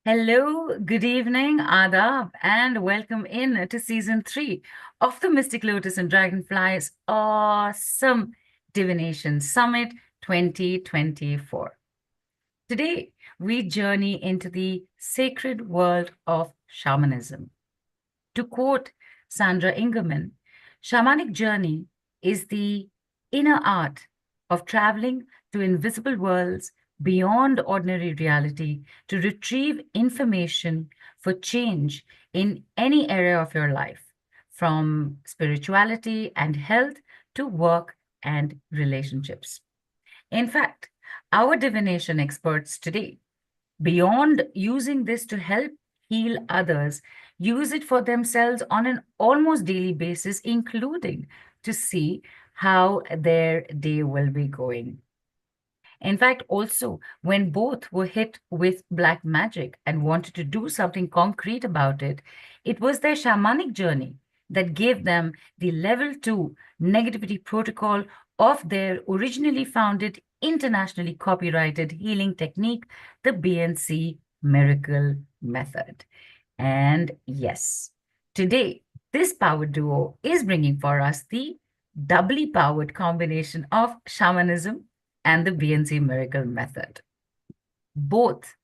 Hello, good evening, Adab, and welcome in to season 3 of the Mystic Lotus and Dragonfly's awesome Divination Summit 2024. Today, we journey into the sacred world of shamanism. To quote Sandra Ingerman, shamanic journey is the inner art of traveling to invisible worlds beyond ordinary reality to retrieve information for change in any area of your life, from spirituality and health to work and relationships. In fact, our divination experts today, beyond using this to help heal others, use it for themselves on an almost daily basis, including to see how their day will be going. In fact, also, when both were hit with black magic and wanted to do something concrete about it, it was their shamanic journey that gave them the level 2 negativity protocol of their originally founded, internationally copyrighted healing technique, the BNC Miracle Method. And yes, today, this power duo is bringing for us the doubly powered combination of shamanism and the BNC Miracle Method. Both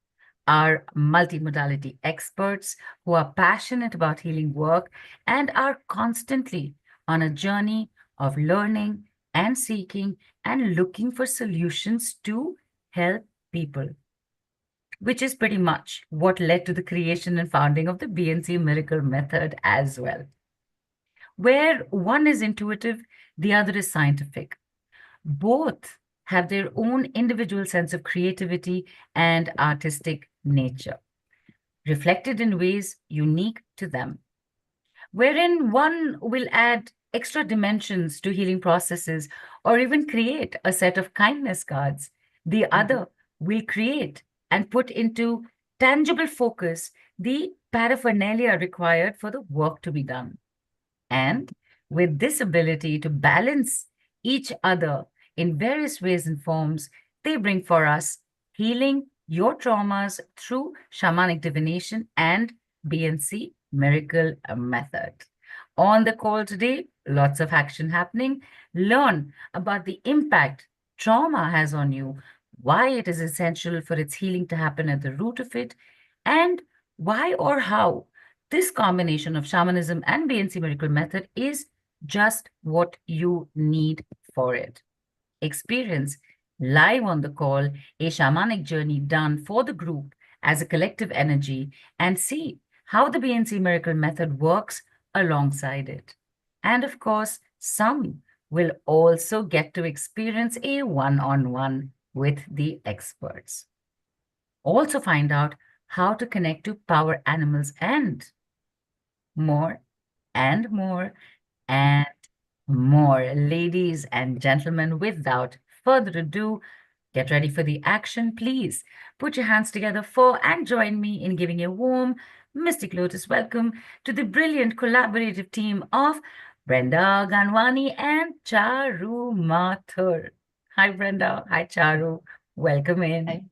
are multimodality experts who are passionate about healing work and are constantly on a journey of learning and seeking and looking for solutions to help people, which is pretty much what led to the creation and founding of the BNC Miracle Method as well. Where one is intuitive, the other is scientific. Both have their own individual sense of creativity and artistic nature, reflected in ways unique to them, wherein one will add extra dimensions to healing processes or even create a set of kindness cards. The other will create and put into tangible focus the paraphernalia required for the work to be done. And with this ability to balance each other in various ways and forms, they bring for us healing your traumas through shamanic divination and BNC Miracle Method. On the call today, lots of action happening. Learn about the impact trauma has on you, why it is essential for its healing to happen at the root of it, and why or how this combination of shamanism and BNC Miracle Method is just what you need for it. Experience live on the call a shamanic journey done for the group as a collective energy and see how the BNC Miracle Method works alongside it. And of course, some will also get to experience a one-on-one with the experts. Also find out how to connect to power animals and more and more and more. Ladies and gentlemen, without further ado, get ready for the action. Please put your hands together for and join me in giving a warm Mystic Lotus welcome to the brilliant collaborative team of Brenda Ganwani and Charu Mathur. Hi, Brenda. Hi, Charu. Welcome in. Hi.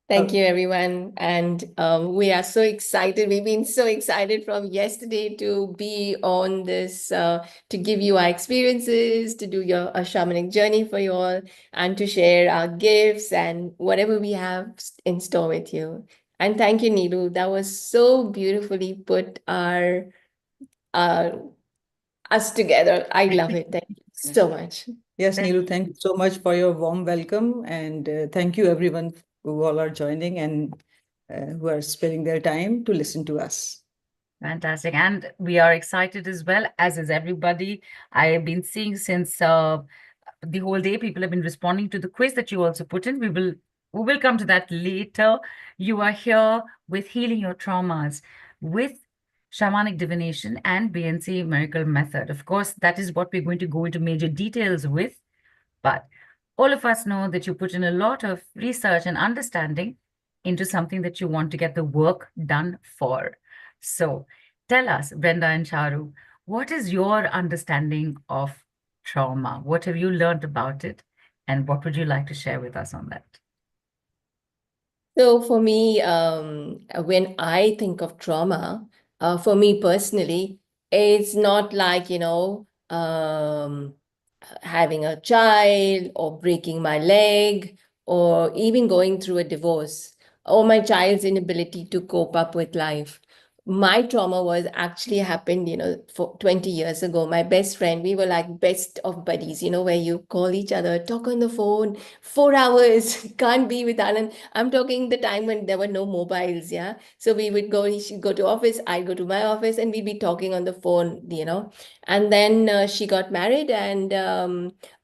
Thank you, everyone. And we are so excited. We've been so excited from yesterday to be on this, to give you our experiences, to do a shamanic journey for you all, and to share our gifts and whatever we have in store with you. And thank you, Needu. That was so beautifully put uh, us together. I love it. Thank you so much. Yes, Neeru, thank you so much for your warm welcome. And thank you, everyone who all are joining and who are spending their time to listen to us. Fantastic. And we are excited as well, as is everybody. I have been seeing since the whole day, people have been responding to the quiz that you also put in. We will come to that later. You are here with Healing Your Traumas with Shamanic Divination and BNC Miracle Method. Of course, that is what we're going to go into major details with. But all of us know that you put in a lot of research and understanding into something that you want to get the work done for. So tell us, Brenda and Charu, what is your understanding of trauma? What have you learned about it? And what would you like to share with us on that? So for me, when I think of trauma, for me personally, it's not like, having a child or breaking my leg or even going through a divorce or my child's inability to cope up with life. My trauma was actually happened, for 20 years ago. My best friend, we were like best of buddies, where you call each other, talk on the phone, 4 hours, can't be with Anand. I'm talking the time when there were no mobiles, yeah. So we would go, she'd go to office, I'd go to my office, and we'd be talking on the phone. And then she got married, and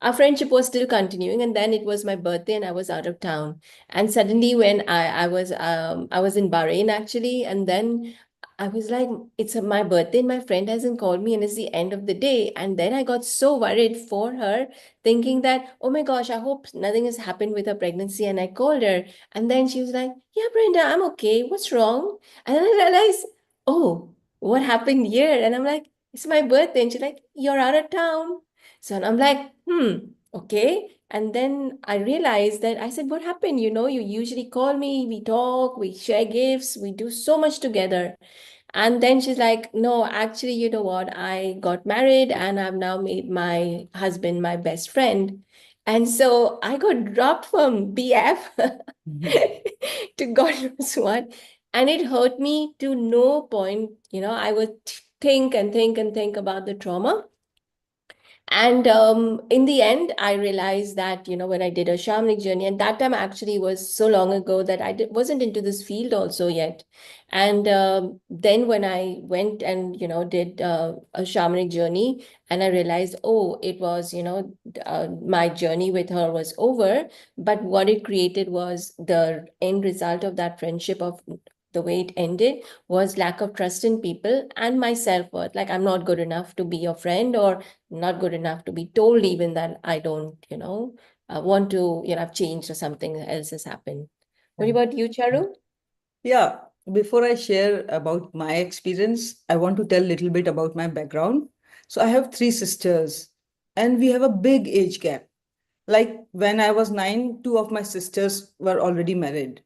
our friendship was still continuing. And then it was my birthday, and I was out of town. And suddenly, when I was in Bahrain actually, and then I was like, it's my birthday, and my friend hasn't called me, and it's the end of the day. And then I got so worried for her, thinking that, oh my gosh, I hope nothing has happened with her pregnancy. And I called her, and then she was like, yeah, Brenda, I'm okay. What's wrong? And then I realized, oh, what happened here? And I'm like, it's my birthday. And she's like, you're out of town. So I'm like, okay. And then I realized that I said, what happened? You usually call me, we talk, we share gifts, we do so much together. And then she's like, no, actually, you know what? I got married and I've now made my husband my best friend. And so I got dropped from BF to God knows what. And it hurt me to no point. I would think and think and think about the trauma. And in the end, I realized that, when I did a shamanic journey, and that time actually was so long ago that wasn't into this field also yet. And then when I went and, did a shamanic journey, and I realized, oh, it was, my journey with her was over. But what it created was the end result of that friendship, of the way it ended, was lack of trust in people and my self-worth. Like, I'm not good enough to be your friend, or not good enough to be told even that I don't, want to, have changed or something else has happened. What about you, Charu? Yeah, before I share about my experience, I want to tell a little bit about my background. So I have three sisters, and we have a big age gap. Like when I was 9, two of my sisters were already married.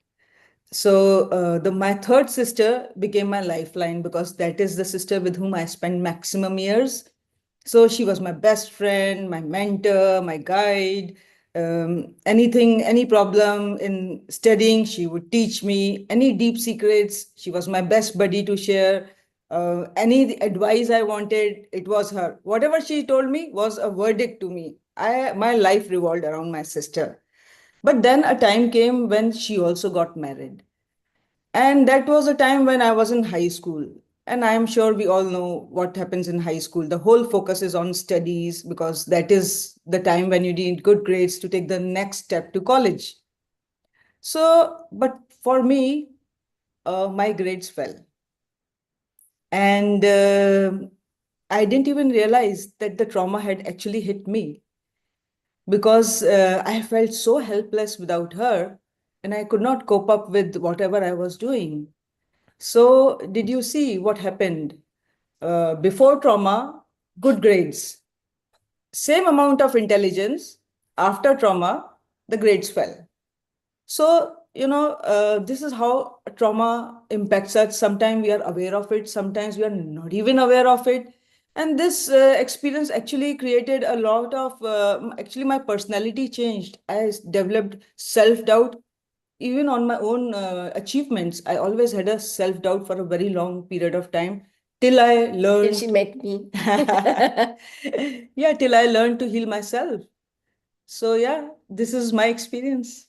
So the my third sister became my lifeline because that is the sister with whom I spent maximum years. So she was my best friend, my mentor, my guide. Anything, any problem in studying, she would teach me. Any deep secrets, she was my best buddy to share. Any advice I wanted, it was her. Whatever she told me was a verdict to me. My life revolved around my sister. But then a time came when she also got married. And that was a time when I was in high school. And I am sure we all know what happens in high school. The whole focus is on studies because that is the time when you need good grades to take the next step to college. So, but for me, my grades fell. And I didn't even realize that the trauma had actually hit me because I felt so helpless without her and I could not cope up with whatever I was doing. So, did you see what happened? Before trauma, good grades, same amount of intelligence. After trauma, the grades fell. So, this is how trauma impacts us. Sometimes we are aware of it, sometimes we are not even aware of it. And this experience actually created a lot of, actually, my personality changed. I developed self doubt even on my own achievements. I always had a self doubt for a very long period of time till I Till she learned. met me. Yeah, till I learned to heal myself. So, yeah, this is my experience.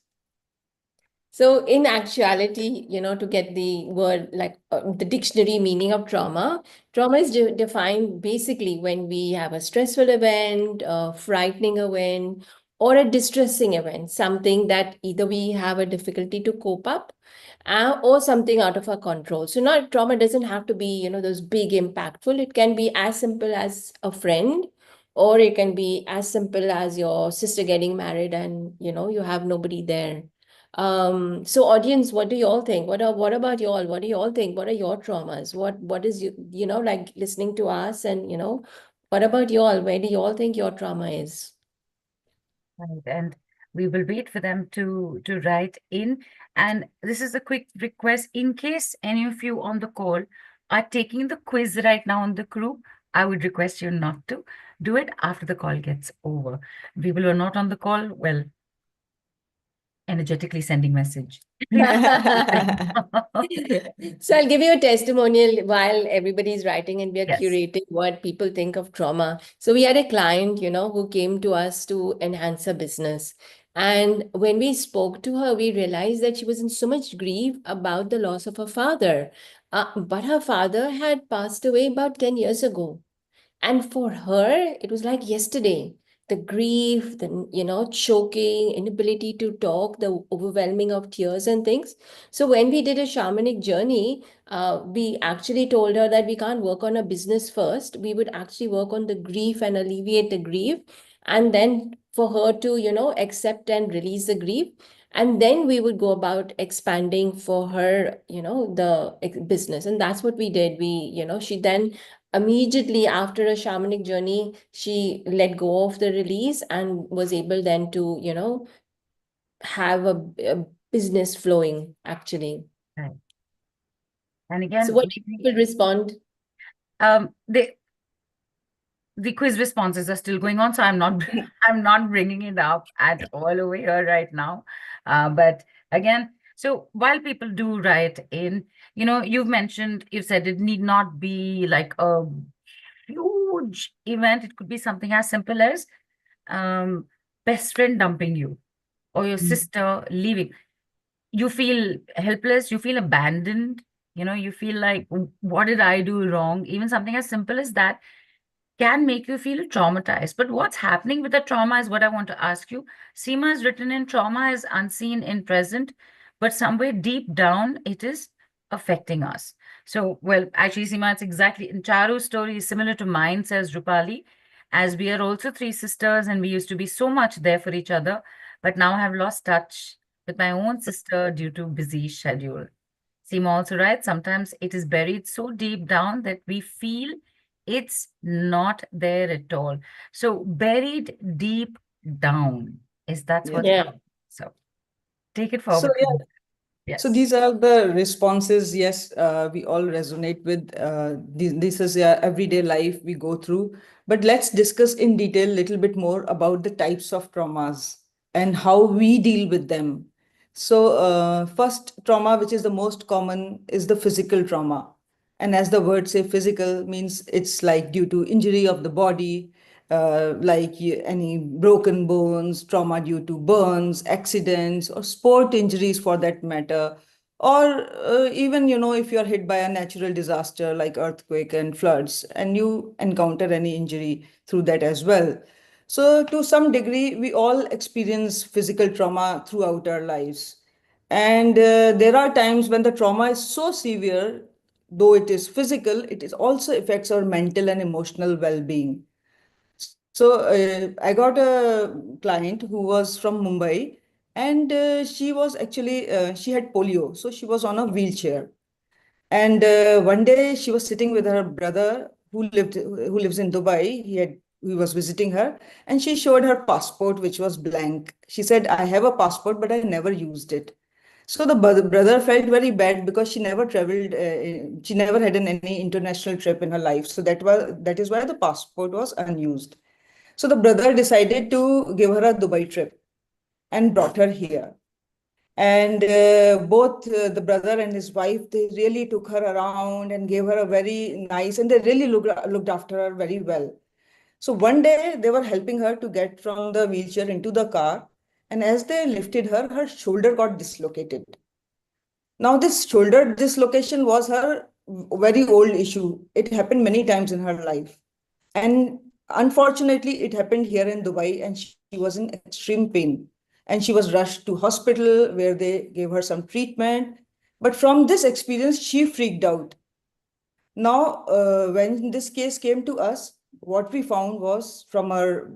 So, in actuality, to get the word like the dictionary meaning of trauma, trauma is defined basically when we have a stressful event, a frightening event, or a distressing event, something that either we have a difficulty to cope up, or something out of our control. So, not trauma doesn't have to be, those big impactful. It can be as simple as a friend, or it can be as simple as your sister getting married and, you have nobody there. So audience, what do you all think? What about you all? What do you all think? What are your traumas? What is like listening to us, and what about you all? Where do you all think your trauma is? Right. And We will wait for them to write in. And this is a quick request. In case any of you on the call are taking the quiz right now on the crew, I would request you not to do it after the call gets over. People who are not on the call, well, energetically sending message. So I'll give you a testimonial while everybody's writing and we are Yes. curating what people think of trauma. So we had a client, who came to us to enhance her business. And when we spoke to her, we realized that she was in so much grief about the loss of her father. But her father had passed away about 10 years ago. And for her, it was like yesterday. The grief, the choking, inability to talk, the overwhelming of tears and things. So when we did a shamanic journey, we actually told her that we can't work on a business first. We would actually work on the grief and alleviate the grief, and then for her to accept and release the grief. And then we would go about expanding for her, the business. And that's what we did. She then immediately after a shamanic journey, she let go of the release and was able then to, have a business flowing actually. Right. And So again, what do people respond? The quiz responses are still going on, so I'm not bringing it up at all over here right now. But again, so while people do write in, you've said it need not be like a huge event. It could be something as simple as best friend dumping you or your sister leaving. You feel helpless, you feel abandoned, you feel like, what did I do wrong? Even something as simple as that can make you feel traumatized. But what's happening with the trauma is what I want to ask you. Seema has written in trauma is unseen in present, but somewhere deep down, it is affecting us. So, well, actually, Seema, it's exactly, in Charu's story is similar to mine, says Rupali, as we are also three sisters and we used to be so much there for each other, but now I have lost touch with my own sister due to busy schedule. Seema also writes, sometimes it is buried so deep down that we feel it's not there at all. So buried deep down is that's Yeah. what's Yeah. happening. So take it So forward. yeah, so Yes. these are the responses. Yes, we all resonate with. This is everyday life we go through. But let's discuss in detail a little bit more about the types of traumas and how we deal with them. So first trauma, which is the most common, is the physical trauma. And as the word say, physical means it's like due to injury of the body, like any broken bones, trauma due to burns, accidents, or sport injuries for that matter, or even, if you're hit by a natural disaster like earthquake and floods, and you encounter any injury through that as well. So, to some degree, we all experience physical trauma throughout our lives. And there are times when the trauma is so severe, though it is physical, it is also affects our mental and emotional well-being. So I got a client who was from Mumbai, and she had polio, so she was on a wheelchair. And one day she was sitting with her brother who lives in Dubai. He was visiting her, and she showed her passport, which was blank. She said, "I have a passport, but I never used it." So the brother felt very bad because she never traveled. She never had any international trip in her life. So that is why the passport was unused. So the brother decided to give her a Dubai trip and brought her here. And both the brother and his wife, they really took her around and gave her a very nice, and they really looked after her very well. So one day they were helping her to get from the wheelchair into the car. And as they lifted her, her shoulder got dislocated. Now, this shoulder dislocation was her very old issue. It happened many times in her life. And unfortunately, it happened here in Dubai, and she was in extreme pain. And she was rushed to hospital where they gave her some treatment. But from this experience, she freaked out. Now, when this case came to us, what we found was from our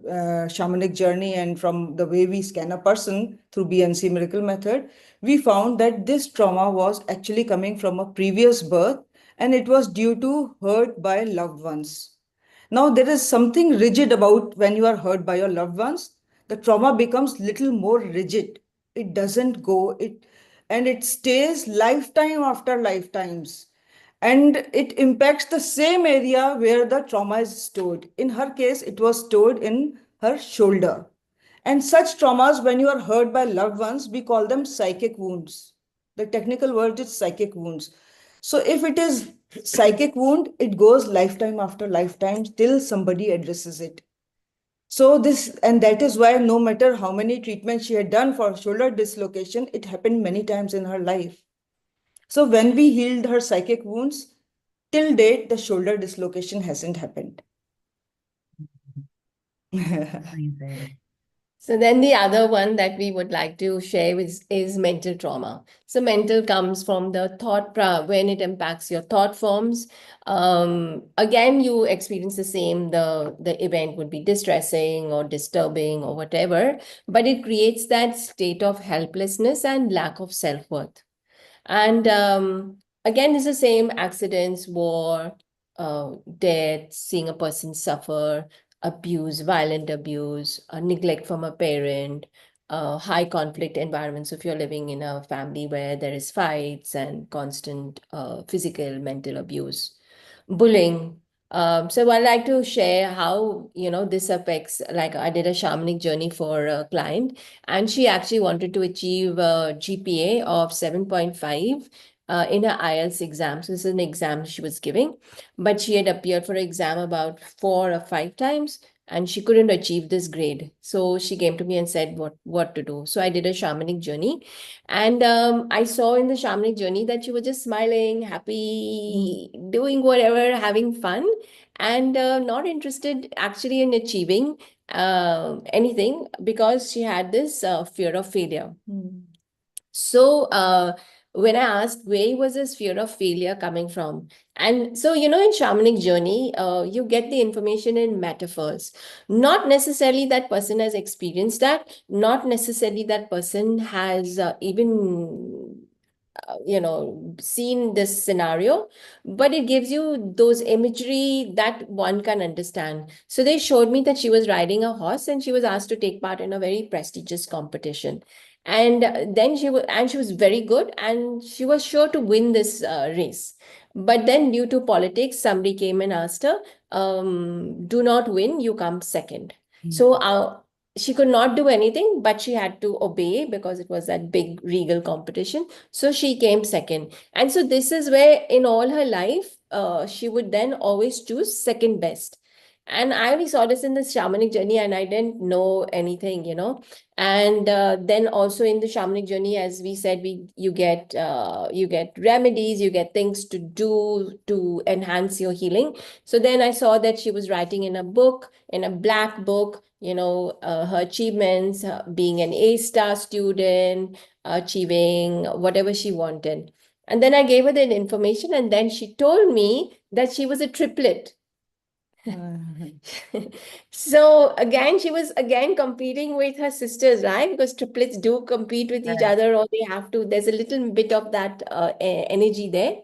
shamanic journey and from the way we scan a person through BNC Miracle Method, we found that this trauma was actually coming from a previous birth, and it was due to hurt by loved ones. Now, there is something rigid about when you are hurt by your loved ones. the trauma becomes little more rigid. It doesn't go, and it stays lifetime after lifetimes. And it impacts the same area where the trauma is stored. In her case, it was stored in her shoulder. And such traumas, when you are hurt by loved ones, we call them psychic wounds. The technical word is psychic wounds. So if it is psychic wound, it goes lifetime after lifetime till somebody addresses it. So this, and that is why no matter how many treatments she had done for shoulder dislocation, it happened many times in her life. So when we healed her psychic wounds, till date, the shoulder dislocation hasn't happened. Amazing. So then the other one that we would like to share is mental trauma. So mental comes from the when it impacts your thought forms. Again, you experience the same. The event would be distressing or disturbing or whatever, but it creates that state of helplessness and lack of self-worth. And again, it's the same: accidents, war, death, seeing a person suffer, abuse, violent abuse, neglect from a parent, high conflict environments if you're living in a family where there is fights and constant physical, mental abuse, bullying. So I'd like to share how, this affects, like I did a shamanic journey for a client, and she actually wanted to achieve a GPA of 7.5 in her IELTS exam. So this is an exam she was giving, but she had appeared for an exam about 4 or 5 times, and she couldn't achieve this grade. So she came to me and said what to do. So I did a shamanic journey, and I saw in the shamanic journey that she was just smiling, happy, doing whatever, having fun, and not interested actually in achieving anything because she had this fear of failure. So when I asked where was this fear of failure coming from, and so in shamanic journey, you get the information in metaphors. Not necessarily that person has experienced that. Not necessarily that person has even seen this scenario, but it gives you those imagery that one can understand. So they showed me that she was riding a horse and she was asked to take part in a very prestigious competition, and then she was very good and she was sure to win this race. But then due to politics, somebody came and asked her, do not win, you come second. So she could not do anything, but she had to obey because it was that big regal competition. So she came second. And so this is where in all her life, she would then always choose second best. And I only saw this in the shamanic journey and I didn't know anything, And then also in the shamanic journey, as we said, you get remedies, you get things to do to enhance your healing. So then I saw that she was writing in a book, in a black book, her achievements, being an A-star student, achieving whatever she wanted. And then I gave her the information, and then she told me that she was a triplet. So again, she was again competing with her sisters, right? Because triplets do compete with each other, or they have to. There's a little bit of that energy there.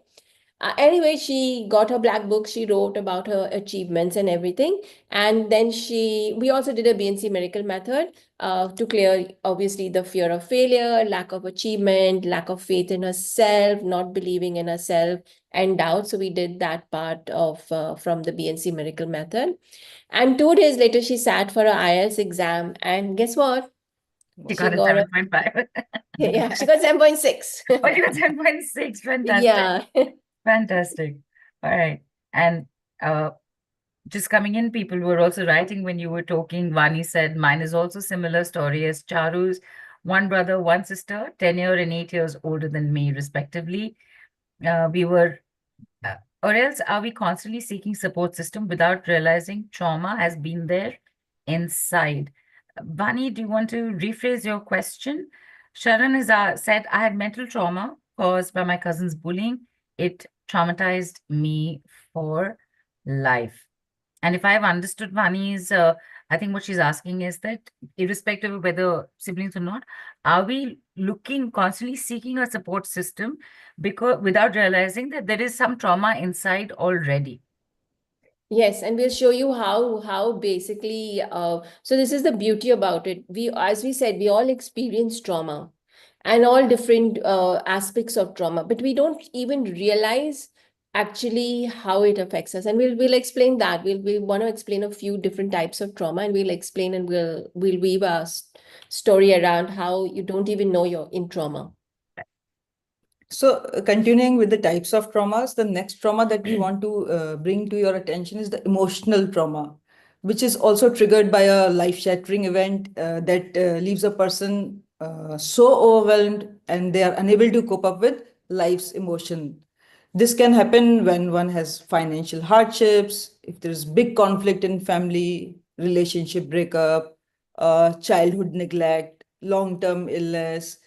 Anyway, she got her black book. She wrote about her achievements and everything. And then we also did a BNC Miracle Method to clear, obviously, the fear of failure, lack of achievement, lack of faith in herself, not believing in herself, and doubt. So we did that part of from the BNC Miracle Method. And 2 days later, she sat for her IELTS exam. And guess what? She got a 7.5. Yeah, she got 7.6. Oh, she got 7.6. Fantastic. Yeah. Fantastic. All right. And just coming in, people were also writing when you were talking. Vani said, mine is also similar story as Charu's. One brother, one sister, 10 years and 8 years older than me, respectively. We were, or else are we constantly seeking support system without realizing trauma has been there inside? Vani, do you want to rephrase your question? Sharon has said, I had mental trauma caused by my cousin's bullying. It traumatized me for life. And if I've understood Vani's, I think what she's asking is that irrespective of whether siblings or not, are we constantly seeking a support system because without realizing that there is some trauma inside already? Yes, and we'll show you how basically so this is the beauty about it. We, as we said, we all experience trauma and all different aspects of trauma, but we don't even realize actually how it affects us. And we'll explain that. We want to explain a few different types of trauma, and we'll explain and we'll weave a story around how you don't even know you're in trauma. So, continuing with the types of traumas, the next trauma that we want to bring to your attention is the emotional trauma, which is also triggered by a life-shattering event that leaves a person so overwhelmed and they are unable to cope up with life's emotion. This can happen when one has financial hardships, if there's big conflict in family, relationship breakup, childhood neglect, long-term illness,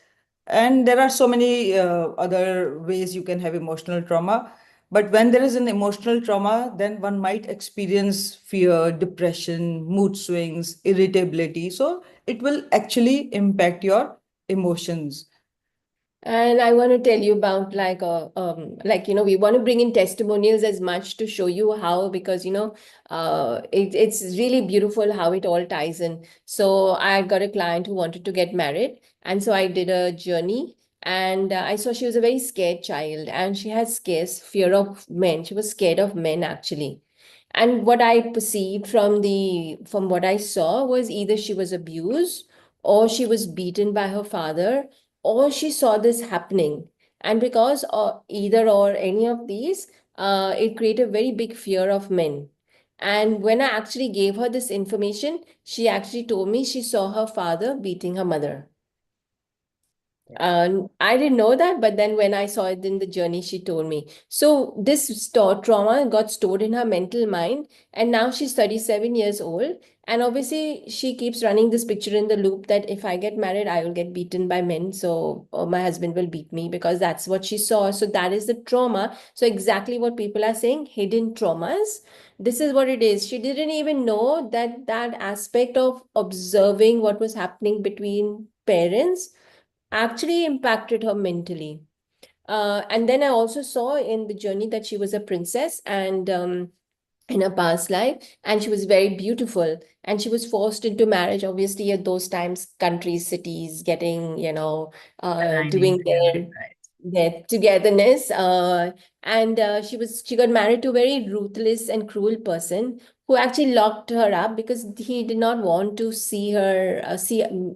and there are so many other ways you can have emotional trauma. But when there is an emotional trauma, then one might experience fear, depression, mood swings, irritability. So it will actually impact your emotions. And I want to tell you about like we want to bring in testimonials as much to show you how, because it's really beautiful how it all ties in. So I got a client who wanted to get married, and so I did a journey, and I saw she was a very scared child, and she had scarce fear of men. She was scared of men actually. And what I perceived from what I saw was either she was abused, or she was beaten by her father, or she saw this happening. And because either or any of these, it created a very big fear of men. And when I actually gave her this information, she actually told me she saw her father beating her mother. I didn't know that, but then when I saw it in the journey, she told me. So this trauma got stored in her mental mind, and now she's 37 years old. And obviously, she keeps running this picture in the loop that if I get married, I will get beaten by men. So my husband will beat me, because that's what she saw. So that is the trauma. So exactly what people are saying, hidden traumas. This is what it is. She didn't even know that that aspect of observing what was happening between parents actually impacted her mentally. And then I also saw in the journey that she was a princess, and in a past life, and she was very beautiful, and she was forced into marriage, obviously at those times, countries, cities getting Aligning doing together, right? their togetherness, and she got married to a very ruthless and cruel person who actually locked her up because he did not want to see her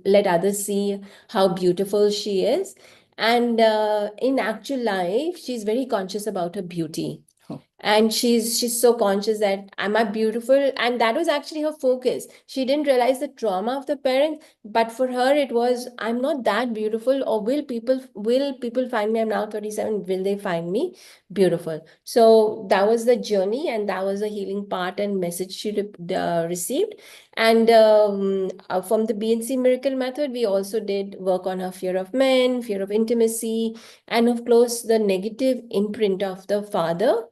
let others see how beautiful she is. And in actual life, she's very conscious about her beauty, Oh. and she's so conscious that am I beautiful, and that was actually her focus. She didn't realize the trauma of the parents, but for her it was, I'm not that beautiful, or will people find me? I'm now 37, will they find me beautiful? So that was the journey, and that was the healing part and message she received. And from the BNC Miracle Method, we also did work on her fear of men, fear of intimacy, and of course the negative imprint of the father,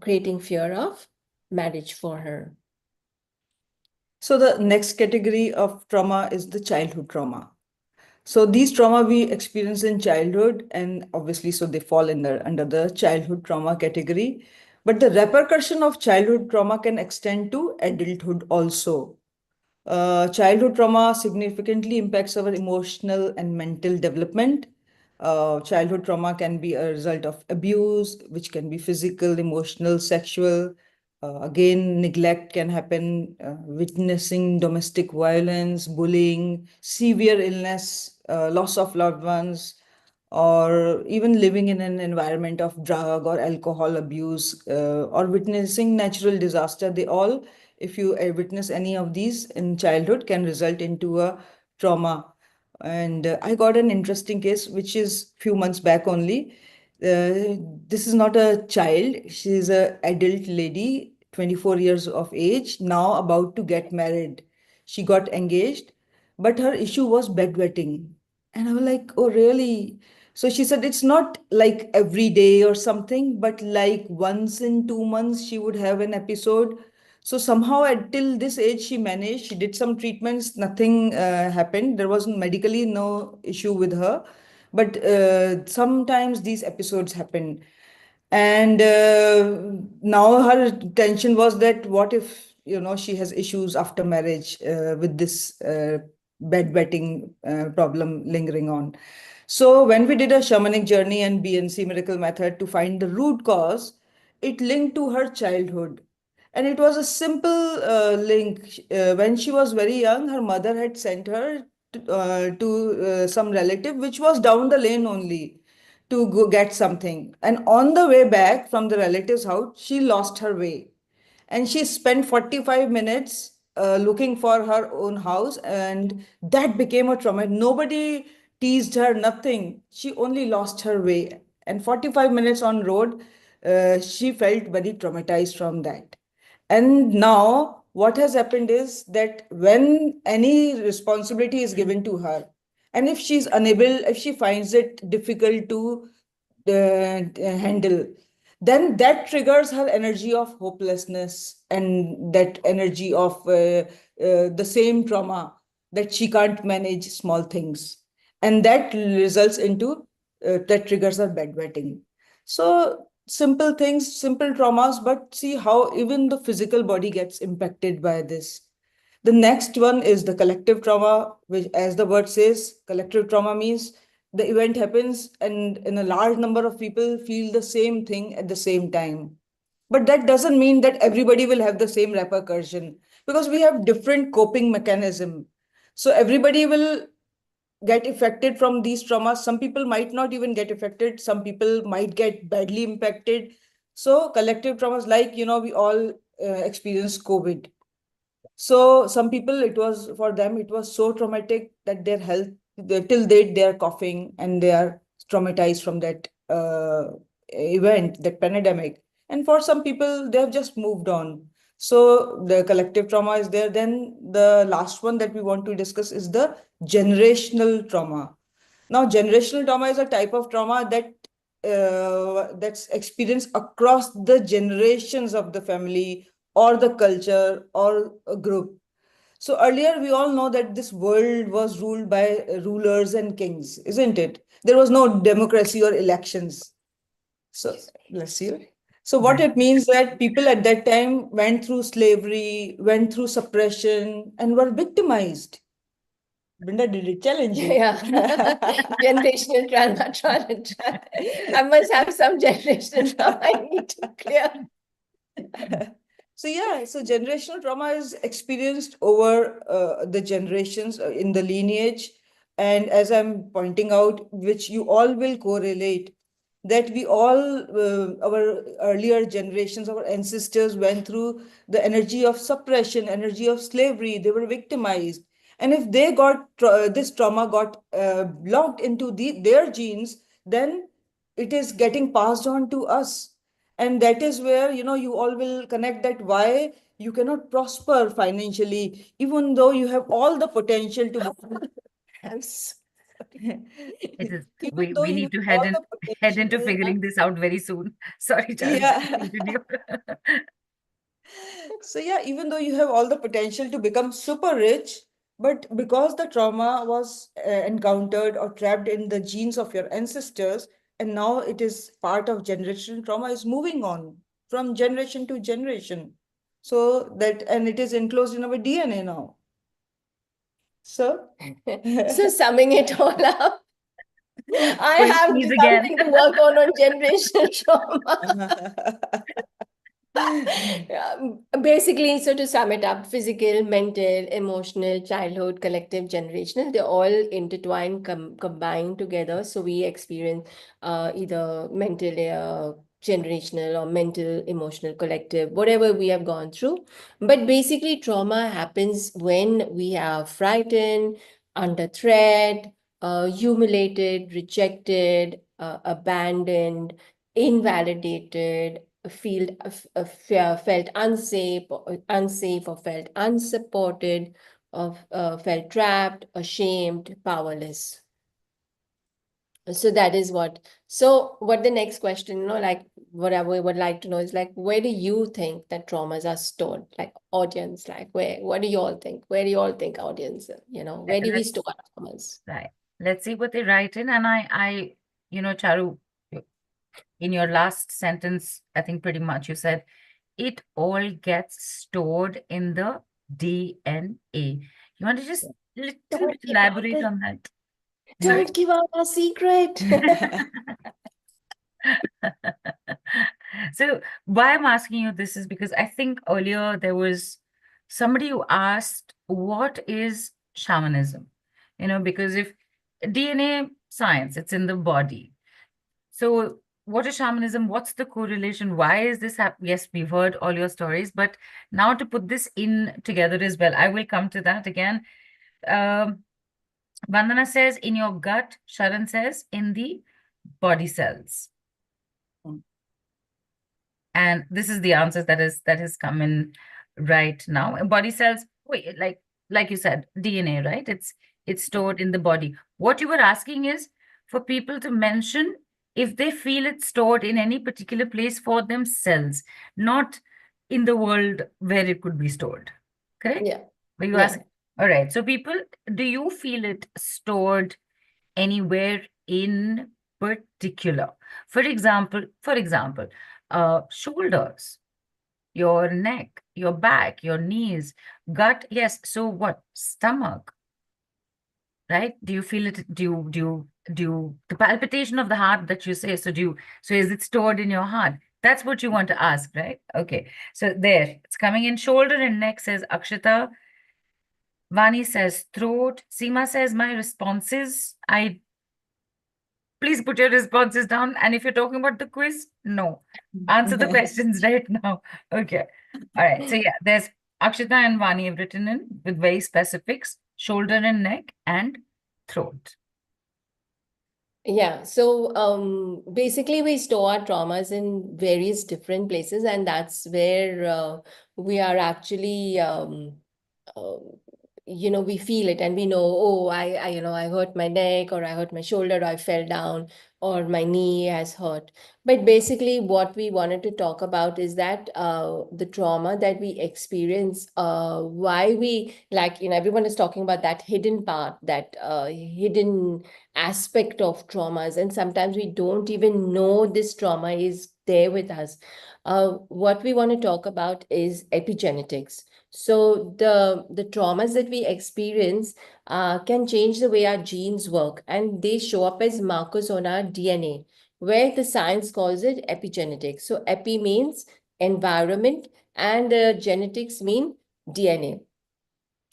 creating fear of marriage for her. So the next category of trauma is the childhood trauma. So these trauma we experience in childhood, and obviously, so they fall in under the childhood trauma category. But the repercussion of childhood trauma can extend to adulthood also. Childhood trauma significantly impacts our emotional and mental development. Childhood trauma can be a result of abuse, which can be physical, emotional, sexual. Again, neglect can happen, witnessing domestic violence, bullying, severe illness, loss of loved ones, or even living in an environment of drug or alcohol abuse, or witnessing natural disaster. They all, if you witness any of these in childhood, can result into a trauma. And I got an interesting case, which is few months back only. This is not a child. She's a adult lady, 24 years of age, now about to get married. She got engaged, but her issue was bedwetting. And I was like, oh, really? So she said it's not like every day or something, but like once in 2 months she would have an episode. So somehow until this age she managed. She did some treatments, nothing happened. There was medically no issue with her, but sometimes these episodes happen. And now her tension was that what if, she has issues after marriage with this bedwetting problem lingering on. So when we did a shamanic journey and BNC Miracle Method to find the root cause, it linked to her childhood. And it was a simple link. When she was very young, her mother had sent her to some relative, which was down the lane only, to go get something. And on the way back from the relative's house, she lost her way. And she spent 45 minutes looking for her own house. And that became a trauma. Nobody teased her, nothing. She only lost her way. And 45 minutes on road, she felt very traumatized from that. And now what has happened is that when any responsibility is given to her, and if she's unable, if she finds it difficult to handle, then that triggers her energy of hopelessness and that energy of the same trauma, that she can't manage small things. And that results into, that triggers her bedwetting. So simple things, simple traumas, but see how even the physical body gets impacted by this. The next one is the collective trauma, which, as the word says, collective trauma means the event happens and in a large number of people feel the same thing at the same time. But that doesn't mean that everybody will have the same repercussion, because we have different coping mechanism. So everybody will get affected from these traumas. Some people might not even get affected. Some people might get badly impacted. So collective traumas, like, we all experience COVID. So some people, it was for them, it was so traumatic that their health, till date, they are coughing and they are traumatized from that event, that pandemic. And for some people, they have just moved on. So the collective trauma is there. Then the last one that we want to discuss is the generational trauma. Now, generational trauma is a type of trauma that that's experienced across the generations of the family or the culture or a group. So earlier, we all know that this world was ruled by rulers and kings, isn't it? There was no democracy or elections. So, bless you. So what Right. it means that people at that time went through slavery, went through suppression, and were victimized. Brenda, did it challenge you? Yeah. Generational trauma. I must have some generational trauma I need to clear. So yeah, so generational trauma is experienced over the generations in the lineage. And as I'm pointing out, which you all will correlate, that we all, our earlier generations, our ancestors went through the energy of suppression, energy of slavery. They were victimized. And if they got, this trauma got blocked into their genes, then it is getting passed on to us. And that is where, you all will connect that why you cannot prosper financially, even though you have all the potential to. I'm so It is. Even We though we you need to have all the head into potential. figuring this out very soon. Sorry, Charu, just Yeah. continue. So yeah, even though you have all the potential to become super rich, but because the trauma was encountered or trapped in the genes of your ancestors, and now it is part of generational trauma, is moving on from generation to generation. So that, and it is enclosed in our DNA now. So So summing it all up, I Going have sneeze again. something to work on generational trauma. Yeah, basically, so to sum it up, physical, mental, emotional, childhood, collective, generational, they're all intertwined, combined together. So we experience either mental, generational, or mental, emotional, collective, whatever we have gone through. But basically, trauma happens when we are frightened, under threat, humiliated, rejected, abandoned, invalidated, felt unsafe or felt unsupported, or felt trapped, ashamed, powerless. So that is what. So what the next question, like what I would like to know is like, where do you think that traumas are stored? Like audience, like what do you all think? Where do you all think audience, where do we Let's store traumas? right. Let's see what they write in. And I, Charu, in your last sentence, I think pretty much you said, it all gets stored in the DNA. You want to just little Don't bit give out elaborate the, on that? Yeah. don't give out our secret. So why I'm asking you this is because I think earlier there was somebody who asked, what is shamanism? You know, because if DNA science, it's in the body. So what is shamanism? What's the correlation? Why is this happening? Yes, we've heard all your stories, but now to put this in together as well, I will come to that again. Vandana says, in your gut. Sharan says, in the body cells. And this is the answers that has come in right now. And body cells, wait, like you said, DNA, right? It's stored in the body. What you were asking is for people to mention if they feel it's stored in any particular place for themselves, not in the world where it could be stored. Correct? Yeah. Were you Yeah. asking? All right. So people, do you feel it stored anywhere in particular? For example, shoulders, your neck, your back, your knees, gut. Yes. So what? Stomach, right? Do you feel it? Do you the palpitation of the heart that you say? So is it stored in your heart? That's what you want to ask, right? Okay. So there, it's coming in. Shoulder and neck, says Akshita. Vani says throat. Seema says my responses. Please put your responses down. And if you're talking about the quiz, no. Answer the questions right now. Okay. All right. So yeah, there's Akshita and Vani have written in with very specifics, shoulder and neck and throat. Yeah, so basically we store our traumas in various different places, and that's where we are actually uh, we feel it and we know, oh, I hurt my neck, or I hurt my shoulder, or I fell down, or my knee has hurt. But basically, what we wanted to talk about is that the trauma that we experience, why we like, everyone is talking about that hidden part, that hidden aspect of traumas, and sometimes we don't even know this trauma is there with us. What we want to talk about is epigenetics. So the traumas that we experience can change the way our genes work, and they show up as markers on our DNA, where the science calls it epigenetics. So epi means environment, and genetics mean DNA.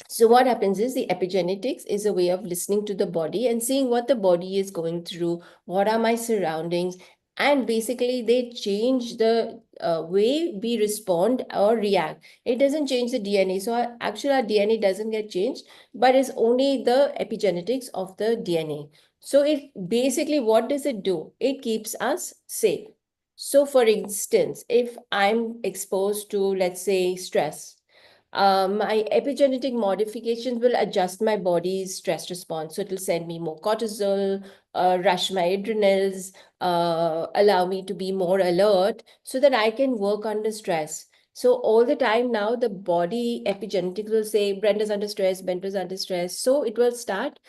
So what happens is the epigenetics is a way of listening to the body and seeing what the body is going through, what are my surroundings, and basically they change the way we respond or react. It doesn't change the DNA. So actually our DNA doesn't get changed, but it's only the epigenetics of the DNA. So it basically, what does it do? It keeps us safe. So for instance, if I'm exposed to, let's say, stress, my epigenetic modifications will adjust my body's stress response. So it'll send me more cortisol, rush my adrenals, allow me to be more alert so that I can work under stress. So all the time now, the body epigenetics will say, Brenda's under stress, Brenda's under stress. So it will start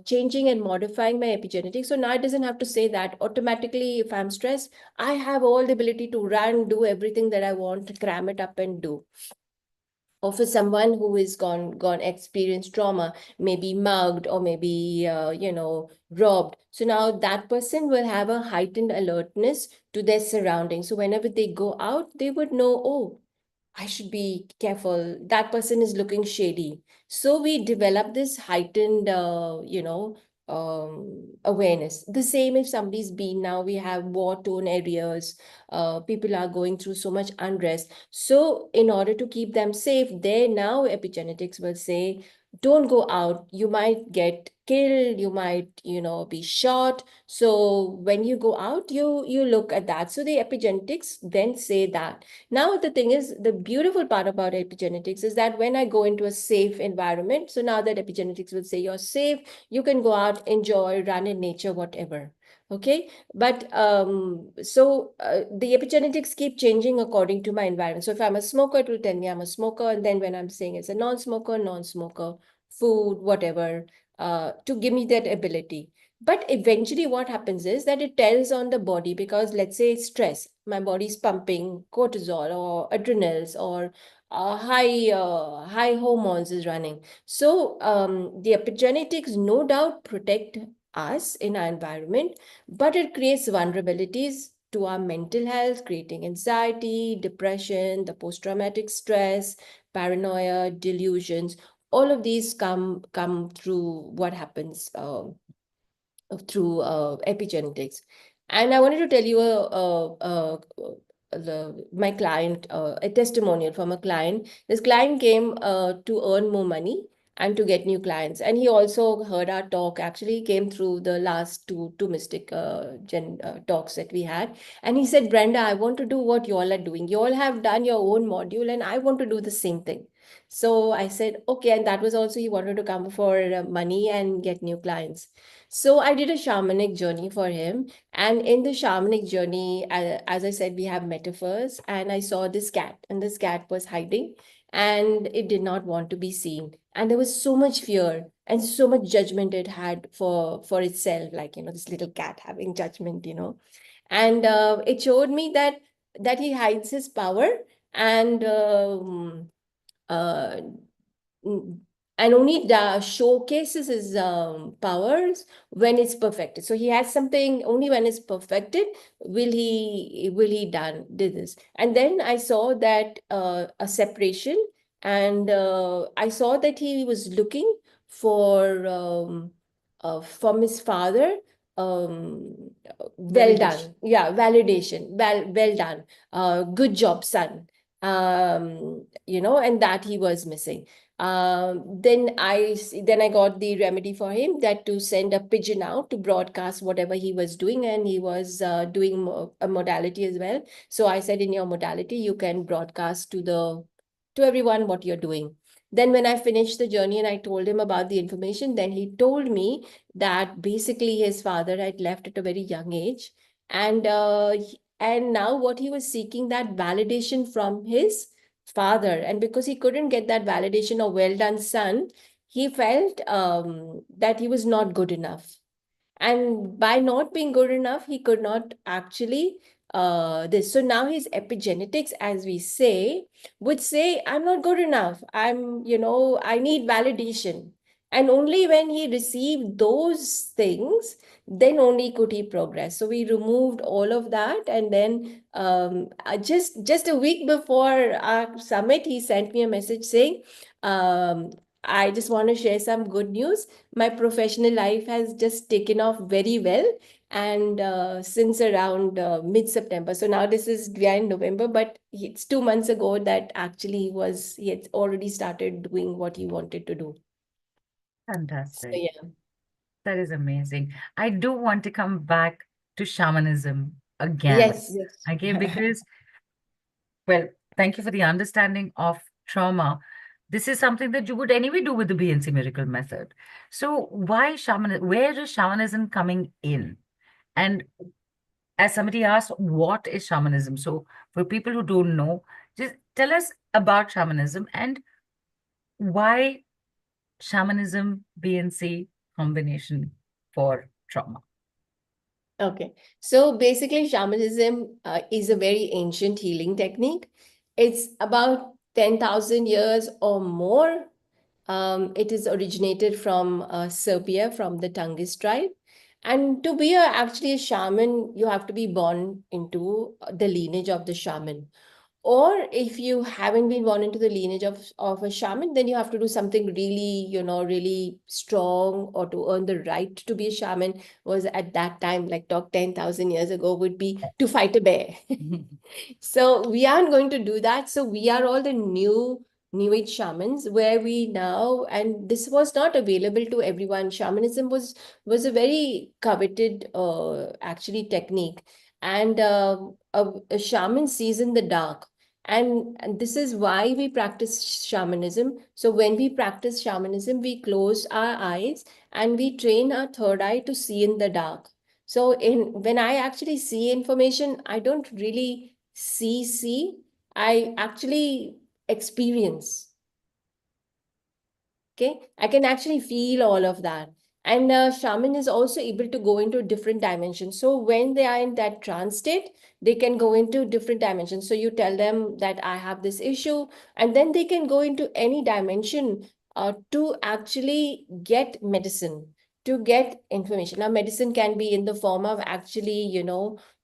changing and modifying my epigenetics. So now it doesn't have to say that automatically. If I'm stressed, I have all the ability to run, do everything that I want, to cram it up and do. Or for someone who is gone experienced trauma, maybe mugged, or maybe robbed, so now that person will have a heightened alertness to their surroundings. So whenever they go out, they would know, oh, I should be careful. That person is looking shady. So we develop this heightened, awareness. The same if somebody's been, now we have war-torn areas. People are going through so much unrest. So in order to keep them safe, there now epigenetics will say, don't go out. You might get killed. You might, be shot. So when you go out, you look at that. So the epigenetics then say that. Now, the thing is, the beautiful part about epigenetics is that when I go into a safe environment, so now that epigenetics will say you're safe, you can go out, enjoy, run in nature, whatever. Okay. But the epigenetics keep changing according to my environment. So if I'm a smoker, it will tell me I'm a smoker. And then when I'm saying it's a non-smoker, food, whatever, to give me that ability. But eventually what happens is that it tells on the body, because let's say stress, my body's pumping cortisol or adrenals, or high hormones is running. So the epigenetics no doubt protect us in our environment, but it creates vulnerabilities to our mental health, creating anxiety, depression, the post-traumatic stress, paranoia, delusions. All of these come through what happens through epigenetics. And I wanted to tell you my client, a testimonial from a client. This client came to earn more money and to get new clients. And he also heard our talk, actually came through the last two mystic talks that we had. And he said, Brenda, I want to do what you all are doing. You all have done your own module and I want to do the same thing. So I said, okay. And that was also, he wanted to come for money and get new clients. So I did a shamanic journey for him. And in the shamanic journey, as I said, we have metaphors. And I saw this cat, and this cat was hiding and it did not want to be seen. And there was so much fear and so much judgment it had for itself, like, this little cat having judgment. And it showed me that he hides his power, and uh, mm, and only showcases his powers when it's perfected. So he has something only when it's perfected will he did this. And then I saw that a separation, and I saw that he was looking for from his father, well done, yeah, validation, well done, good job, son, and that he was missing. Then I got the remedy for him, that to send a pigeon out to broadcast whatever he was doing, and he was doing a modality as well. So I said, in your modality, you can broadcast to everyone what you're doing. Then when I finished the journey and I told him about the information, then he told me that basically his father had left at a very young age, and now what he was seeking, that validation from his father. And because he couldn't get that validation of well done, son, he felt that he was not good enough. And by not being good enough, he could not actually this. So now his epigenetics, as we say, would say, I'm not good enough. I need validation. And only when he received those things, then only could he progress. So we removed all of that. And then just a week before our summit, he sent me a message saying, I just want to share some good news. My professional life has just taken off very well, and since around mid-September. So now we are in November, but it's 2 months ago that actually he had already started doing what he wanted to do. So Fantastic. yeah. That is amazing. I do want to come back to shamanism again. Yes. Okay, because, well, thank you for the understanding of trauma. This is something that you would anyway do with the BNC Miracle Method. So why where is shamanism coming in? And as somebody asked, what is shamanism? So for people who don't know, just tell us about shamanism and why shamanism, BNC combination for trauma. Okay. So basically, shamanism is a very ancient healing technique. It's about 10,000 years or more. It is originated from Serbia, from the Tungis tribe. And to be actually a shaman, you have to be born into the lineage of the shaman. Or if you haven't been born into the lineage of a shaman, then you have to do something really, really strong, or to earn the right to be a shaman was at that time, like talk 10,000 years ago, would be to fight a bear. So we aren't going to do that. So we are all the new age shamans, where we now, and this was not available to everyone. Shamanism was a very coveted actually technique. And a shaman sees in the dark. And this is why we practice shamanism. So when we practice shamanism, we close our eyes and we train our third eye to see in the dark. So when I actually see information, I don't really see, I actually experience. Okay, I can actually feel all of that. And shaman is also able to go into different dimensions. So when they are in that trance state, they can go into different dimensions. So you tell them that I have this issue, and then they can go into any dimension to actually get medicine, to get information. Now, medicine can be in the form of actually,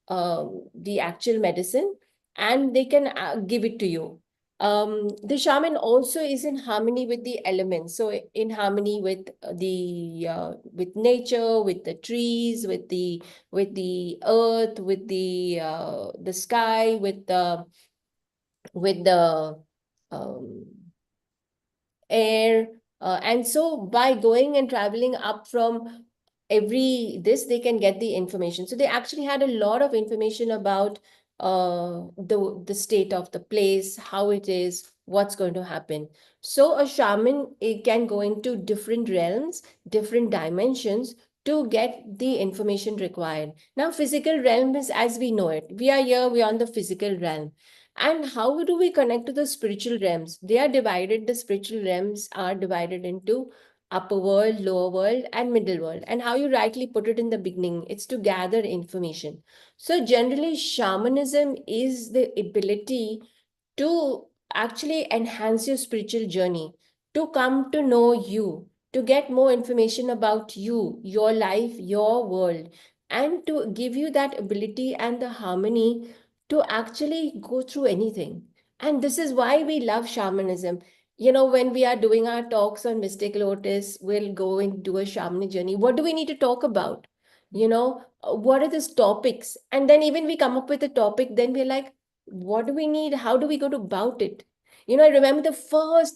the actual medicine, and they can give it to you. The shaman also is in harmony with the elements, so in harmony with the with nature, with the trees, with the earth, with the sky, with the um, air. And so by going and traveling up from they can get the information. So they actually had a lot of information about the state of the place, how it is, what's going to happen. So a shaman, it can go into different realms, different dimensions to get the information required. Now, physical realm is as we know it. We are here, we are on the physical realm. And how do we connect to the spiritual realms? They are divided, the spiritual realms are divided into upper world, lower world, and middle world. And how you rightly put it in the beginning, it's to gather information. So, generally, shamanism is the ability to actually enhance your spiritual journey, to come to know you, to get more information about you, your life, your world, and to give you that ability and the harmony to actually go through anything. And this is why we love shamanism. When we are doing our talks on Mystic Lotus, we'll go and do a shamanic journey. What do we need to talk about? What are these topics? And then even we come up with a topic, then we're like, what do we need? How do we go about it? I remember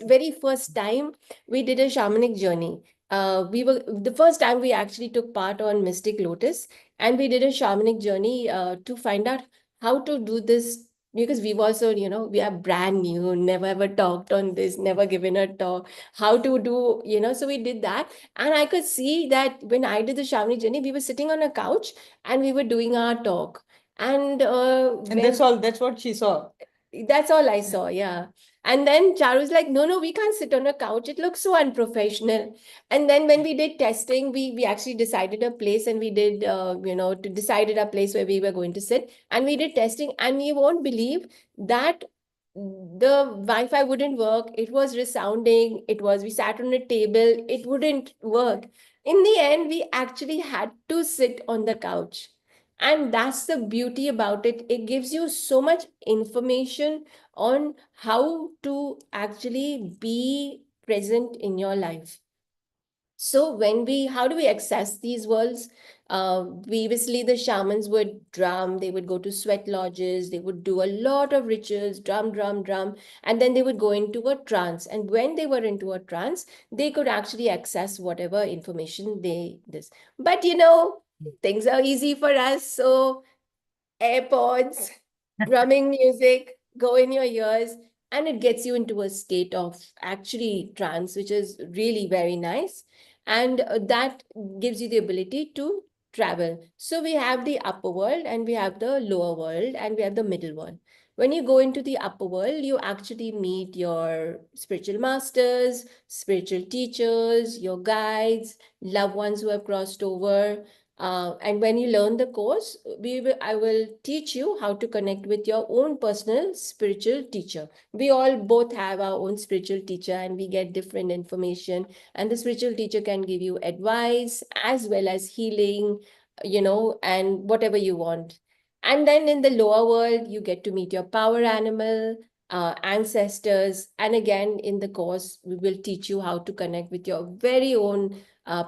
very first time we did a shamanic journey. We were the first time we actually took part on Mystic Lotus, and we did a shamanic journey to find out how to do this, because we've also, we are brand new, never ever talked on this, never given a talk, how to do, so we did that. And I could see that when I did the shamanic journey, we were sitting on a couch and we were doing our talk. And And that's what she saw. that's all I saw, yeah. And then Charu's like, no, we can't sit on a couch. It looks so unprofessional. And then when we did testing, we actually decided a place, and we did, to decided a place where we were going to sit. And we did testing, and you won't believe that the Wi-Fi wouldn't work. It was resounding. We sat on a table. It wouldn't work. In the end, we actually had to sit on the couch. And that's the beauty about it. It gives you so much information on how to actually be present in your life. So how do we access these worlds? Previously, the shamans would drum, they would go to sweat lodges, they would do a lot of rituals, drum, drum, drum, and then they would go into a trance. And when they were into a trance, they could actually access whatever information this. But things are easy for us. So AirPods, drumming music, go in your ears, and it gets you into a state of actually trance, which is really very nice. And that gives you the ability to travel. So we have the upper world, and we have the lower world, and we have the middle world. When you go into the upper world, you actually meet your spiritual masters, spiritual teachers, your guides, loved ones who have crossed over. And when you learn the course, I will teach you how to connect with your own personal spiritual teacher. We all both have our own spiritual teacher, and we get different information. And the spiritual teacher can give you advice as well as healing, and whatever you want. And then in the lower world, you get to meet your power animal, ancestors. And again, in the course, we will teach you how to connect with your very own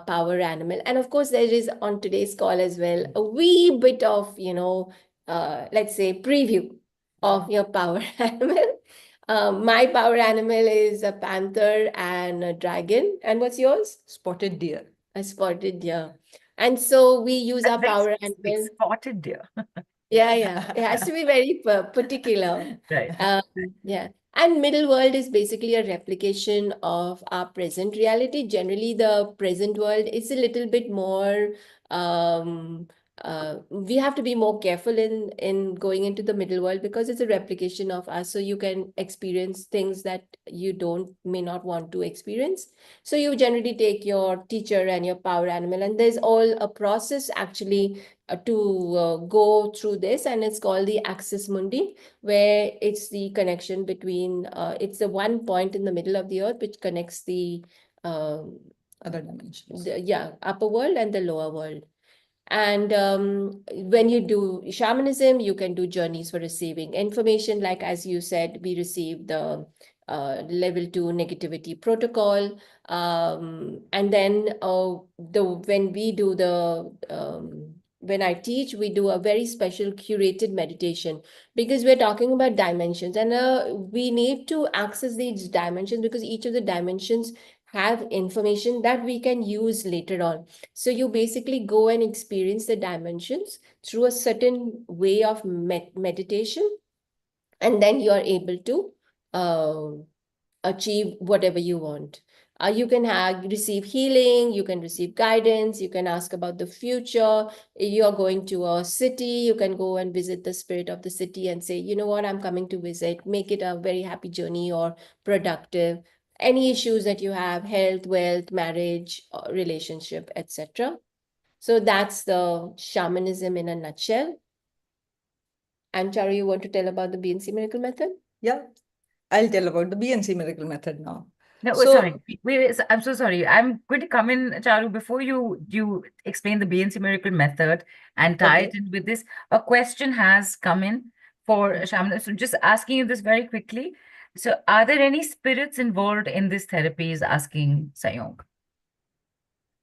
power animal. And of course, there is on today's call as well a wee bit of, let's say, preview of your power animal. My power animal is a panther and a dragon. And what's yours? Spotted deer. A spotted deer. And so we use our Very power specific, animal. spotted deer. Yeah. It has to be very particular. Right. Yeah. And middle world is basically a replication of our present reality. Generally, the present world is a little bit more we have to be more careful in going into the middle world, because it's a replication of us. So you can experience things that you don't may not want to experience. So you generally take your teacher and your power animal, and there's all a process actually to go through this, and it's called the axis mundi, where it's the connection between it's the one point in the middle of the earth which connects the Other dimensions. upper world and the lower world. And when you do shamanism, you can do journeys for receiving information. Like, as you said, we received the level 2 negativity protocol. And then when we do when I teach, we do a very special curated meditation, because we're talking about dimensions, and we need to access these dimensions because each of the dimensions have information that we can use later on. So you basically go and experience the dimensions through a certain way of meditation, and then you are able to uh, achieve whatever you want. You can receive healing, you can receive guidance, you can ask about the future. You're going to a city, you can go and visit the spirit of the city and say, you know what, I'm coming to visit. Make it a very happy journey or productive. Any issues that you have, health, wealth, marriage, relationship, etc. So that's the shamanism in a nutshell. And Charu, you want to tell about the BNC Miracle Method? Yeah, I'll tell about the BNC Miracle Method now. No, So, sorry. I'm so sorry. I'm going to come in, Charu, before you explain the BNC Miracle Method and tie it okay. in with this. A question has come in for Shaman. So just asking you this very quickly. So are there any spirits involved in this therapy? Is asking Sayong.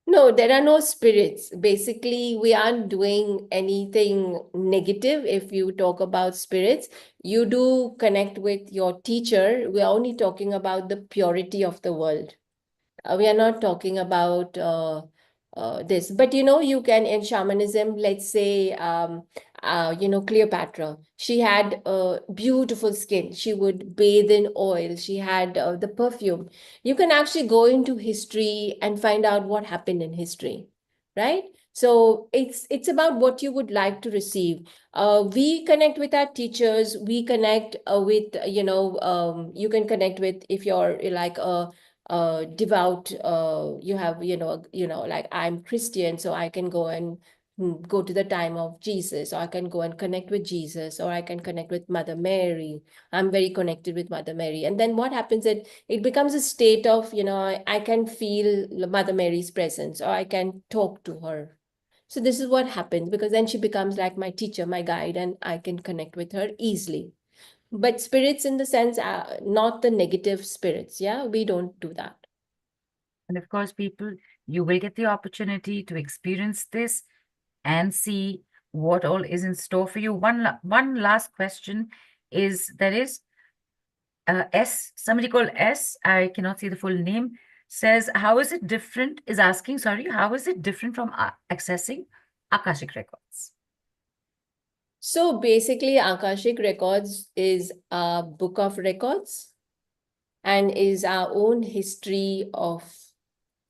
No, there are no spirits. Basically, we aren't doing anything negative. If you talk about spirits, you do connect with your teacher. We're only talking about the purity of the world. We are not talking about this, but you can, in shamanism, let's say, Cleopatra, she had beautiful skin. She would bathe in oil. She had the perfume. You can actually go into history and find out what happened in history, right? So it's about what you would like to receive. We connect with our teachers. We connect with, you can connect with, if you're like a devout, you have, like, I'm Christian, so I can go and go to the time of Jesus, or I can go and connect with Jesus, or I can connect with Mother Mary. I'm very connected with Mother Mary. And then what happens, it becomes a state of, I can feel Mother Mary's presence, or I can talk to her. So this is what happens, because then she becomes like my teacher, my guide, and I can connect with her easily. But spirits, in the sense, not the negative spirits. Yeah, we don't do that. And of course, people, you will get the opportunity to experience this and see what all is in store for you. One last question is there is somebody called S, I cannot see the full name, says, how is it different, is asking, sorry, how is it different from accessing Akashic records? So basically, Akashic Records is a book of records and is our own history of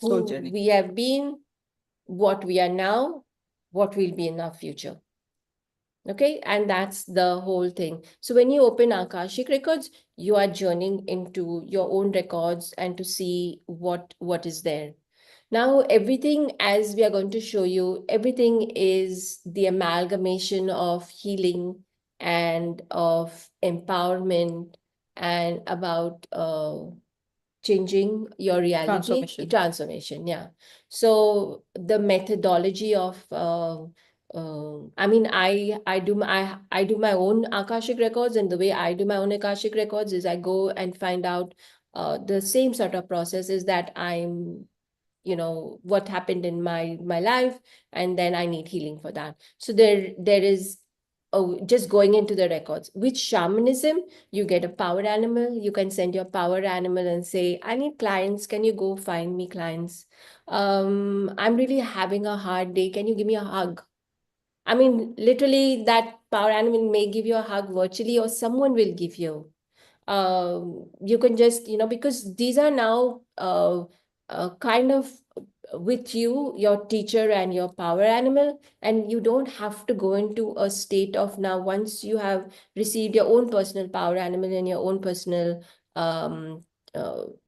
Soul who journey. we have been, what we are now, what we'll be in our future. Okay, and that's the whole thing. So when you open Akashic Records, you are journeying into your own records and to see what is there. Now, everything, as we are going to show you, everything is the amalgamation of healing and of empowerment and about changing your reality. Transformation, yeah. So the methodology of I mean, I do my own Akashic records, and the way I do my own Akashic records is I go and find out the same sort of processes that I'm, what happened in my life, and then I need healing for that. So there is just going into the records. With shamanism, you get a power animal. You can send your power animal and say, I need clients, can you go find me clients? I'm really having a hard day, can you give me a hug? I mean, literally, that power animal may give you a hug virtually, or someone will give you. You can just, because these are now kind of with you, your teacher and your power animal, and you don't have to go into a state of, now once you have received your own personal power animal and your own personal um,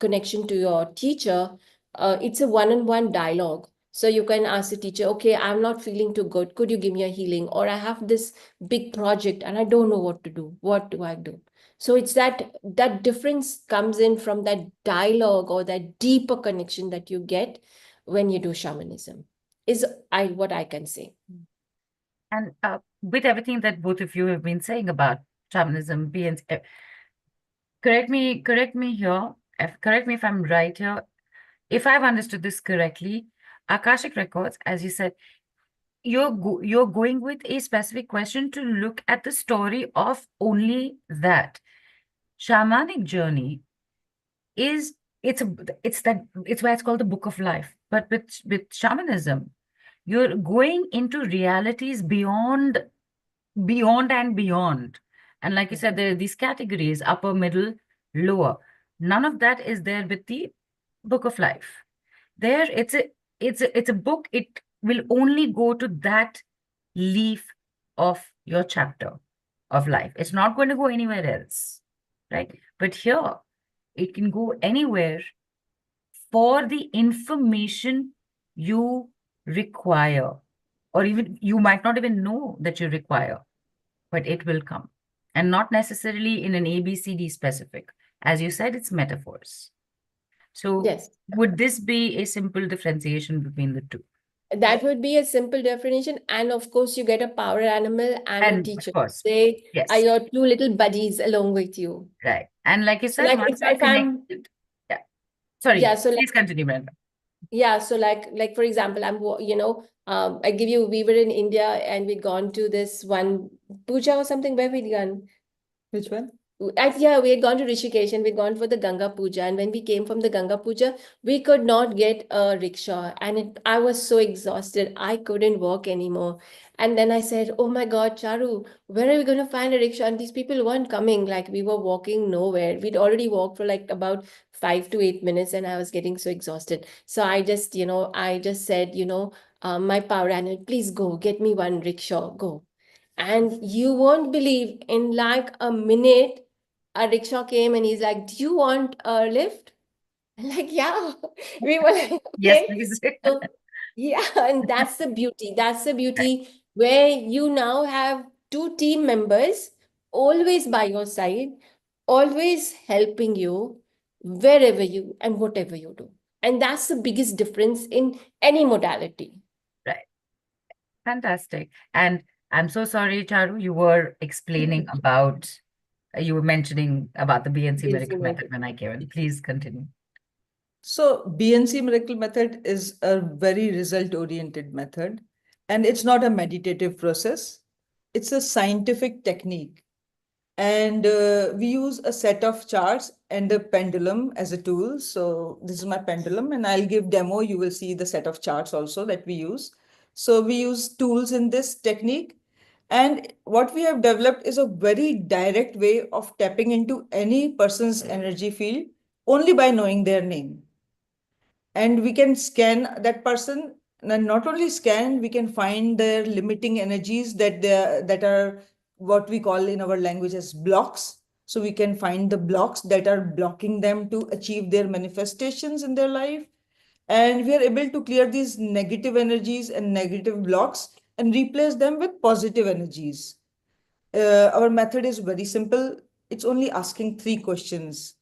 connection to your teacher, it's a one-on-one dialogue. So you can ask the teacher, okay, I'm not feeling too good, could you give me a healing? Or I have this big project and I don't know what to do, what do I do? So it's that difference comes in from that dialogue or that deeper connection that you get when you do shamanism, is what I can say. And with everything that both of you have been saying about shamanism, beings, correct me here, correct me if I'm right here. If I've understood this correctly, Akashic records, as you said, you're going with a specific question to look at the story of only that. Shamanic journey is it's a it's why it's called the book of life. But with shamanism, you're going into realities beyond and beyond. And like you said, there are these categories: upper, middle, lower. None of that is there with the book of life. There, it's a book. It will only go to that leaf of your chapter of life. It's not going to go anywhere else, right? But here, it can go anywhere for the information you require, or even you might not even know that you require, but it will come. And not necessarily in an ABCD specific. As you said, it's metaphors. So Yes, would this be a simple differentiation between the two? that would be a simple definition. And of course, you get a power animal and a And of teacher. course, They are yes, your two little buddies along with you. right. And like you So said, like once you're if I'm, connected, yeah. Sorry, yeah, so like, please continue, Brenda. yeah, so like for example, I give you, we were in India and we'd gone to this one puja or something, where we'd gone. Which one? Yeah, we had gone to Rishikesh and we'd gone for the Ganga Puja. And when we came from the Ganga Puja, we could not get a rickshaw. And I was so exhausted. I couldn't walk anymore. And then I said, oh my God, Charu, where are we going to find a rickshaw? And these people weren't coming. Like we were walking nowhere. We'd already walked for like about 5 to 8 minutes and I was getting so exhausted. So I just said, my power animal, please go, get me one rickshaw, go. And you won't believe, in like a minute, a rickshaw came and he's like, do you want a lift? I'm like, yeah. We were like, Yes, okay. please. So, yeah, and that's the beauty. That's the beauty where you now have two team members always by your side, always helping you wherever you and whatever you do. And that's the biggest difference in any modality. Right. Fantastic. And I'm so sorry, Charu, you were explaining about, you were mentioning about the BNC BNC Miracle Method Miracle. when I came in. Please continue. So BNC Miracle Method is a very result-oriented method, and it's not a meditative process. It's a scientific technique. And we use a set of charts and a pendulum as a tool. So this is my pendulum, and I'll give demo. You will see the set of charts also that we use. So we use tools in this technique. And what we have developed is a very direct way of tapping into any person's energy field only by knowing their name. And we can scan that person, and not only scan, we can find their limiting energies that are what we call in our language as blocks. So we can find the blocks that are blocking them to achieve their manifestations in their life, and we are able to clear these negative energies and negative blocks and replace them with positive energies. Our method is very simple. It's only asking 3 questions,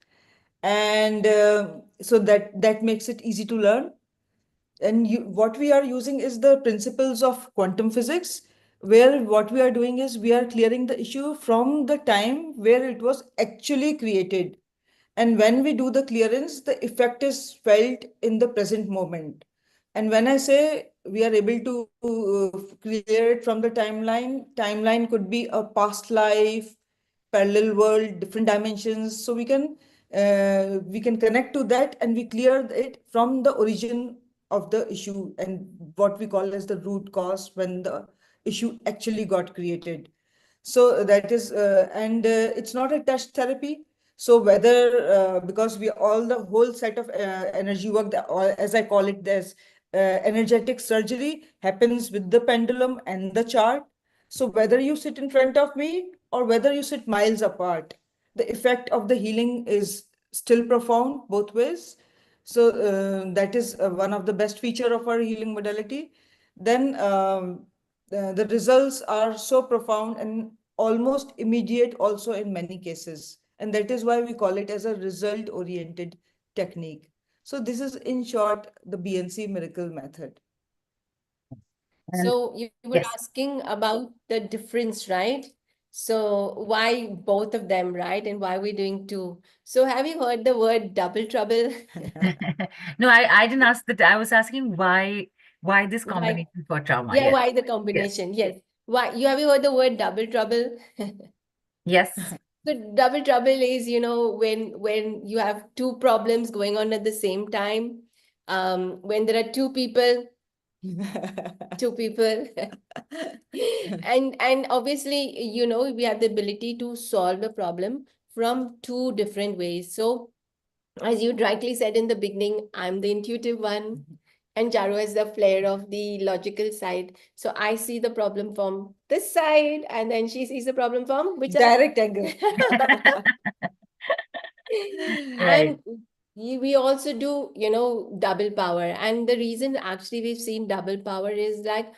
and so that makes it easy to learn. And what we are using is the principles of quantum physics, where what we are doing is we are clearing the issue from the time where it was actually created. And when we do the clearance, the effect is felt in the present moment. And when I say we are able to clear it from the timeline could be a past life, parallel world, different dimensions. So we can connect to that, and we clear it from the origin of the issue and what we call as the root cause when the issue actually got created. So that is, and it's not a touch therapy. So whether because we all the whole set of energy work, as I call it, there's energetic surgery happens with the pendulum and the chart. So whether you sit in front of me or whether you sit miles apart, the effect of the healing is still profound both ways. So that is one of the best feature of our healing modality. Then the results are so profound and almost immediate also in many cases. And that is why we call it as a result oriented technique. So this is in short the BNC miracle method. And So you were yes. asking about the difference, right? So why both of them, right? And why we're doing two. So have you heard the word double trouble? No, I didn't ask that. I was asking why this Why? combination for trauma. Yeah, Yes. why the Yes. combination? Yes. Why you have you heard the word double trouble? Yes. So double trouble is, when you have two problems going on at the same time. When there are two people, and obviously, we have the ability to solve the problem from two different ways. So as you rightly said in the beginning, I'm the intuitive one, and Charu is the flair of the logical side. So I see the problem from this side, and then she sees the problem from which side? Direct angle. Right. And we also do, double power. And the reason actually we've seen double power is like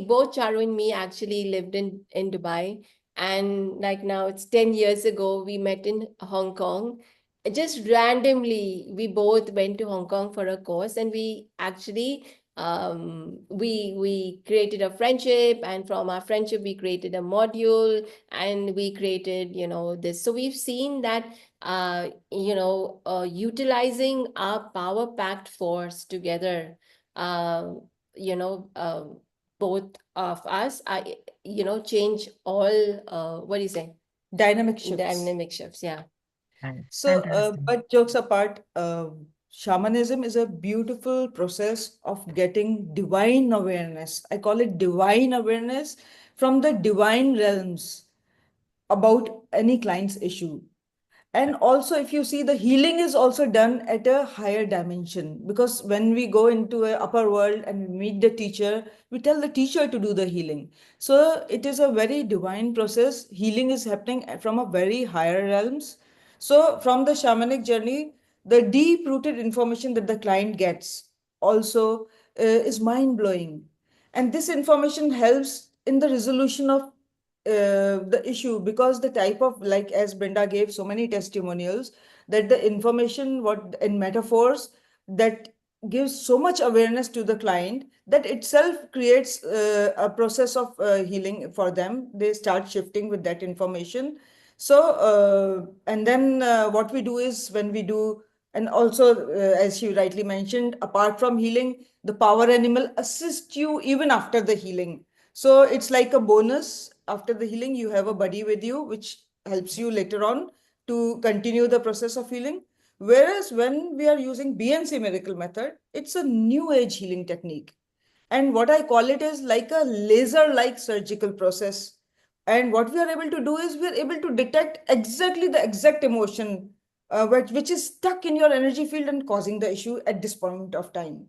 both Charu and me actually lived in Dubai. And like now it's 10 years ago, we met in Hong Kong. Just randomly, we both went to Hong Kong for a course, and we actually we created a friendship, and from our friendship we created a module, and we created this. So we've seen that utilizing our power packed force together, uh, you know, uh, both of us, change all, what do you say? Dynamic shifts. Dynamic shifts, yeah. Right. So, Fantastic. but jokes apart, shamanism is a beautiful process of getting divine awareness. I call it divine awareness from the divine realms about any client's issue. And also, if you see, the healing is also done at a higher dimension, because when we go into a upper world and we meet the teacher, we tell the teacher to do the healing. So it is a very divine process. Healing is happening from a very higher realms. So from the shamanic journey, the deep rooted information that the client gets also is mind blowing. And this information helps in the resolution of the issue, because the type of, like as Brenda gave so many testimonials, that the information what in metaphors that gives so much awareness to the client, that itself creates a process of healing for them. They start shifting with that information. So and then what we do is when we do, and also as you rightly mentioned, apart from healing, the power animal assists you even after the healing. So it's like a bonus. After the healing, you have a buddy with you, which helps you later on to continue the process of healing. Whereas when we are using BNC Miracle Method, it's a new age healing technique. And what I call it is like a laser-like surgical process. And what we are able to do is we are able to detect exactly the exact emotion which is stuck in your energy field and causing the issue at this point of time.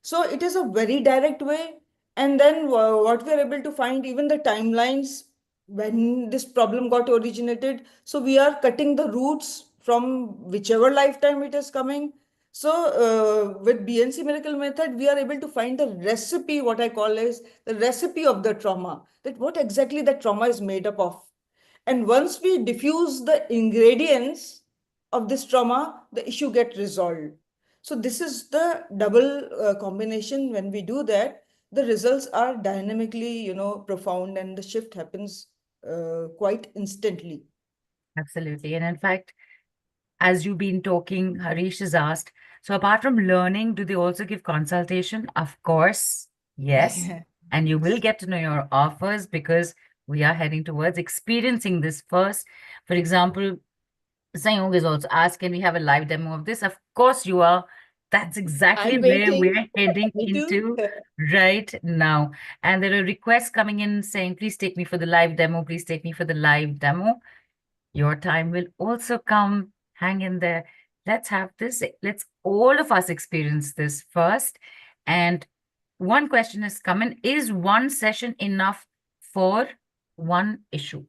So it is a very direct way. And then what we are able to find, even the timelines when this problem got originated. So we are cutting the roots from whichever lifetime it is coming. So with BNC Miracle Method, we are able to find the recipe, what I call is the recipe of the trauma, that what exactly that trauma is made up of. And once we diffuse the ingredients of this trauma, the issue gets resolved. So this is the double combination. When we do that, the results are dynamically, profound, and the shift happens quite instantly. Absolutely. And in fact, as you've been talking, Harish has asked, so apart from learning, do they also give consultation? Of course, yes. And you will get to know your offers, because we are heading towards experiencing this first. For example, Sayong is also asked, can we have a live demo of this? Of course you are. That's exactly I'm where waiting. we're heading Me too. into right now. And there are requests coming in saying, please take me for the live demo. Please take me for the live demo. Your time will also come. Hang in there. Let's have this. Let's all of us experience this first. And one question is coming. Is one session enough for one issue?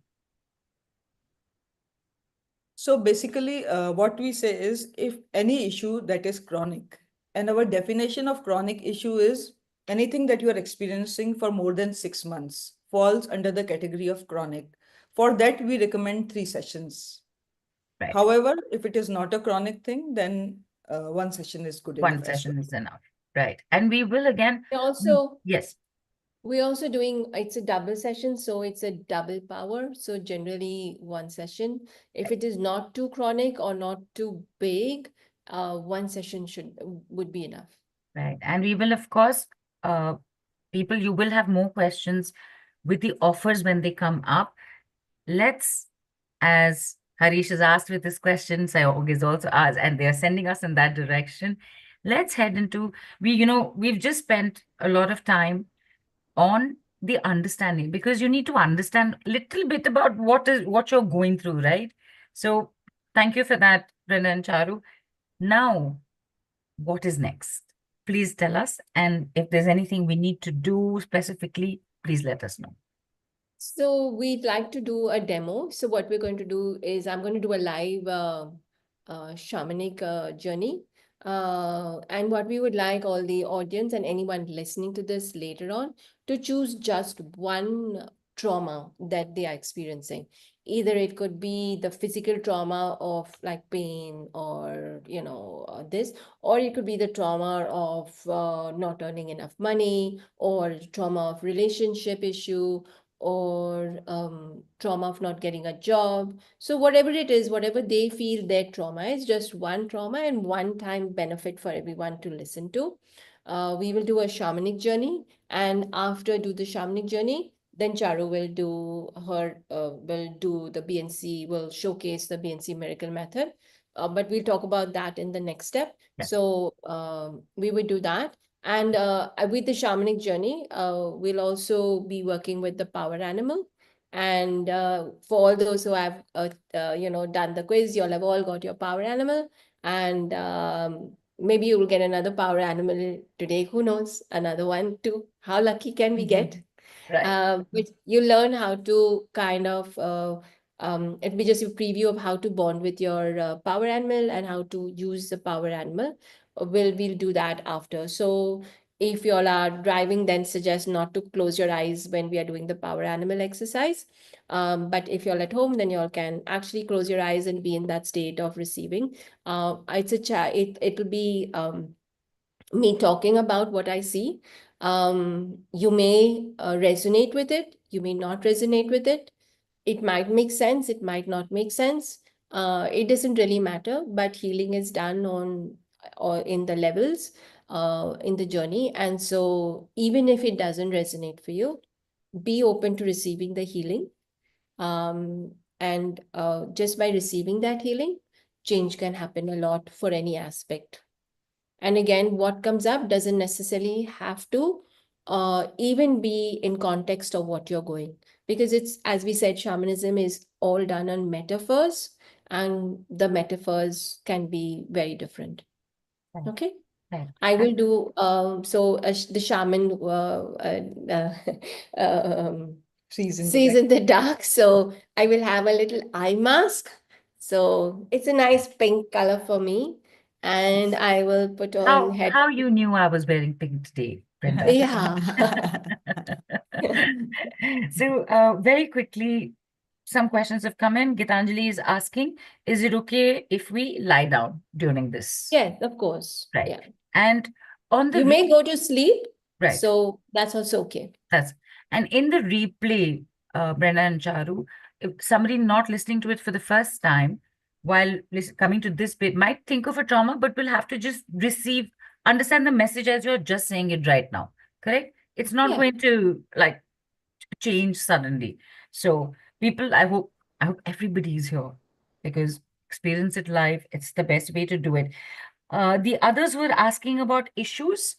So basically, what we say is if any issue that is chronic, and our definition of chronic issue is anything that you are experiencing for more than 6 months falls under the category of chronic. For that, we recommend 3 sessions. Right. However, if it is not a chronic thing, then one session is good enough One as well. session is enough. Right. And we will again. Also, Yes. we're also doing, it's a double session, so it's a double power. So generally one session. If it is not too chronic or not too big, one session would be enough. Right. And we will, of course, people, you will have more questions with the offers when they come up. Let's, as Harish has asked with this question, Sayog is also asked, and they're sending us in that direction. Let's head into, we've just spent a lot of time on the understanding, because you need to understand a little bit about what you're going through, right? So thank you for that, Brenda and Charu. Now, what is next? Please tell us. And if there's anything we need to do specifically, please let us know. So we'd like to do a demo. So what we're going to do is I'm going to do a live shamanic journey. And what we would like all the audience and anyone listening to this later on to choose just one trauma that they are experiencing. Either it could be the physical trauma of like pain or, this, or it could be the trauma of not earning enough money, or trauma of relationship issue, or trauma of not getting a job. So whatever it is, whatever they feel their trauma is, just one trauma and one time benefit for everyone to listen to. We will do a shamanic journey, and after do the shamanic journey, then Charu will do the BNC, will showcase the BNC Miracle Method. But we'll talk about that in the next step. Yeah. So we will do that. And with the shamanic journey, we'll also be working with the power animal. And for all those who have, done the quiz, you'll have all got your power animal. And maybe you will get another power animal today. Who knows? Another one too. How lucky can we get? Right. But you learn how to kind of, it'll be just a preview of how to bond with your power animal and how to use the power animal. We'll do that after. So if you all are driving, then suggest not to close your eyes when we are doing the power animal exercise. But if you're at home, then you all can actually close your eyes and be in that state of receiving. It'll be me talking about what I see. You may resonate with it, you may not resonate with it. It might make sense, it might not make sense. It doesn't really matter, but healing is done on or in the levels in the journey. And so even if it doesn't resonate for you, be open to receiving the healing. And just by receiving that healing, change can happen a lot for any aspect. And again, what comes up doesn't necessarily have to even be in context of what you're going. Because it's, as we said, shamanism is all done on metaphors, and the metaphors can be very different. Right. Okay. Right. I will do, the shaman sees in the dark. So I will have a little eye mask. So it's a nice pink color for me. And I will put on head. How you knew I was wearing pink today, Brenda? Yeah. So very quickly, some questions have come in. Gitanjali is asking, is it okay if we lie down during this? Yes, of course. Right. Yeah. And on the You may go to sleep. right. So that's also okay. And in the replay, Brenda and Charu, if somebody not listening to it for the first time, while coming to this bit, might think of a trauma, but will have to just understand the message as you're just saying it right now. Correct? It's not going to like change suddenly. So people, I hope everybody is here, because experience it live. It's the best way to do it. The others were asking about issues.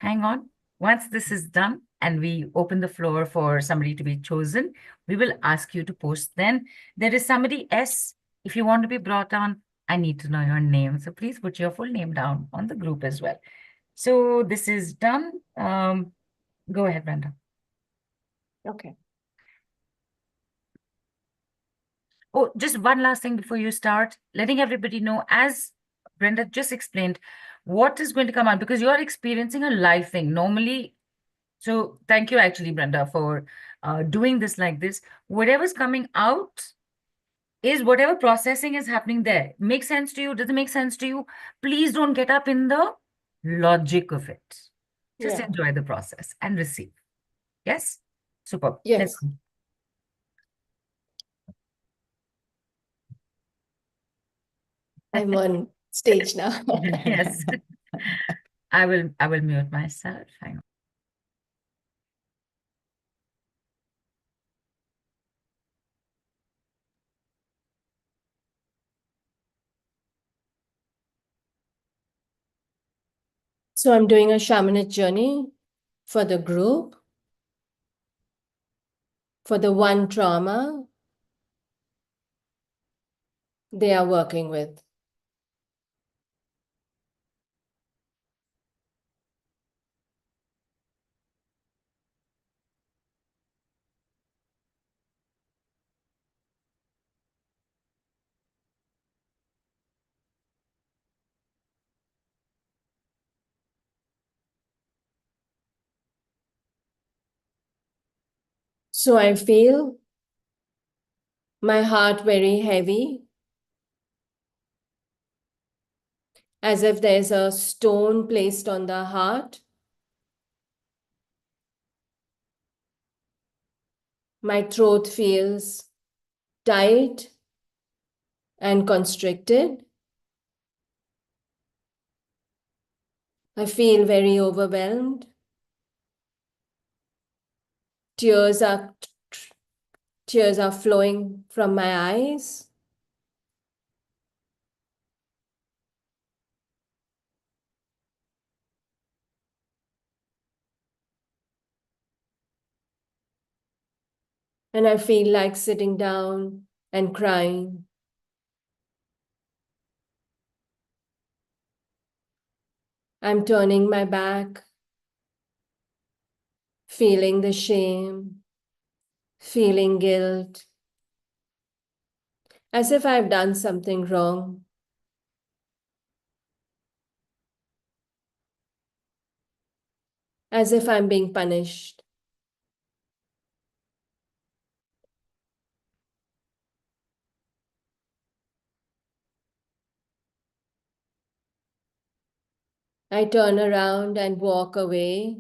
Hang on. Once this is done, and we open the floor for somebody to be chosen, we will ask you to post. Then there is somebody S. If you want to be brought on, I need to know your name. So please put your full name down on the group as well. So this is done. Go ahead, Brenda. Okay. Oh, just one last thing before you start, letting everybody know, as Brenda just explained, what is going to come out, because you are experiencing a live thing. Normally, so thank you actually, Brenda, for doing this like this. Whatever's coming out is whatever processing is happening there. Makes sense to you? Does it make sense to you? Please don't get up in the logic of it. Just Yeah. enjoy the process and receive. Yes? Super. Yes. I'm on stage now. Yes. I will mute myself. Hang on. So I'm doing a shamanic journey for the group, for the one trauma they are working with. So I feel my heart very heavy, as if there's a stone placed on the heart. My throat feels tight and constricted. I feel very overwhelmed. Tears are tears are flowing from my eyes. And I feel like sitting down and crying. I'm turning my back, feeling the shame, feeling guilt, as if I've done something wrong. As if I'm being punished. I turn around and walk away.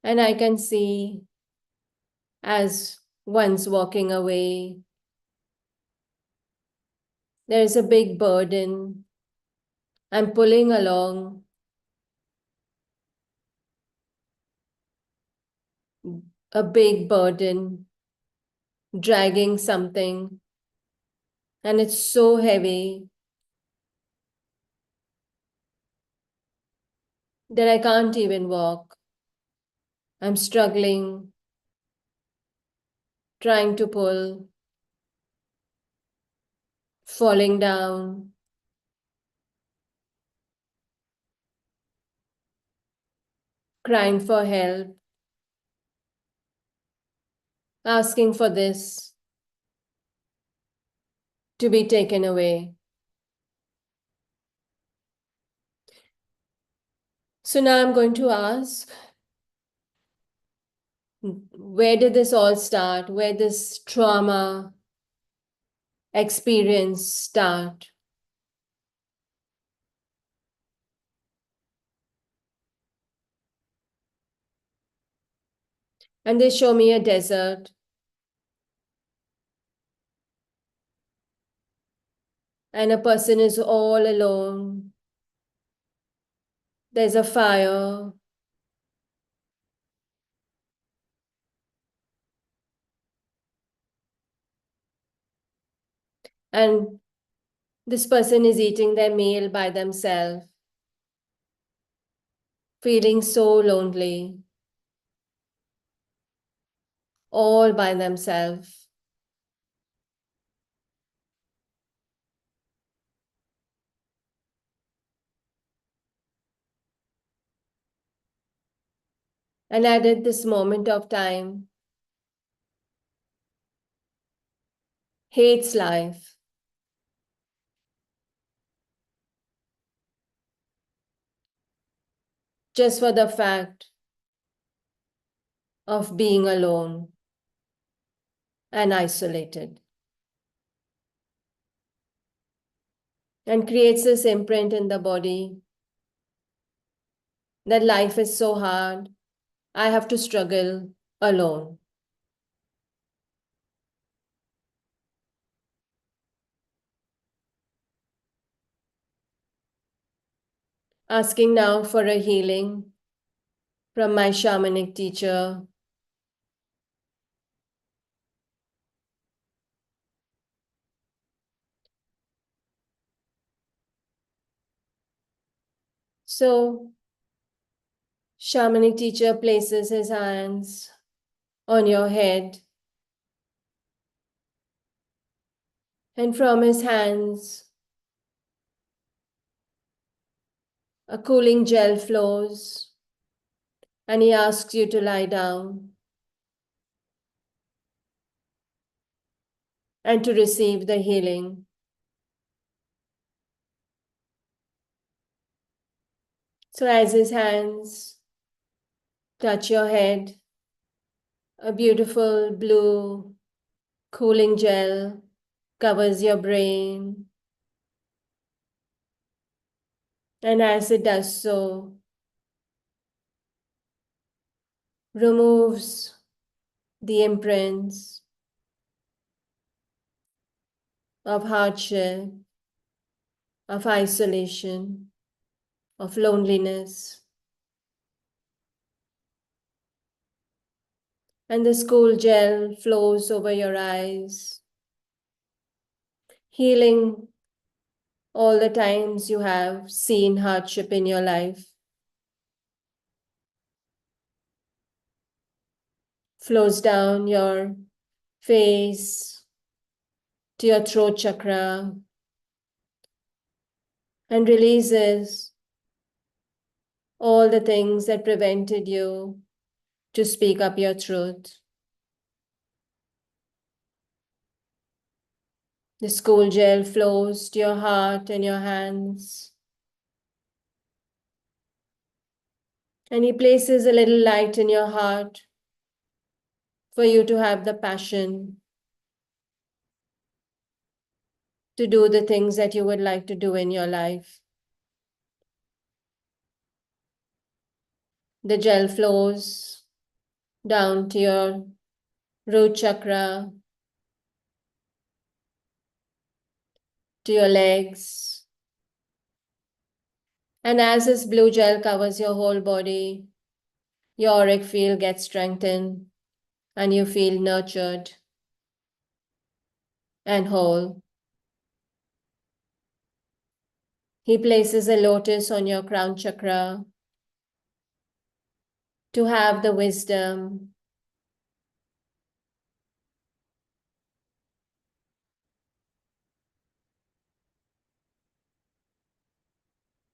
And I can see, as one's walking away, there's a big burden I'm pulling along, a big burden, dragging something, and it's so heavy that I can't even walk. I'm struggling, trying to pull, falling down, crying for help, asking for this to be taken away. So now I'm going to ask, where did this all start? Where this trauma experience start? And they show me a desert. And a person is all alone. There's a fire. And this person is eating their meal by themselves. feeling so lonely, all by themselves. And at this moment of time, hates life, just for the fact of being alone and isolated, and creates this imprint in the body that life is so hard, I have to struggle alone. Asking now for a healing from my shamanic teacher, so shamanic teacher places his hands on your head, and from his hands a cooling gel flows, and he asks you to lie down and to receive the healing. So as his hands touch your head, a beautiful blue cooling gel covers your brain. And as it does so, removes the imprints of hardship, of isolation, of loneliness. And the cool gel flows over your eyes, healing all the times you have seen hardship in your life. Flows down your face to your throat chakra and releases all the things that prevented you to speak up your truth. The school gel flows to your heart and your hands. And he places a little light in your heart for you to have the passion to do the things that you would like to do in your life. The gel flows down to your root chakra, to your legs. And as this blue gel covers your whole body, your auric field gets strengthened and you feel nurtured and whole. He places a lotus on your crown chakra to have the wisdom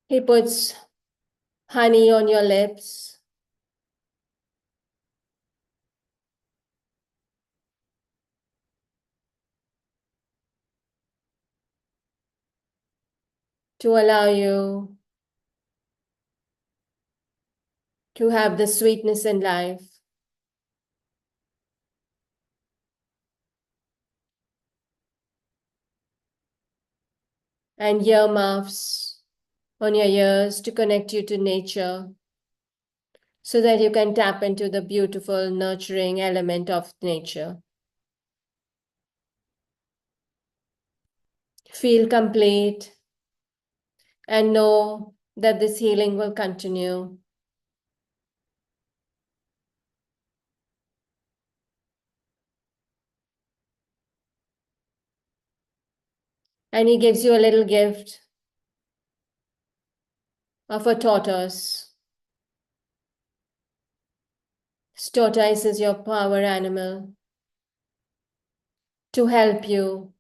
he puts honey on your lips to allow you to have the sweetness in life. And earmuffs on your ears to connect you to nature so that you can tap into the beautiful, nurturing element of nature. Feel complete and know that this healing will continue. And he gives you a little gift of a tortoise Tortoise is your power animal to help you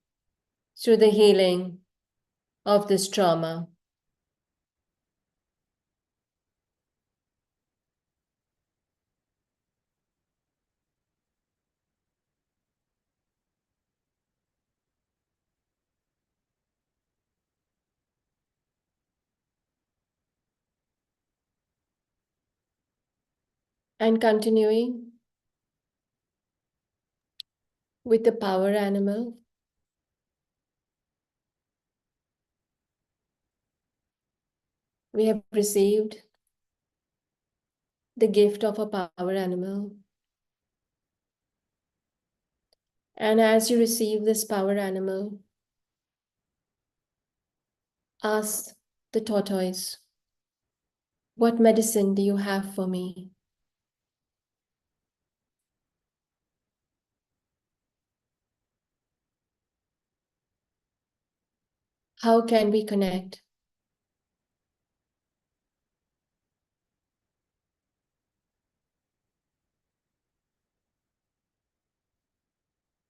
through the healing of this trauma. And continuing with the power animal, we have received the gift of a power animal. And as you receive this power animal, ask the tortoise, what medicine do you have for me? How can we connect?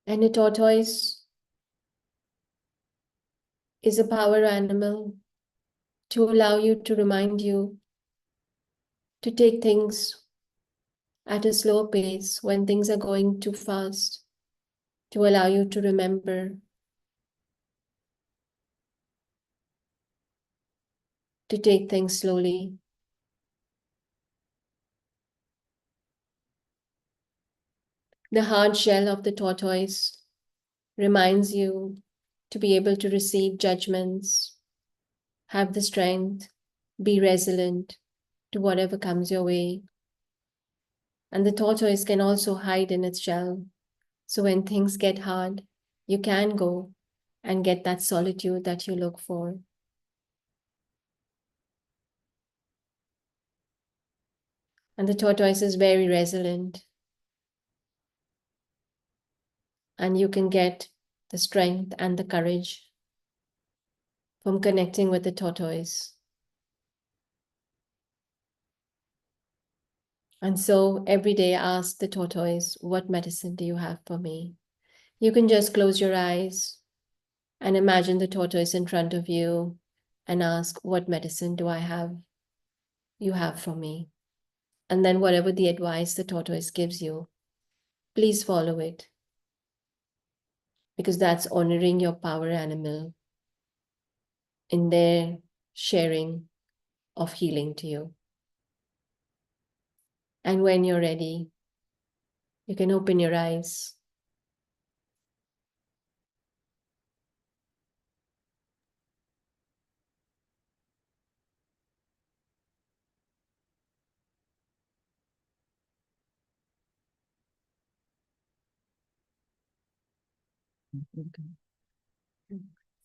And the tortoise is a power animal to allow you, to remind you to take things at a slow pace when things are going too fast, to allow you to remember to take things slowly. The hard shell of the tortoise reminds you to be able to receive judgments, have the strength, be resilient to whatever comes your way. And the tortoise can also hide in its shell. So when things get hard, you can go and get that solitude that you look for. And the tortoise is very resilient. And you can get the strength and the courage from connecting with the tortoise. And so every day ask the tortoise, what medicine do you have for me? You can just close your eyes and imagine the tortoise in front of you and ask, what medicine do you have for me? And then whatever the advice the tortoise gives you, please follow it, because that's honoring your power animal in their sharing of healing to you. And when you're ready, you can open your eyes.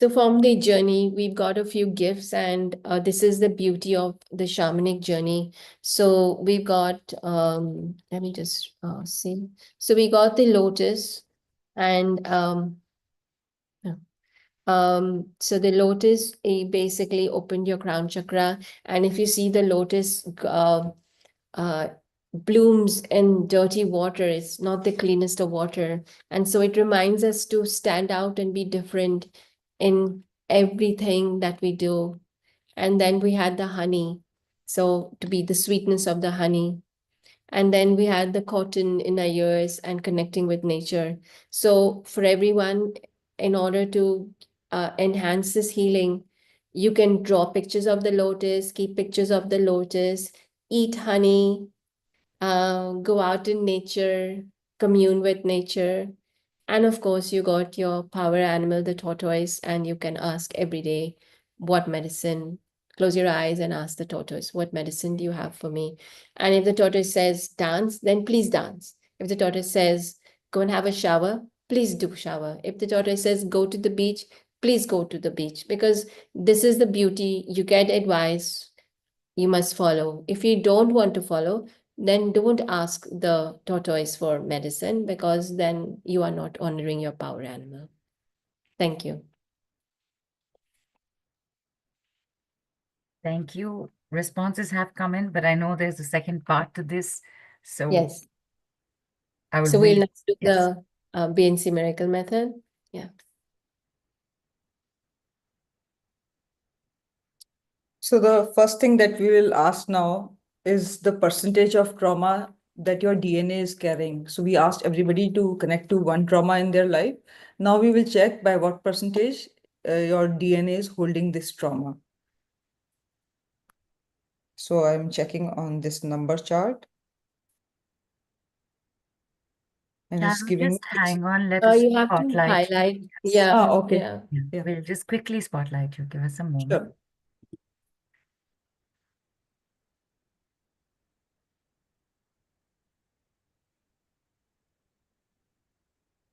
So from the journey, we've got a few gifts, and this is the beauty of the shamanic journey. So we've got, let me just see. So we got the lotus, and yeah. So the lotus basically opened your crown chakra, and if you see the lotus uh, blooms in dirty water, it's not the cleanest of water, and so it reminds us to stand out and be different in everything that we do. And then we had the honey, so to be the sweetness of the honey. And then we had the cotton in our ears and connecting with nature. So for everyone, in order to enhance this healing, you can draw pictures of the lotus, keep pictures of the lotus, eat honey, go out in nature, commune with nature. And of course, you got your power animal, the tortoise, and you can ask every day, what medicine? Close your eyes and ask the tortoise, what medicine do you have for me? And if the tortoise says dance, then please dance. If the tortoise says go and have a shower, please do shower. If the tortoise says go to the beach, please go to the beach, because this is the beauty. You get advice, you must follow. If you don't want to follow, then don't ask the tortoise for medicine, because then you are not honoring your power animal. Thank you. Thank you. Responses have come in, but I know there's a second part to this. So Yes. I would So we'll really, now do yes. the BNC Miracle Method. Yeah. So the first thing that we will ask now is the percentage of trauma that your DNA is carrying. So we asked everybody to connect to one trauma in their life. Now we will check by what percentage your DNA is holding this trauma. So I'm checking on this number chart. And it's Charu, giving just me hang on. Let us You have to spotlight you. highlight. Yes. Yeah. okay. Yeah. Yeah. We'll just quickly spotlight you. Give us a moment. Sure.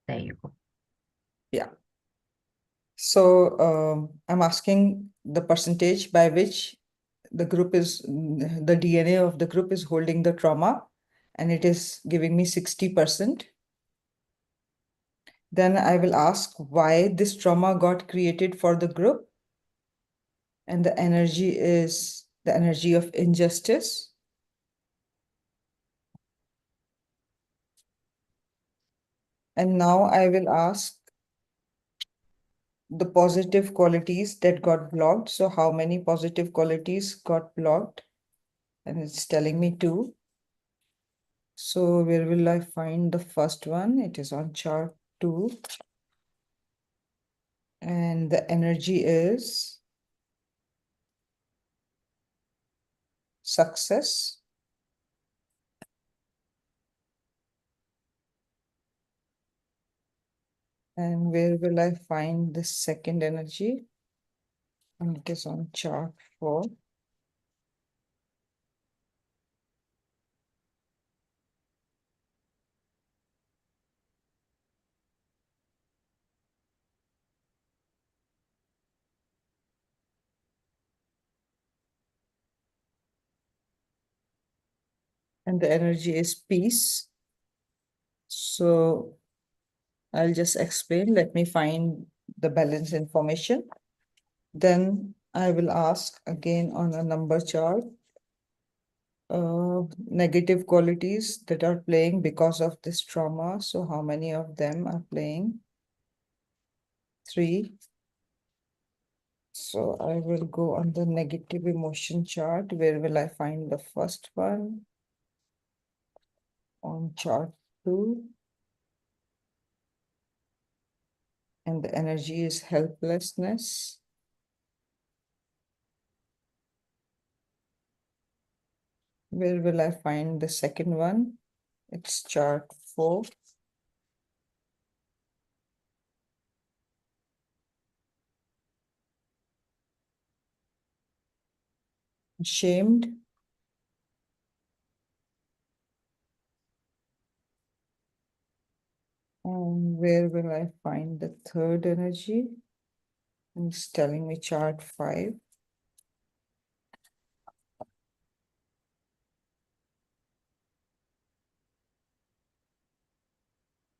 There you go. Yeah. So I'm asking the percentage by which the DNA of the group is holding the trauma, and it is giving me 60%. Then I will ask why this trauma got created for the group. And the energy is the energy of injustice. And now I will ask the positive qualities that got blocked. So how many positive qualities got blocked? And it's telling me 2. So where will I find the first one? It is on chart 2. And the energy is success. And where will I find the second energy? And it is on chart 4. And the energy is peace. So I'll just explain. Let me find the balance information. Then I will ask again on a number chart, negative qualities that are playing because of this trauma. So how many of them are playing? 3. So I will go on the negative emotion chart. Where will I find the first one? On chart 2. And the energy is helplessness. Where will I find the second one? It's chart 4. Ashamed. And where will I find the third energy? And it's telling me chart 5.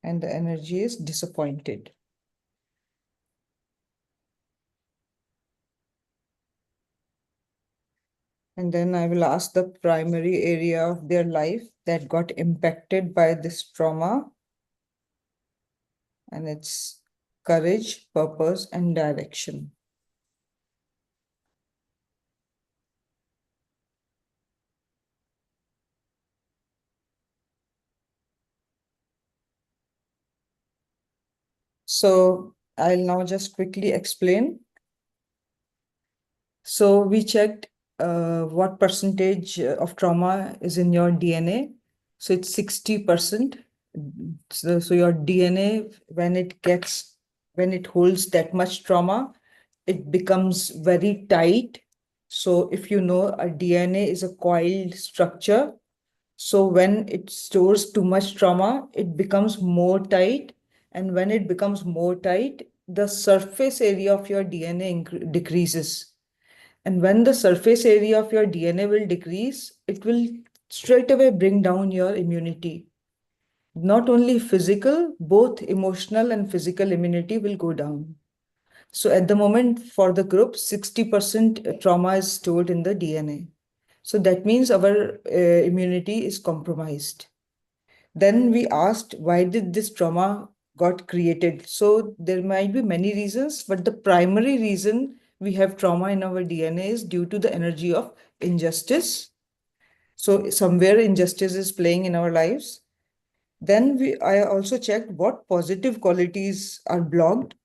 And the energy is disappointed. And then I will ask the primary area of their life that got impacted by this trauma. And it's courage, purpose, and direction. So I'll now just quickly explain. So we checked what percentage of trauma is in your DNA. So it's 60%. So your DNA, when it holds that much trauma, it becomes very tight. So if you know, a DNA is a coiled structure. So when it stores too much trauma, it becomes more tight. And when it becomes more tight, the surface area of your DNA decreases. And when the surface area of your DNA will decrease, it will straight away bring down your immunity. Not only physical, both emotional and physical immunity will go down. So at the moment for the group, 60% trauma is stored in the DNA. So that means our immunity is compromised. Then we asked, why did this trauma got created? So there might be many reasons, but the primary reason we have trauma in our DNA is due to the energy of injustice. So somewhere injustice is playing in our lives. Then I also checked what positive qualities are blocked.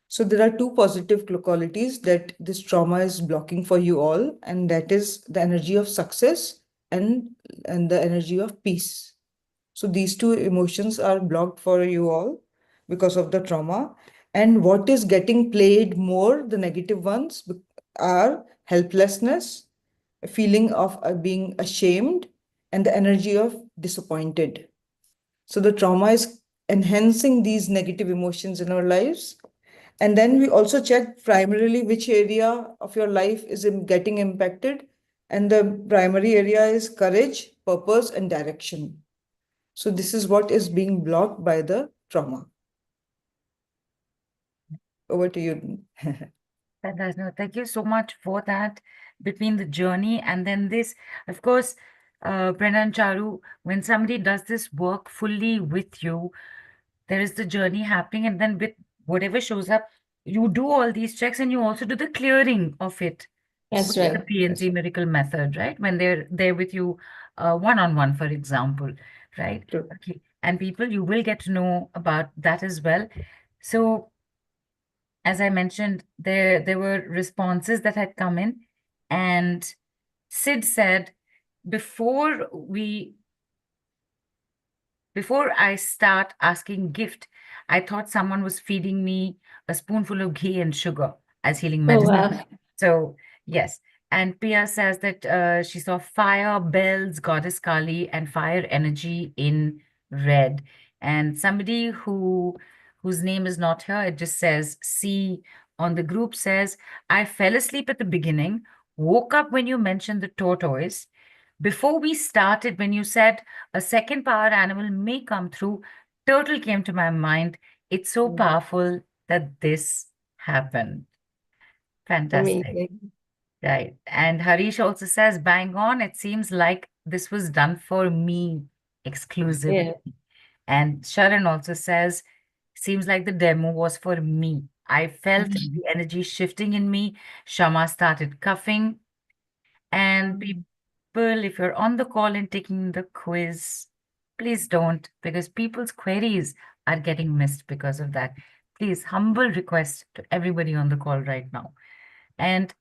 So there are two positive qualities that this trauma is blocking for you all, and that is the energy of success and the energy of peace. So these two emotions are blocked for you all because of the trauma. And what is getting played more, the negative ones, are helplessness, a feeling of being ashamed, and the energy of disappointed. So the trauma is enhancing these negative emotions in our lives. And then we also check primarily which area of your life is getting impacted. And the primary area is courage, purpose, and direction. So this is what is being blocked by the trauma. Over to you. Fantastic. No, thank you so much for that. Between the journey and then this, of course, Brenda and Charu, when somebody does this work fully with you, there is the journey happening, and then with whatever shows up, you do all these checks and you also do the clearing of it That's with the right. BNC Miracle Method, right? When they're there with you one-on-one, for example, right? True. Okay. And people, you will get to know about that as well. So as I mentioned, there were responses that had come in, and Sid said, before I start asking gift, I thought someone was feeding me a spoonful of ghee and sugar as healing Oh, medicine. wow. So yes. And Pia says that she saw fire, bells, goddess Kali, and fire energy in red. And somebody whose name is not here, it just says C on the group says, I fell asleep at the beginning, woke up when you mentioned the tortoise. Before we started, when you said a second power animal may come through, turtle came to my mind. It's so powerful that this happened. Fantastic. Amazing. Right. And Harish also says, bang on. It seems like this was done for me exclusively. Yeah. And Sharon also says, seems like the demo was for me. I felt the energy shifting in me. Shama started coughing. And people, if you're on the call and taking the quiz, please don't, because people's queries are getting missed because of that. Please, humble request to everybody on the call right now. And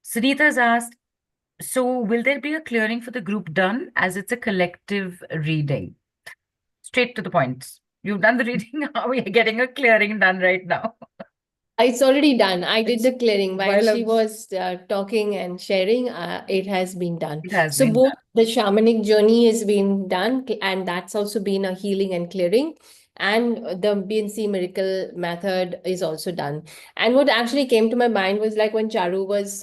Sunita's asked, so will there be a clearing for the group done as it's a collective reading? Straight to the point. You've done the reading. Are we getting a clearing done right now? It's already done. I did It's the clearing while while she was talking and sharing. It has been done. It has So been both done. the shamanic journey has been done, and that's also been a healing and clearing. And the BNC Miracle Method is also done. And what actually came to my mind was like when Charu was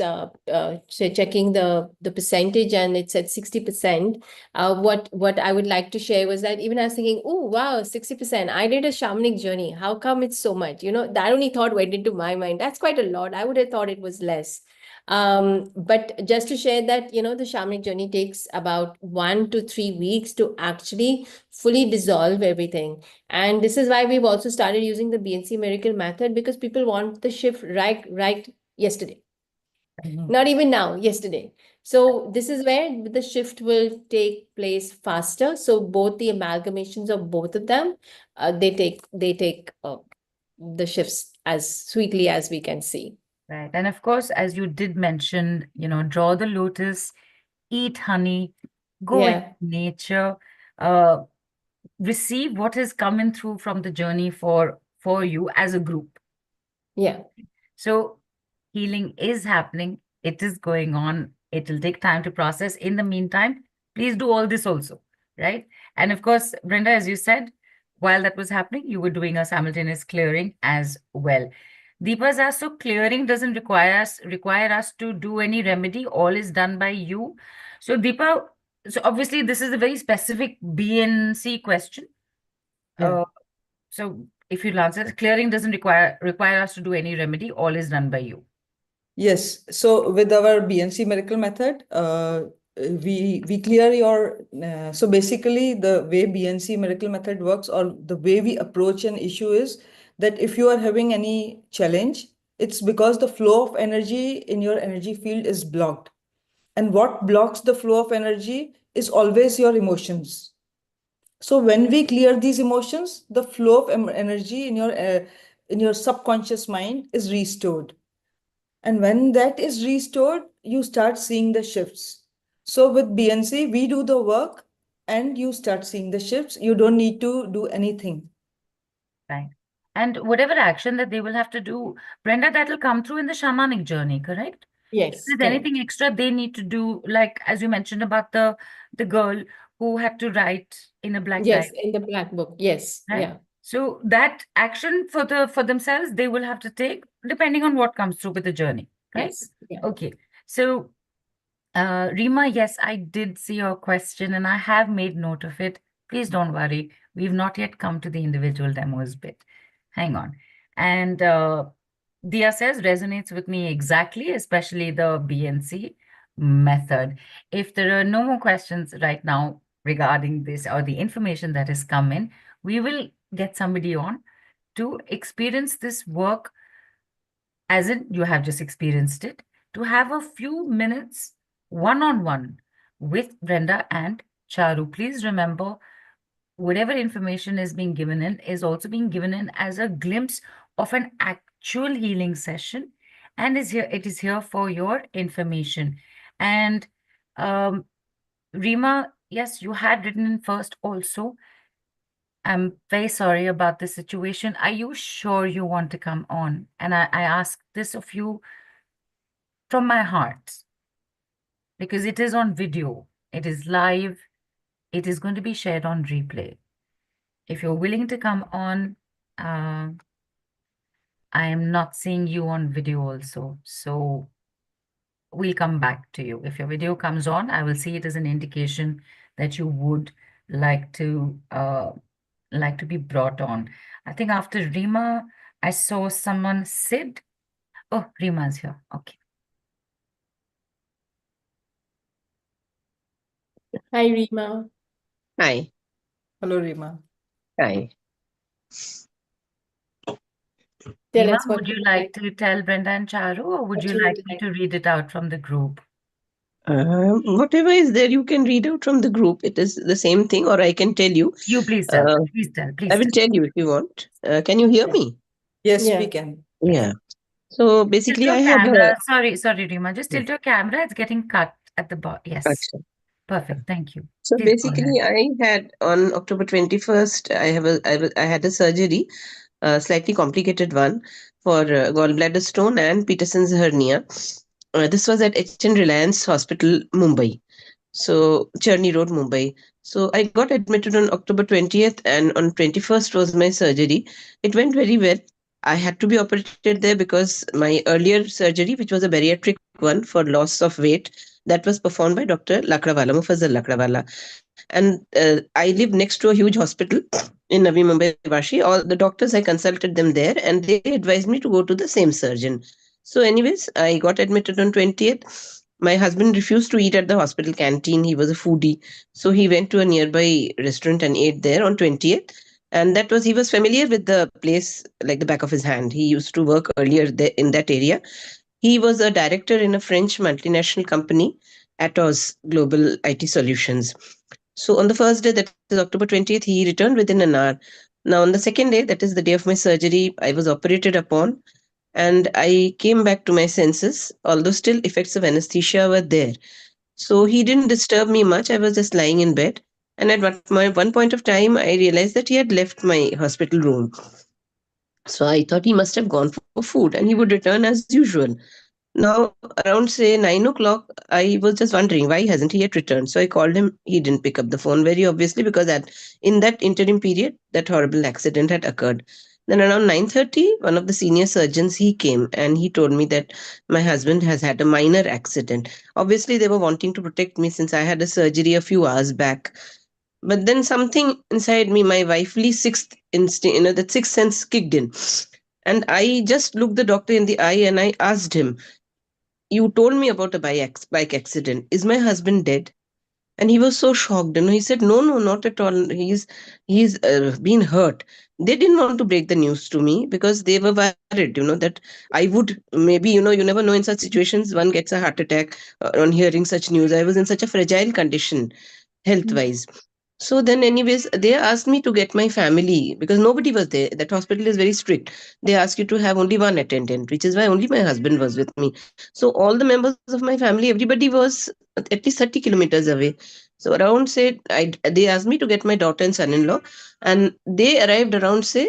checking the percentage, and it said 60%. What I would like to share was that even I was thinking, oh wow, 60%. I did a shamanic journey. How come it's so much? That only thought went into my mind. That's quite a lot. I would have thought it was less. But just to share that, the shamanic journey takes about 1 to 3 weeks to actually fully dissolve everything. And this is why we've also started using the BNC Miracle Method, because people want the shift right yesterday. Not even now, yesterday. So this is where the shift will take place faster. So both the amalgamations of both of them, they take the shifts as sweetly as we can see. Right. And of course, as you did mention, draw the lotus, eat honey, go into Yeah, nature, uh, receive what is coming through from the journey for you as a group. yeah. So healing is happening. It is going on. It will take time to process. In the meantime, please do all this also, right? And of course, Brenda, as you said, while that was happening, you were doing a simultaneous clearing as well. Deepa's asked, so clearing doesn't require us to do any remedy. All is done by you. So Deepa, so obviously this is a very specific BNC question. Yeah. So if you'll answer, clearing doesn't require us to do any remedy. All is done by you. Yes. So with our BNC Miracle Method, we clear your so basically the way BNC Miracle Method works, or the way we approach an issue, is that if you are having any challenge, it's because the flow of energy in your energy field is blocked. And what blocks the flow of energy is always your emotions. So when we clear these emotions, the flow of energy in your subconscious mind is restored. And when that is restored, you start seeing the shifts. So with BNC, we do the work and you start seeing the shifts. You don't need to do anything. Right. And whatever action that they will have to do, Brenda, that will come through in the shamanic journey, correct? If Yes, there's correct. anything extra they need to do, like as you mentioned about the girl who had to write in a black Yes, diary, in the black book. Yes, right? yeah. So that action for themselves, they will have to take depending on what comes through with the journey, right? Yes, yeah. Okay. So Rima, yes, I did see your question and I have made note of it. Please don't worry. We've not yet come to the individual demos bit. Hang on. And Dia says resonates with me exactly, especially the BNC method. If there are no more questions right now regarding this or the information that has come in, we will get somebody on to experience this work as in you have just experienced it, to have a few minutes one-on-one with Brenda and Charu. Please remember, whatever information is being given in is also being given in as a glimpse of an actual healing session, and it is here for your information. And Rima, yes, you had written in first also. I'm very sorry about this situation. Are you sure you want to come on? And I ask this of you from my heart because it is on video, it is live, it is going to be shared on replay. If you're willing to come on, I am not seeing you on video also. So we'll come back to you. If your video comes on, I will see it as an indication that you would like to be brought on. I think after Rima, I saw someone, Sid. Oh, Rima's here. Okay. Hi, Rima. Hi. Hello, Rima. Hi. Tell Rima, us what would you you would like like, to tell Brenda and Charu, or would what you you like would me like. to read it out from the group? Whatever is there, you can read out from the group. It is the same thing, or I can tell you. You please tell. Uh, Please tell. I Please will tell. tell you if you want. Can you hear Yeah. me? Yes, Yeah. we can. Yeah. So Tilt basically, your I had camera. Sorry, Rima. Just yeah, tilt your camera. It's getting cut at the bottom. Yes. acha. Perfect. Thank you. So Please go ahead. basically, I had on October 21st, I had a surgery, a slightly complicated one for gallbladder stone and Peterson's hernia. This was at HN Reliance Hospital, Mumbai. So Churni Road, Mumbai. So I got admitted on October 20th, and on 21st was my surgery. It went very well. I had to be operated there because my earlier surgery, which was a bariatric one for loss of weight, that was performed by Dr. Lakdawala, Mufazzal Lakdawala. And I live next to a huge hospital in Navi Mumbai Vashi. All the doctors, I consulted them there, and they advised me to go to the same surgeon. So, anyways, I got admitted on 20th. My husband refused to eat at the hospital canteen. He was a foodie. So he went to a nearby restaurant and ate there on 20th. And that was, he was familiar with the place like the back of his hand. He used to work earlier there in that area. He was a director in a French multinational company, Atos Global IT Solutions. So on the first day, that is October 20th, he returned within an hour. Now, on the second day, that is the day of my surgery, I was operated upon and I came back to my senses, although still effects of anesthesia were there. So he didn't disturb me much. I was just lying in bed. And at one point of time, I realized that he had left my hospital room. So I thought he must have gone for food and he would return as usual. Now, around say 9 o'clock, I was just wondering why hasn't he yet returned. So I called him. He didn't pick up the phone very obviously because that in that interim period, that horrible accident had occurred. Then around 9:30, one of the senior surgeons he came and he told me that my husband has had a minor accident. Obviously, they were wanting to protect me since I had a surgery a few hours back. But then something inside me, my wifely sixth instinct, that sixth sense kicked in. And I just looked the doctor in the eye and I asked him, you told me about a bike accident. Is my husband dead? And he was so shocked. He said, no, no, not at all. He's been hurt. They didn't want to break the news to me because they were worried, that I would maybe, you never know, in such situations, one gets a heart attack on hearing such news. I was in such a fragile condition, health wise. So then, anyways, they asked me to get my family because nobody was there. That hospital is very strict. They ask you to have only one attendant, which is why only my husband was with me. So all the members of my family, everybody was at least 30 kilometers away. So around, say, they asked me to get my daughter and son-in-law, and they arrived around, say,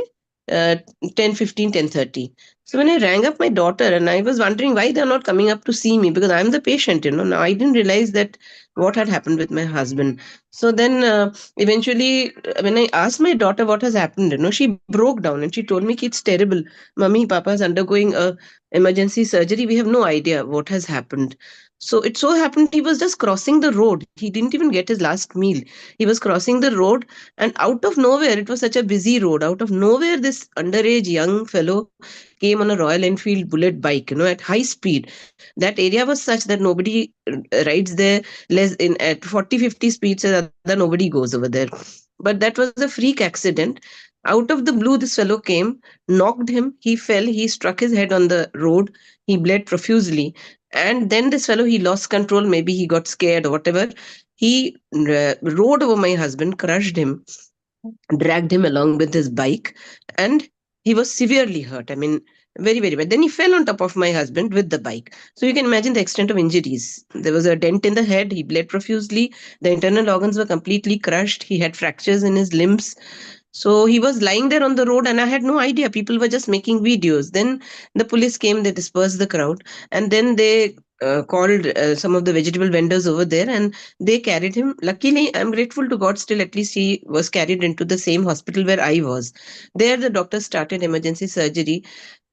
uh, 10:15, 10:30. So when I rang up my daughter, and I was wondering why they're not coming up to see me because I'm the patient. Now I didn't realize that what had happened with my husband. So then eventually, when I asked my daughter what has happened, she broke down and she told me, "Ki, it's terrible. Mummy, Papa is undergoing a emergency surgery. We have no idea what has happened." So it so happened he was just crossing the road. He didn't even get his last meal. He was crossing the road, and out of nowhere, it was such a busy road. Out of nowhere, this underage young fellow came on a Royal Enfield Bullet bike, at high speed. That area was such that nobody rides there less in at 40-50 speeds, and other nobody goes over there. But that was a freak accident. Out of the blue, this fellow came, knocked him, he fell, he struck his head on the road, he bled profusely. And then this fellow, he lost control, maybe he got scared or whatever. He rode over my husband, crushed him, dragged him along with his bike, and he was severely hurt. I mean, very, very bad. Then he fell on top of my husband with the bike. So you can imagine the extent of injuries. There was a dent in the head, he bled profusely, the internal organs were completely crushed, he had fractures in his limbs. So he was lying there on the road, and I had no idea. People were just making videos. Then the police came, they dispersed the crowd, and then they called some of the vegetable vendors over there, and they carried him. Luckily, I'm grateful to God, still, at least he was carried into the same hospital where I was. There, the doctor started emergency surgery.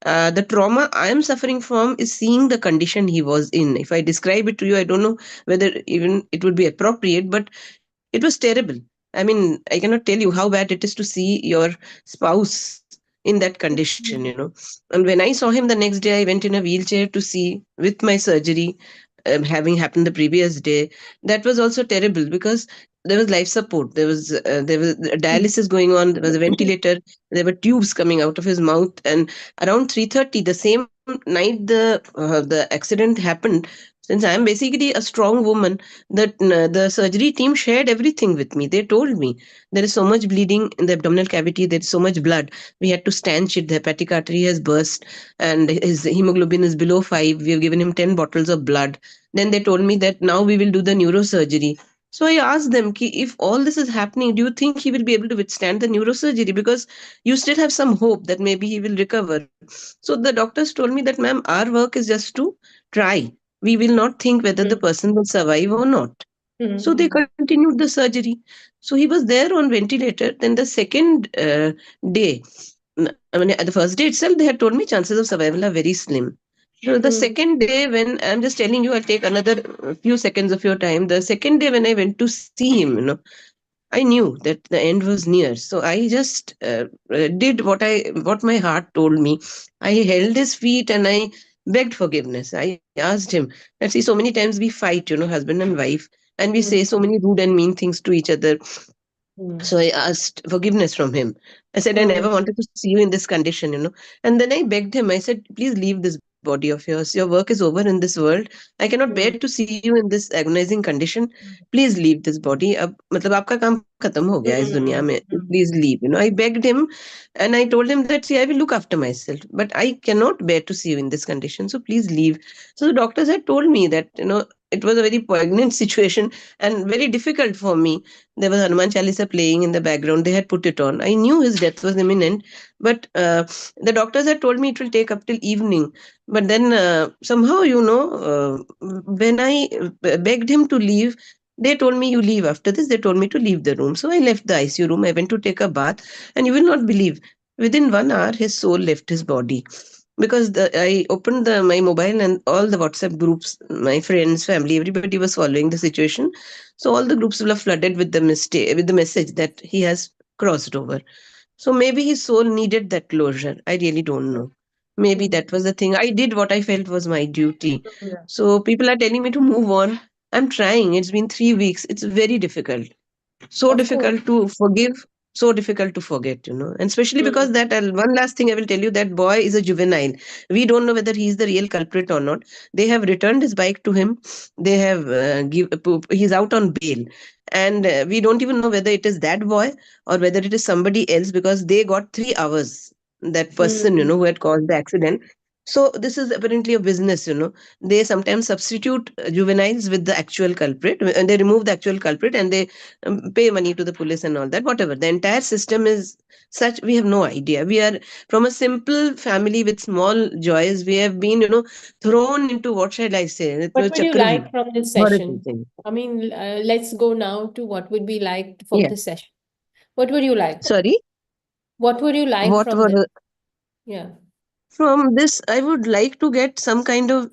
The trauma I am suffering from is seeing the condition he was in. If I describe it to you, I don't know whether even it would be appropriate, but it was terrible. I mean, I cannot tell you how bad it is to see your spouse in that condition. And when I saw him the next day, I went in a wheelchair to see with my surgery having happened the previous day. That was also terrible because there was life support. There was dialysis going on. There was a ventilator. There were tubes coming out of his mouth. And around 3:30, the same night the accident happened. Since I am basically a strong woman, the surgery team shared everything with me. They told me there is so much bleeding in the abdominal cavity. There is so much blood. We had to stanch it. The hepatic artery has burst, and his hemoglobin is below 5. We have given him 10 bottles of blood. Then they told me that now we will do the neurosurgery. So I asked them, Ki, if all this is happening, do you think he will be able to withstand the neurosurgery? Because you still have some hope that maybe he will recover. So the doctors told me that, ma'am, our work is just to try. We will not think whether the person will survive or not. So they continued the surgery. So he was there on ventilator. Then the second day, I mean, at the first day itself, they had told me chances of survival are very slim. So the second day, when I'm just telling you, I'll take another few seconds of your time. The second day, when I went to see him, I knew that the end was near. So I just did what my heart told me. I held his feet and I begged forgiveness. I asked him. Let's see, so many times we fight, husband and wife, and we say so many rude and mean things to each other. So I asked forgiveness from him. I said, I never wanted to see you in this condition. And then I begged him. I said, please leave this body of yours. Your work is over in this world. I cannot bear to see you in this agonizing condition. Please leave this body. मतलब आपका काम खत्म हो गया इस दुनिया में. Please leave. I begged him, and I told him that, see, I will look after myself, but I cannot bear to see you in this condition. So please leave. So the doctors had told me that, it was a very poignant situation and very difficult for me. There was Hanuman Chalisa playing in the background. They had put it on. I knew his death was imminent, but the doctors had told me it will take up till evening. But then somehow, when I begged him to leave, they told me, you leave after this. They told me to leave the room. So I left the ICU room. I went to take a bath, and you will not believe, within 1 hour, his soul left his body. Because I opened my mobile, and all the WhatsApp groups, my friends, family, everybody was following the situation. So all the groups were flooded with the message that he has crossed over. So maybe his soul needed that closure. I really don't know. Maybe Mm. that was the thing. I did what I felt was my duty. Yeah. So people are telling me to move on. I'm trying. It's been 3 weeks. It's very difficult. So Of course. difficult to forgive, so difficult to forget, and especially because Mm. that one last thing I will tell you, that boy is a juvenile. We don't know whether he's the real culprit or not. They have returned his bike to him. They have he's out on bail, and we don't even know whether it is that boy or whether it is somebody else, because they got 3 hours, that person, Mm. who had caused the accident. So this is apparently a business. They sometimes substitute juveniles with the actual culprit, and they remove the actual culprit, and they pay money to the police and all that. Whatever, the entire system is such, we have no idea. We are from a simple family with small joys. We have been, thrown into, what shall I say, into a What would you chakravyuh. like from this Horrible session? thing. I mean, let's go now to what would be like from Yeah. this session. What would you like? Sorry. What would you like What from this? were Yeah. from this? I would like to get some kind of,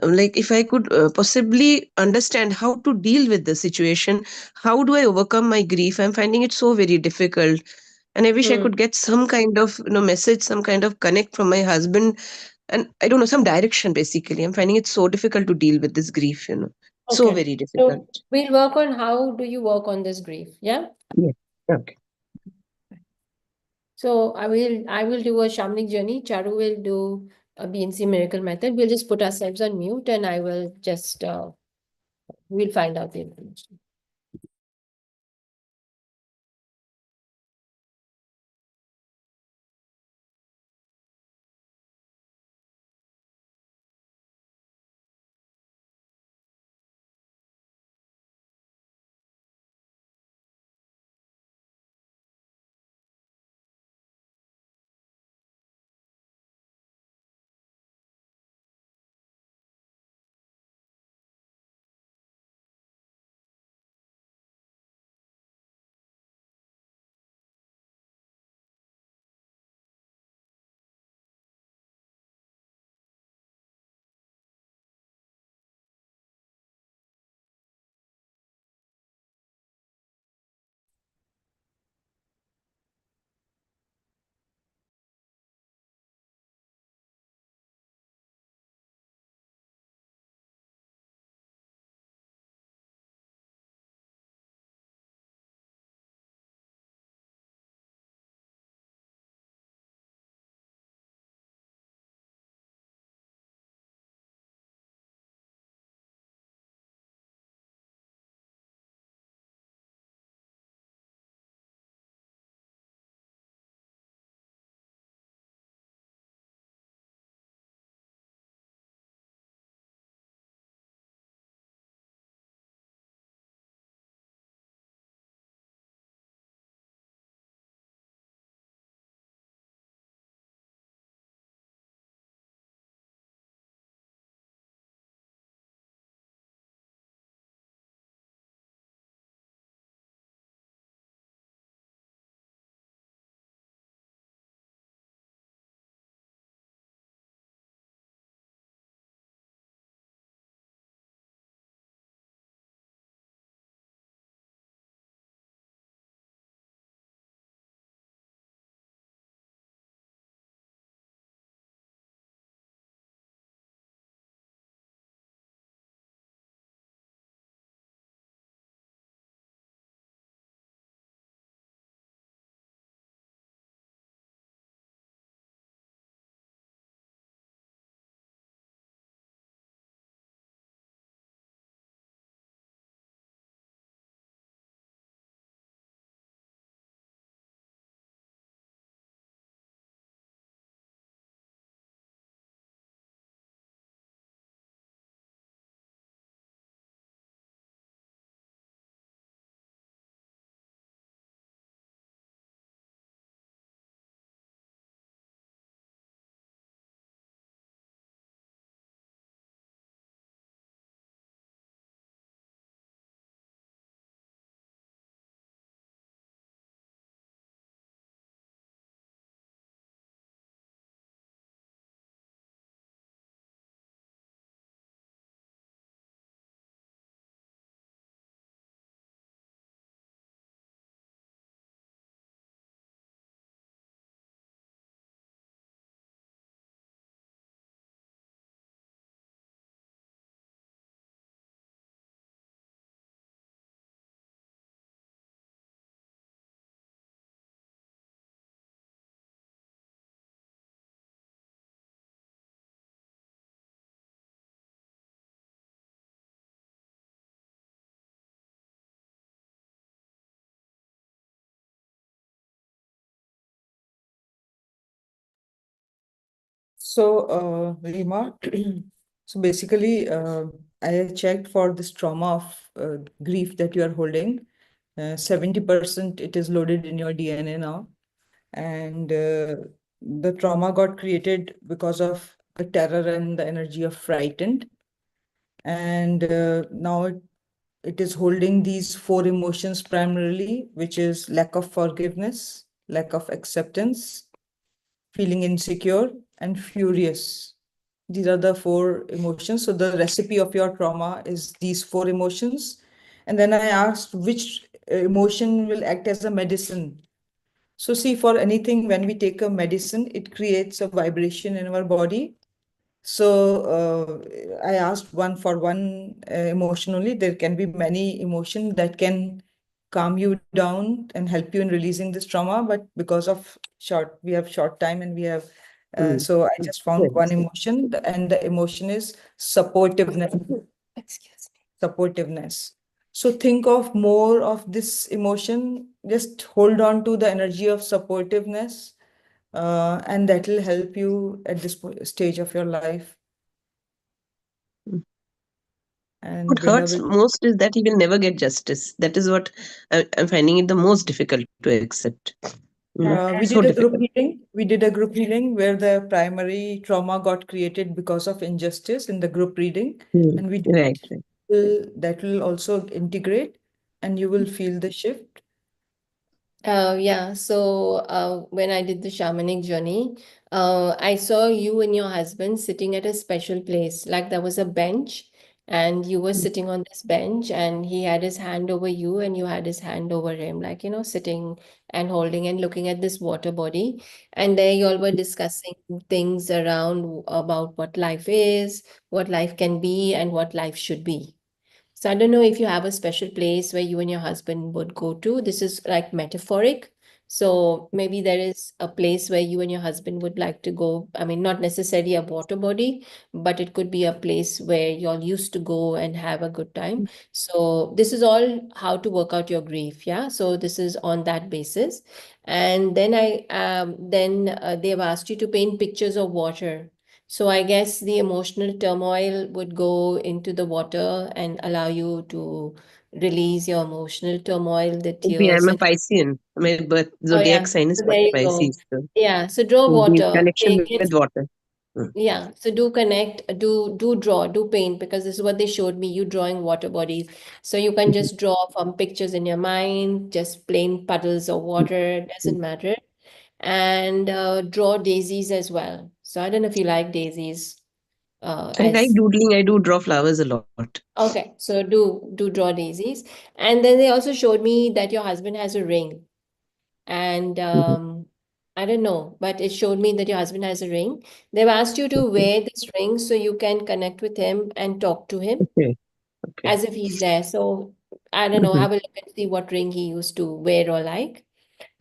like, if I could possibly understand how to deal with the situation. How do I overcome my grief? I'm finding it so very difficult, and I wish I Mm. could get some kind of, message, some kind of connect from my husband, and I don't know, some direction. Basically, I'm finding it so difficult to deal with this grief, so Okay. very difficult. So we'll work on how do you work on this grief. Yeah. Yeah. Okay. So I will do a shamanic journey. Charu will do a BNC Miracle Method. We'll just put ourselves on mute and I will just we'll find out the information. So, Rima, so basically, I checked for this trauma of grief that you are holding. 70% it is loaded in your DNA now. And the trauma got created because of the terror and the energy of frightened. And now it is holding these four emotions primarily, which is lack of forgiveness, lack of acceptance, feeling insecure, and furious. These are the four emotions. So the recipe of your trauma is these four emotions. And then I asked which emotion will act as a medicine. So see, for anything, when we take a medicine, it creates a vibration in our body. So I asked one for one emotion only. There can be many emotions that can calm you down and help you in releasing this trauma. But because of we have short time and we have, so I just found one Yes. emotion, and the emotion is supportiveness. Excuse me. Supportiveness. So think of more of this emotion. Just hold on to the energy of supportiveness, and that will help you at this stage of your life. Mm. And What Brenda hurts will. most is that he will never get justice. That is what I'm finding it the most difficult to accept. We So did a group difficult. healing. We did a group healing where the primary trauma got created because of injustice in the group reading, and we did Right, right. that will also integrate, and you will feel the shift. Yeah, so when I did the shamanic journey, I saw you and your husband sitting at a special place. Like there was a bench, and you were sitting on this bench, and he had his hand over you, and you had his hand over him, like, sitting and holding and looking at this water body. And there you all were discussing things around about what life is, what life can be, and what life should be. So I don't know if you have a special place where you and your husband would go to. This is like metaphoric. So maybe there is a place where you and your husband would like to go. I mean, not necessarily a water body, but it could be a place where y'all used to go and have a good time. So this is all how to work out your grief. Yeah. So this is on that basis. And then they've asked you to paint pictures of water. So I guess the emotional turmoil would go into the water and allow you to release your emotional turmoil, the Maybe tears I'm a that, Piscean. My birth oh zodiac yeah, sign is so there you go. Pisces. So Yeah, so draw maybe water. connection Take with it. water. Mm. Yeah, so do connect, do draw, do paint, because this is what they showed me, you drawing water bodies. So you can Mhm. just draw from pictures in your mind, just plain puddles of water, Mm. doesn't matter. And draw daisies as well. So I don't know if you like daisies I like as doodling. I do draw flowers a lot. okay, so do draw daisies. And then they also showed me that your husband has a ring. And Mhm. I don't know, but it showed me that your husband has a ring. They've asked you to wear this ring so you can connect with him and talk to him Okay, okay. as if he's there. So I don't know, Mhm. have a look and see what ring he used to wear or like.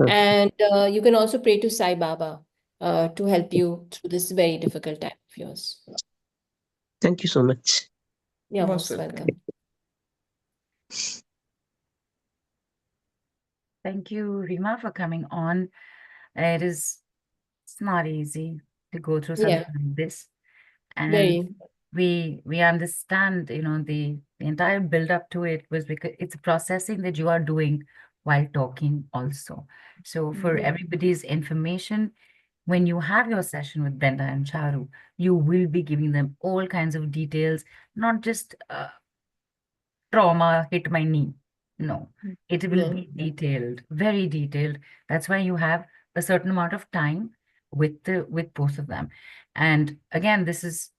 Okay. And you can also pray to Sai Baba to help you through this very difficult time of yours. Thank you so much. You're Most most welcome. welcome. Thank you, Rima, for coming on. It's not easy to go through Yeah, something like this. And very. we understand, the entire build up to it was because it's processing that you are doing while talking also. So for Yeah. everybody's information, when you have your session with Brenda and Charu, you will be giving them all kinds of details, not just trauma hit my knee. No, it will No. be detailed, very detailed. That's why you have a certain amount of time with both of them. And again, this is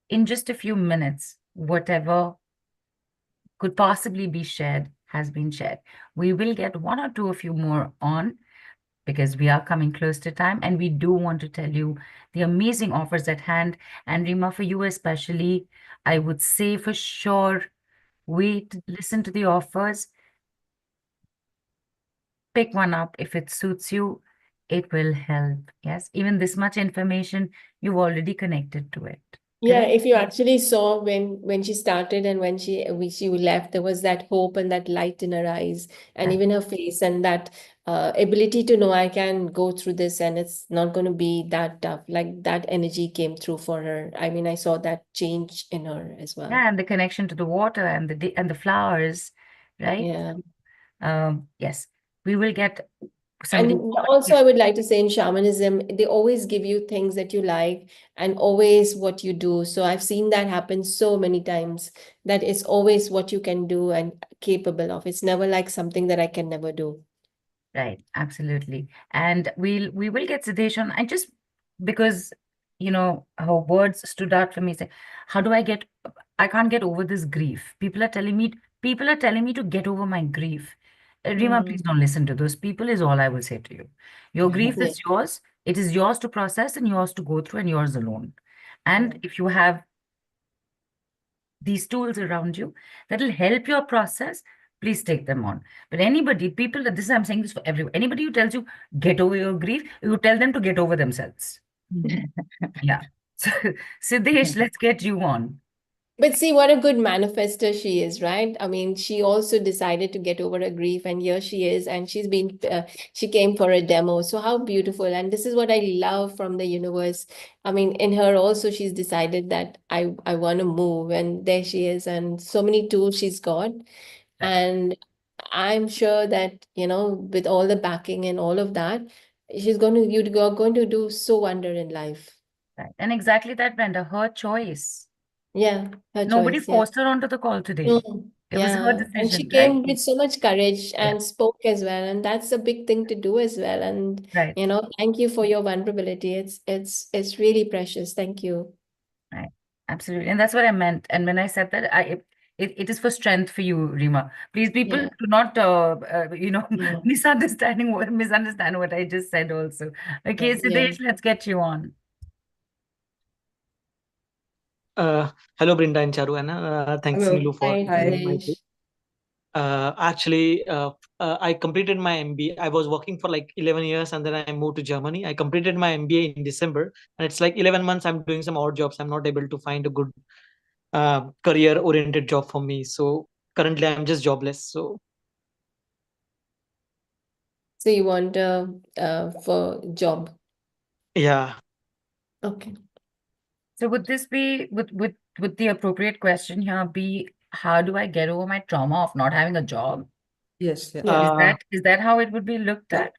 in just a few minutes, whatever could possibly be shared has been shared. We will get one or two of you more on because we are coming close to time, and we do want to tell you the amazing offers at hand. And Rima, for you especially, I would say for sure, wait, listen to the offers, pick one up if it suits you. It will help. Yes, even this much information, you've already connected to it. Yeah, correct? if you actually saw when she started and when she left, there was that hope and that light in her eyes and Right. even her face and that ability to know I can go through this and it's not going to be that tough. Like that energy came through for her. I mean, I saw that change in her as well. Yeah, and the connection to the water and the flowers, right? Yeah. Yes, we will get somebody. And also, I would like to say in shamanism, they always give you things that you like and always what you do. So I've seen that happen so many times that it's always what you can do and capable of. It's never like something that I can never do. Right, absolutely. And we will get Siddesh on. I just because her words stood out for me. Say, how do I can't get over this grief. People are telling me to get over my grief. Rima, please Mm. don't listen to those people, is all I will say to you. Your grief Yeah, is yours. It is yours to process and yours to go through and yours alone. yeah. And if you have these tools around you that'll help your process, please take them on. But people, this I'm saying this for everyone, anybody who tells you get over your grief, you tell them to get over themselves. Yeah. So, Siddesh, let's get you on. But see what a good manifester she is, right? I mean, she also decided to get over her grief, and here she is, and she came for a demo. So how beautiful! And this is what I love from the universe. I mean, in her also, she's decided that I want to move, and there she is, and so many tools she's got, Right, and I'm sure that with all the backing and all of that, you're going to do so wonder in life. right. And exactly that, Brenda, her choice. Yeah, her Nobody choice. Yeah. forced her onto the call today. Mm, It was her yeah, and she decision, right? came with so much courage Yeah, and spoke as well, and that's a big thing to do as well. And right, thank you for your vulnerability. It's really precious. Thank you. right. Absolutely. And that's what I meant. And when I said that, it is for strength for you, Rima. Please, people, Yeah, do not, yeah, misunderstand what I just said also. Okay, yeah. Siddesh, let's get you on. Hello, Brenda and Charu, and thanks, Hello. Nilu, for Hi, giving Hi. my Dinesh. Actually, I completed my MBA. I was working for like 11 years and then I moved to Germany. I completed my MBA in December, and it's like 11 months I'm doing some odd jobs. I'm not able to find a good career oriented job for me. So currently I'm just jobless. So So you want for job? yeah. Okay. So would this be, would the appropriate question here be, how do I get over my trauma of not having a job? Yes, yeah. Yeah. Is that how it would be looked Yeah. at?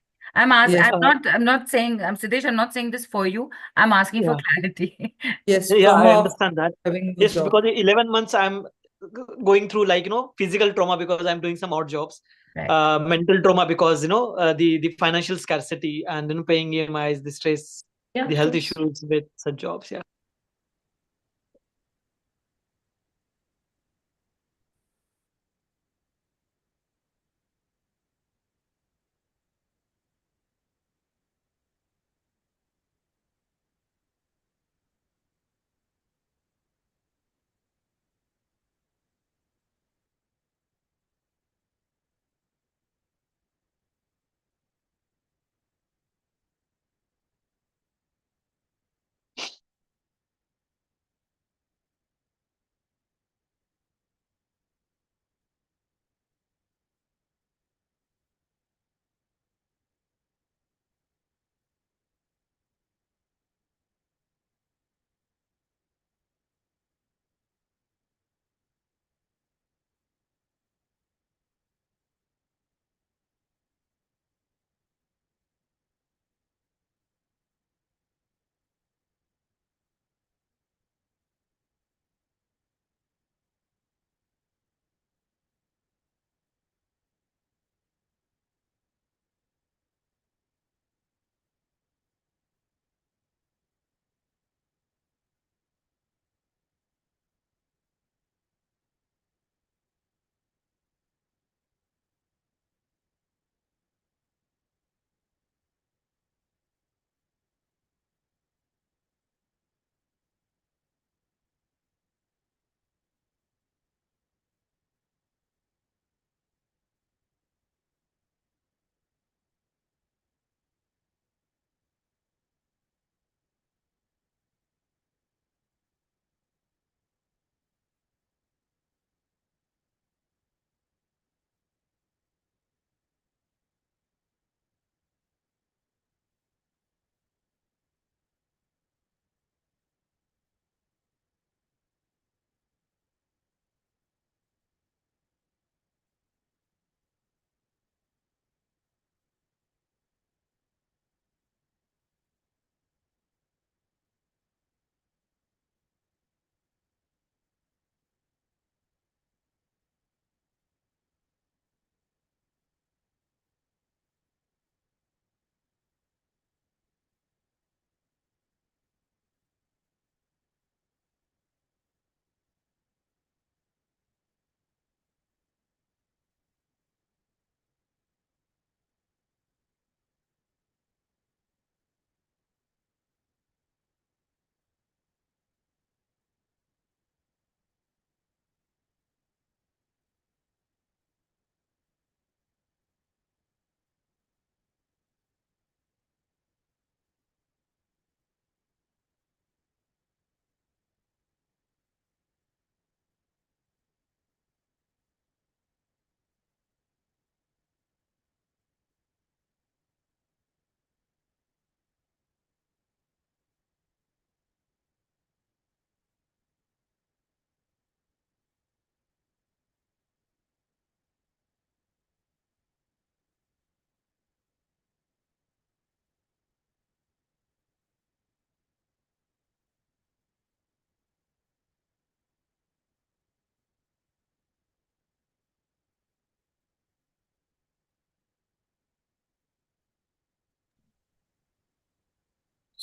Yes. I'm not saying, Siddesh, I'm not saying this for you. I'm asking for Yeah. clarity. Yes. Yeah, I Trauma of understand that. having no Yes, job. because in 11 months I'm going through like, physical trauma because I'm doing some odd jobs, Right. mental trauma because, the financial scarcity and, paying EMIs, the stress, Yeah, the of health course. issues with such jobs. Yeah.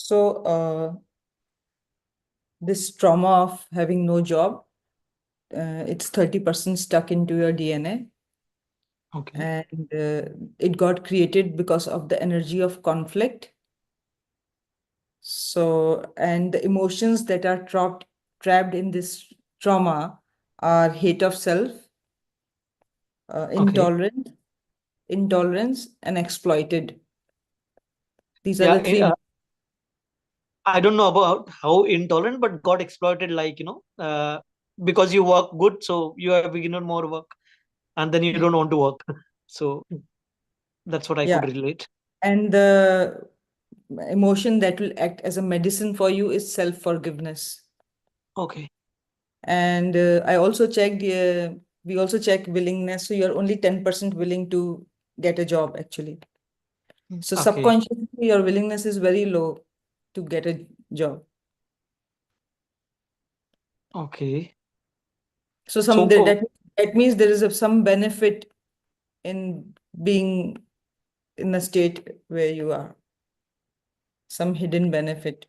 So this trauma of having no job, it's 30% stuck into your DNA. Okay. And it got created because of the energy of conflict. So, and the emotions that are trapped in this trauma are hate of self, Okay. intolerance, and exploited. These are Yeah. the three. I don't know about how intolerant, but got exploited, like, because you work good, so you have given more work, and then you don't want to work. So that's what I Yeah. could relate. And the emotion that will act as a medicine for you is self-forgiveness. Okay. And we also check willingness. So you're only 10% willing to get a job, actually. So Okay. subconsciously, your willingness is very low to get a job. Okay. So So that means there is some benefit in being in a state where you are, some hidden benefit.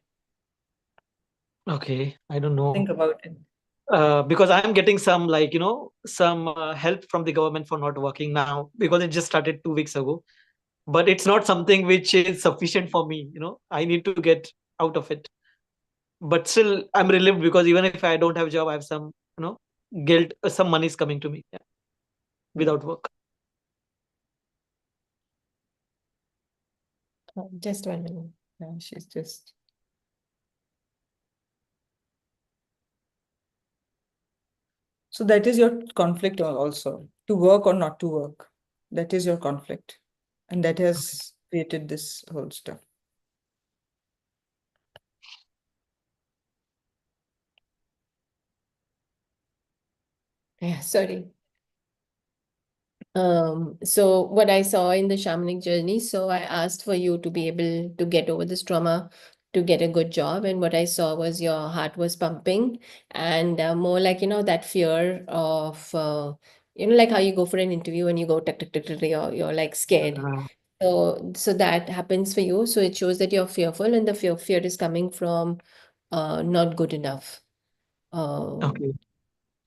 okay, I don't know. Think about it. Because I'm getting some, like, some help from the government for not working now, because it just started 2 weeks ago. But it's not something which is sufficient for me. I need to get out of it. But still, I'm relieved, because even if I don't have a job, I have some, guilt. Some money is coming to me, yeah, without work. Just 1 minute. Yeah, she's just. So that is your conflict also, to work or not to work. That is your conflict. And that has created this whole stuff. Yeah, sorry. So what I saw in the shamanic journey, so I asked for you to be able to get over this trauma, to get a good job. And what I saw was your heart was pumping, and more like, that fear of, like how you go for an interview and you go tuck, tuck, tuck, tuck, you're like scared. Uh, So that happens for you. So it shows that you're fearful, and the fear is coming from not good enough. okay.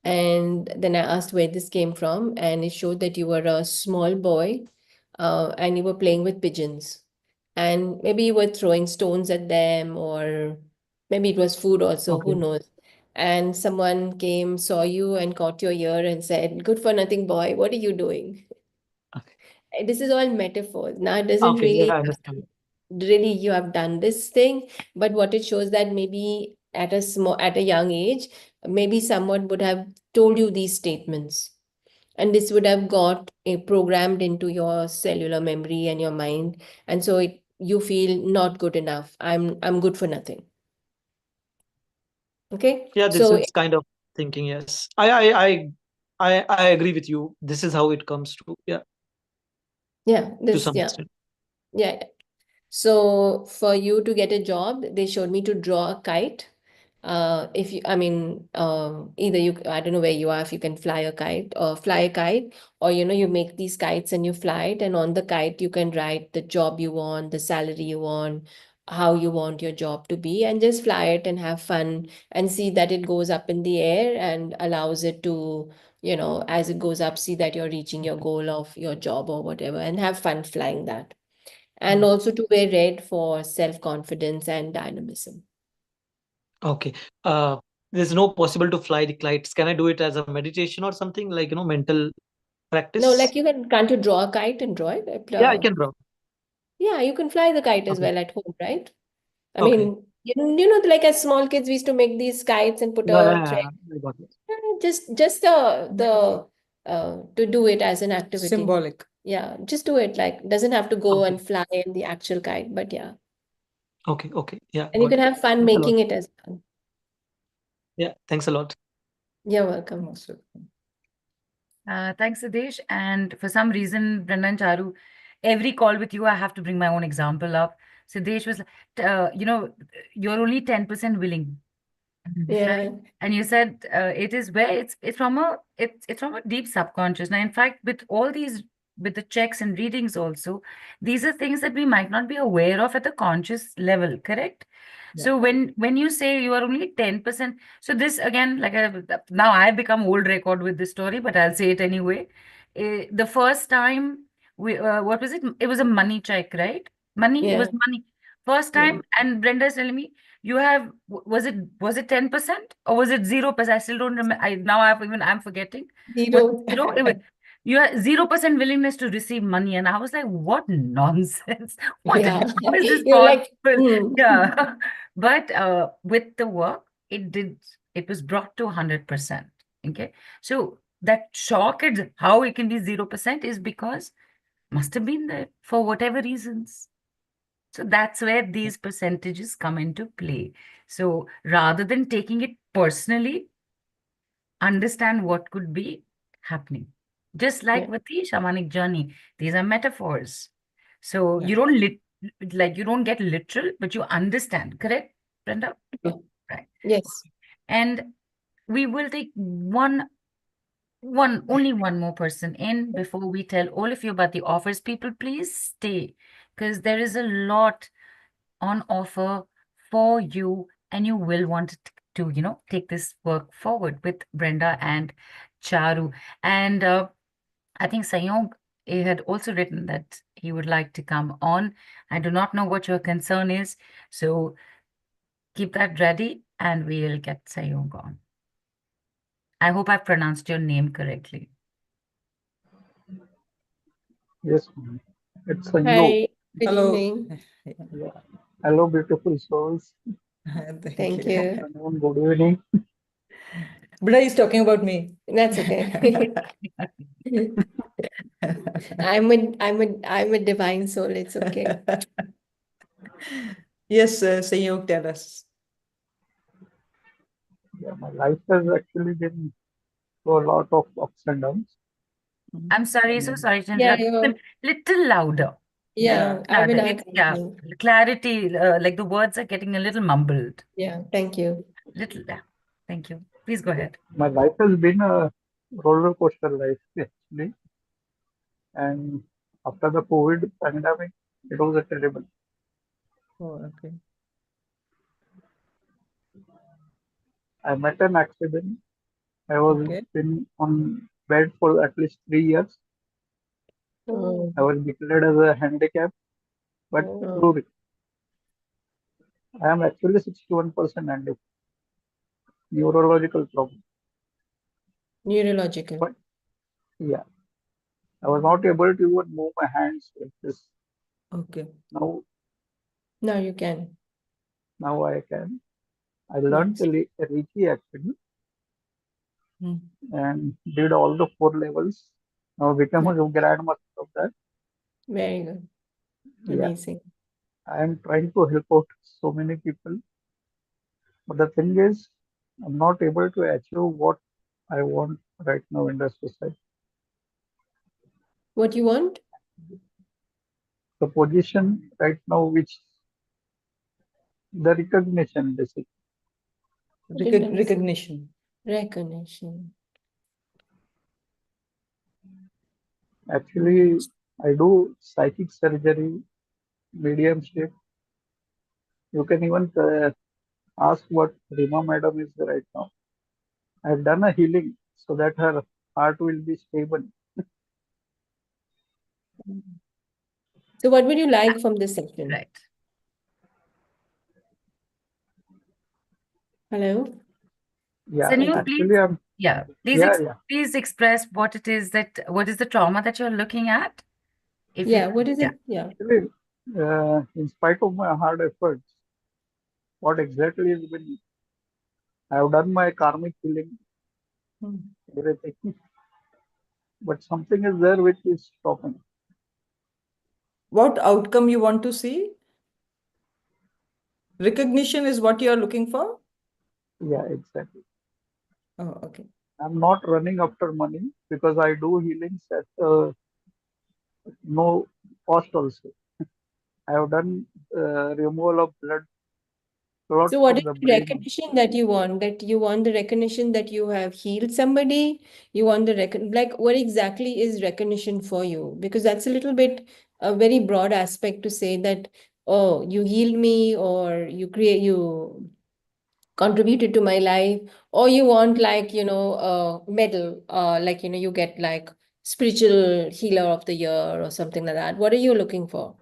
And then I asked where this came from, and it showed that you were a small boy, and you were playing with pigeons. And maybe you were throwing stones at them, or maybe it was food also, who Okay. knows? And someone came, saw you, and caught your ear and said, "Good for nothing, boy, what are you doing?" Okay. This is all metaphors. Now, it doesn't Okay. Yeah, really I understand. really you have done this thing, but what it shows that maybe at a young age, maybe someone would have told you these statements, and this would have got programmed into your cellular memory and your mind, and so you feel not good enough. I'm good for nothing. Okay, Yeah, this so is kind of thinking. Yes, I agree with you. This is how it comes to, yeah, yeah, to this some yeah, extent. yeah. So for you to get a job, they showed me to draw a kite. If you, I mean, either you, I don't know where you are, if you can fly a kite, or you make these kites and you fly it, and on the kite you can write the job you want, the salary you want, how you want your job to be, and just fly it and have fun and see that it goes up in the air and allows it to, as it goes up, see that you're reaching your goal of your job or whatever, and have fun flying that. And also to wear red for self-confidence and dynamism. Okay. Uh, there's no possible to fly the kites. Can I do it as a meditation or something, like, mental No, practice? like can't you draw a kite and draw it? Yeah, I can draw. Yeah, you can fly the kite as Okay. well at home, right? I Okay. mean, like as small kids, we used to make these kites and put Yeah, a yeah, thread. yeah, I got it. Just to do it as an activity. Symbolic. Yeah, just do it. Like doesn't have to go Okay. and fly in the actual kite, but yeah. Okay. Okay. Yeah, And you got can it. have fun Thanks a lot. making it as fun. Yeah, thanks a lot. You're welcome. Most of them. Thanks, Siddhesh. And for some reason, Brenda and Charu, every call with you, I have to bring my own example up. Siddhesh was, you're only 10% willing. Yeah. And you said it is where it's from a deep subconscious. Now, in fact, with the checks and readings also, these are things that we might not be aware of at the conscious level, correct? So when you say you are only 10%, so this again, like now I've become old record with this story, but I'll say it anyway. The first time what was it? It was a money check, right? Money, it was Yeah. money. First Yeah. time, and Brenda's telling me you have was it 10% or was it 0%? I still don't remember. I'm forgetting. Was it Zero. zero? You have 0% willingness to receive money, and I was like, what nonsense! Yeah. How is this You're like, possible? Yeah. But with the work, it was brought to 100%. Okay. So that shock at how it can be 0% is because must have been there for whatever reasons. So that's where these percentages come into play. So rather than taking it personally, understand what could be happening. Just like yeah. with the shamanic journey, these are metaphors. So Yeah. you don't get literal, but you understand, correct, Brenda? Yeah. Right. Yes. And we will take only one more person in before we tell all of you about the offers. People, please stay because there is a lot on offer for you, and you will want to, take this work forward with Brenda and Charu. And I think Sayong had also written that he would like to come on. I do not know what your concern is, so keep that ready and we'll get Sayong on. I hope I pronounced your name correctly. Yes, ma'am. It's a you. Hi. Good Hello. evening. Yeah. Hello, beautiful souls. Thank you. Everyone, good evening. Brenda is talking about me. That's okay. I'm a divine soul. It's okay. Yes, Sayog, tell us. Yeah, my life has actually been through a lot of ups and downs. I'm sorry, so sorry to Yeah, interrupt. Little louder. yeah. I mean, Louder. I Yeah, clarity, like the words are getting a little mumbled. yeah. Thank you. Little, yeah. Thank you. Please go ahead. My life has been a roller coaster life, actually. And after the COVID pandemic, it was a terrible. Oh, okay. I met an accident. I was Okay. been on bed for at least 3 years. Oh, I was declared as a handicap, but oh. through I am actually 61% handicap, neurological problem. Neurological. But yeah, I was not able to even move my hands like this. Okay. Now, Now you can. now I can. I learned Yes. Reiki actually Hmm. and did all the 4 levels. Now become a grandmaster of that. Very good. Yeah, Amazing. I am trying to help out so many people. But the thing is, I'm not able to achieve what I want right now in the society. What you want? The position right now, which the recognition, basically. Recognition. Recognition. Actually, I do psychic surgery, mediumship. You can even ask what Rima madam is right now. I've done a healing so that her heart will be stable. So what would you like from this section? Right. Hello? Yeah, Sunil, actually, please, I'm. yeah, Yeah. please express what is the trauma that you're looking at? If Yeah, you, what is yeah. it? Yeah. Actually, in spite of my hard efforts, what exactly has been, I've done my karmic healing, everything, but something is there which is stopping. What outcome you want to see? Recognition is what you are looking for? Yeah, exactly. Oh, okay. I'm not running after money because I do healings at no cost also. I have done removal of blood clots So what from is the the brain. recognition that you want? That you want the recognition that you have healed somebody? You want the like what exactly is recognition for you? Because that's a little bit a very broad aspect to say that oh, you healed me, or you contributed to my life, or you want like, a medal, like, you get like spiritual healer of the year or something like that. What are you looking for?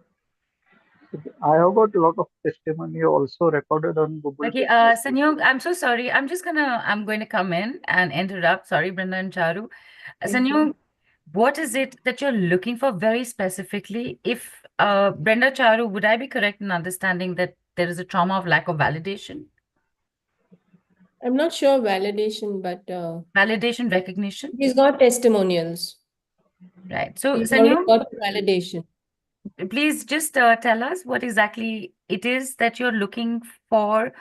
I have got a lot of testimony also recorded on Google Okay, Business. Sanyog, I'm so sorry. I'm going to come in and interrupt. Sorry, Brenda and Charu. Thank you. Sanyog, what is it that you're looking for very specifically? If Brenda Charu, would I be correct in understanding that there is a trauma of lack of validation, I'm not sure validation, but validation, recognition, he's got testimonials. right? So, He's already Sanyog, got validation. please just tell us what exactly it is that you're looking for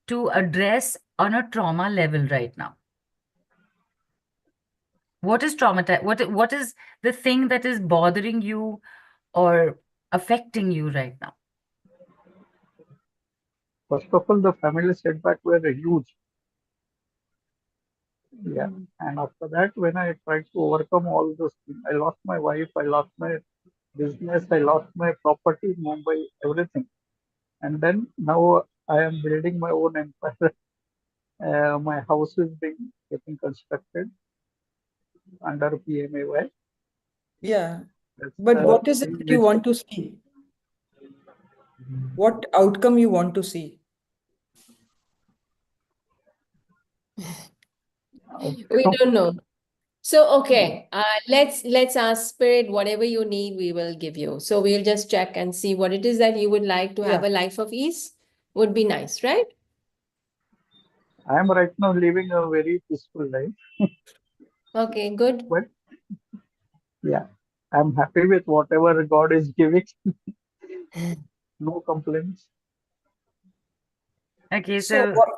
to address on a trauma level right now. What is traumatized? What is the thing that is bothering you or affecting you right now? First of all, the family setback were huge. Yeah. And after that, when I tried to overcome all those things, I lost my wife, I lost my business, I lost my property in Mumbai, everything. And then now I am building my own empire. My house is being getting constructed under PMAY. Yeah. That's But the what is it thing that you which want to see? What outcome you want to see? We don't know. So, okay, let's ask Spirit, whatever you need, we will give you. So we'll just check and see what it is that you would like to have Yeah. a life of ease. Would be nice, right? I am right now living a very peaceful life. Okay, good. But yeah, I'm happy with whatever God is giving. No complaints. Okay, So so what,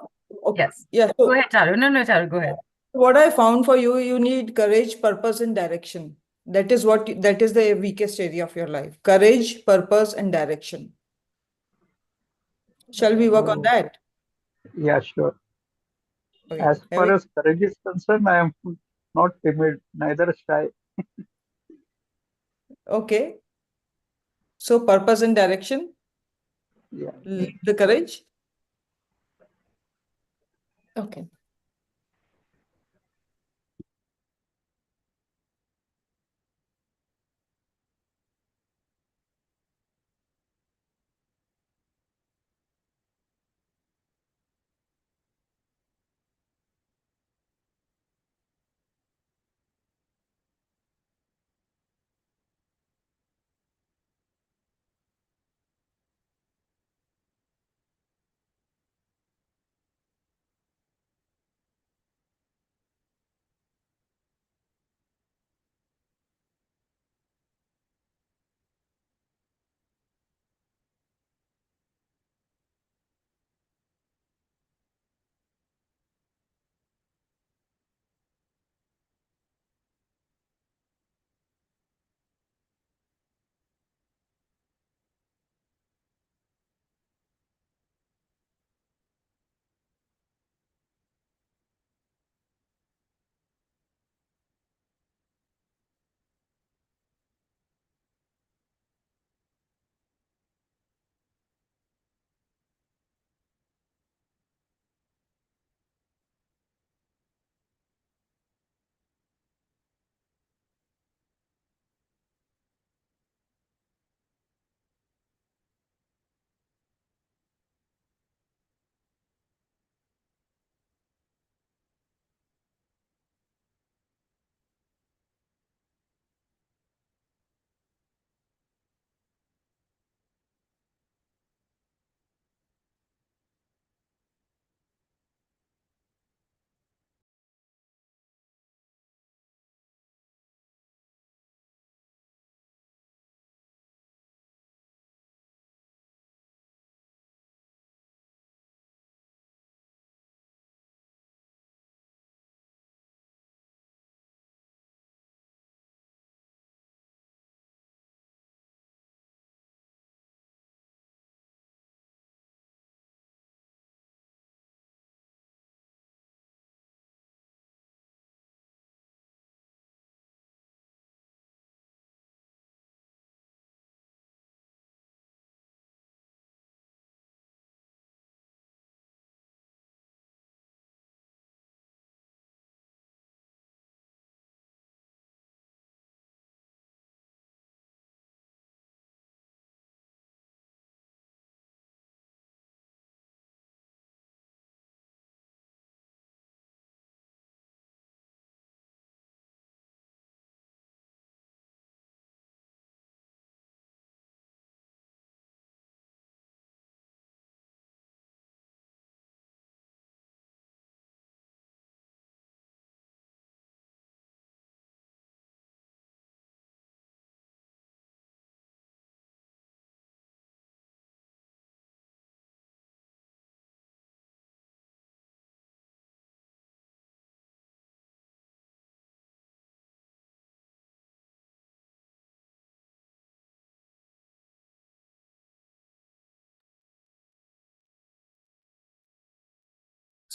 okay. yes. Yeah. Go ahead, Charu. No, Charu, go ahead. What I found for you, you need courage, purpose, and direction. That is the weakest area of your life. Courage, purpose, and direction. Shall we work on Oh, that? yeah, sure. Okay. As far as courage is concerned, I am not timid, neither shy. Okay. So purpose and direction, Yeah. lead the courage. Okay.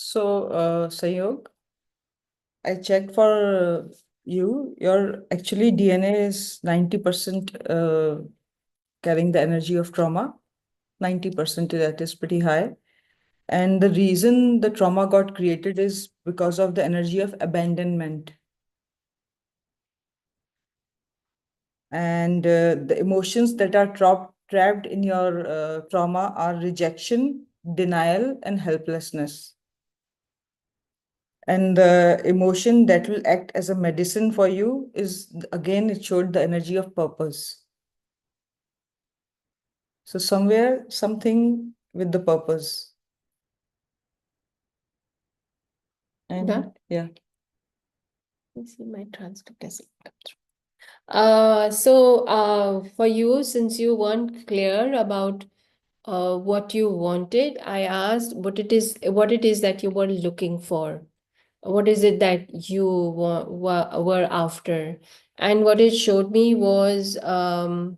So, Sanyog, I checked for you. Your actually DNA is 90% carrying the energy of trauma. 90%, that is pretty high. And the reason the trauma got created is because of the energy of abandonment. And the emotions that are trapped in your trauma are rejection, denial, and helplessness. And the emotion that will act as a medicine for you is, again, it showed the energy of purpose. So somewhere, something with the purpose. And yeah. Let's see, my transcript doesn't come through. For you, since you weren't clear about what you wanted, I asked what it is that you were looking for. What is it that you were after? And what it showed me was that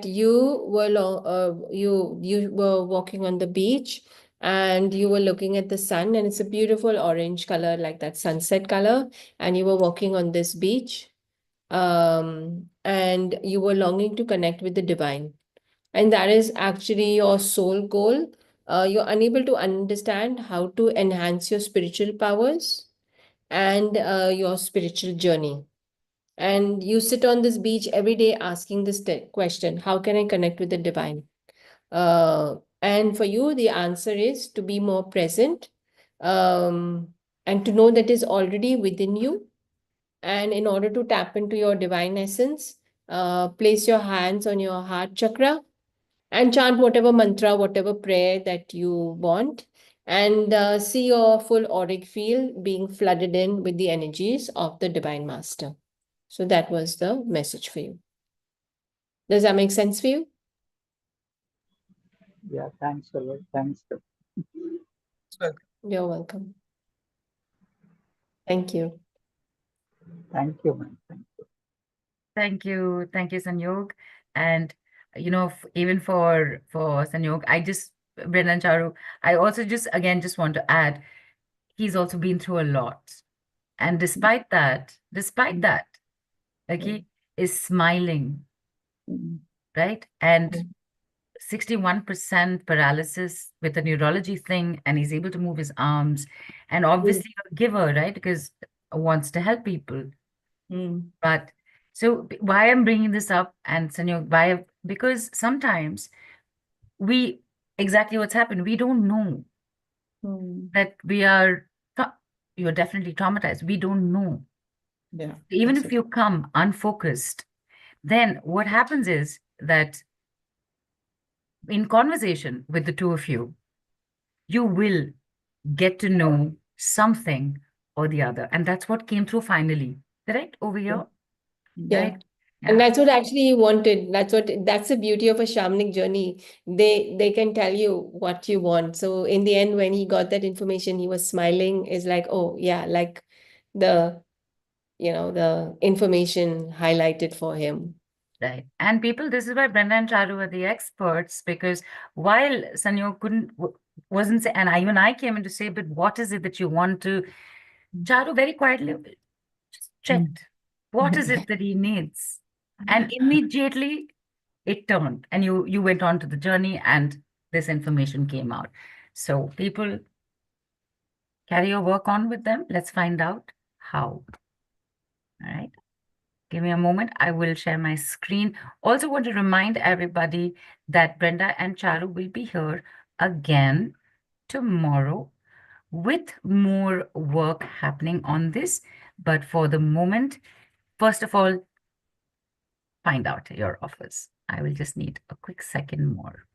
you were walking on the beach and you were looking at the sun, and it's a beautiful orange color, like that sunset color, and you were walking on this beach, and you were longing to connect with the divine, and that is actually your soul goal. You're unable to understand how to enhance your spiritual powers and your spiritual journey. And you sit on this beach every day asking this question: how can I connect with the divine? And for you, the answer is to be more present, um, and to know that is already within you. And in order to tap into your divine essence, place your hands on your heart chakra and chant whatever mantra, whatever prayer that you want, and see your full auric field being flooded in with the energies of the Divine Master. So that was the message for you. Does that make sense for you? Yeah, thanks a lot. Thanks. You're welcome. Thank you. Thank you, man. Thank you. Thank you, Sanyog. And even for Sanyog, Brenda and Charu, I also just want to add, he's also been through a lot, and despite that, okay, is smiling, right? And 61% paralysis with a neurology thing, and he's able to move his arms, and obviously a giver, right? Because wants to help people. But so why I'm bringing this up, and Sanyog, because sometimes exactly what's happened, we don't know that you're definitely traumatized. We don't know. Yeah. Even if you come unfocused, then what happens is that in conversation with the two of you, you will get to know something or the other. And that's what came through finally, right? Over here. Yeah. Right? And that's what actually you wanted. That's the beauty of a shamanic journey. They can tell you what you want. So in the end, when he got that information, he was smiling. Is like, oh yeah, like the information highlighted for him. Right. And people, this is why Brenda and Charu are the experts, because while Sanyo wasn't say, and even I came in to say, but what is it that you want to, Charu very quietly just checked, what is it that he needs? And immediately it turned, and you went on to the journey, and this information came out. So people, carry your work on with them. Let's find out how. All right. Give me a moment. I will share my screen. Also want to remind everybody that Brenda and Charu will be here again tomorrow with more work happening on this. But for the moment, first of all, find out your offers. I will just need a quick second more.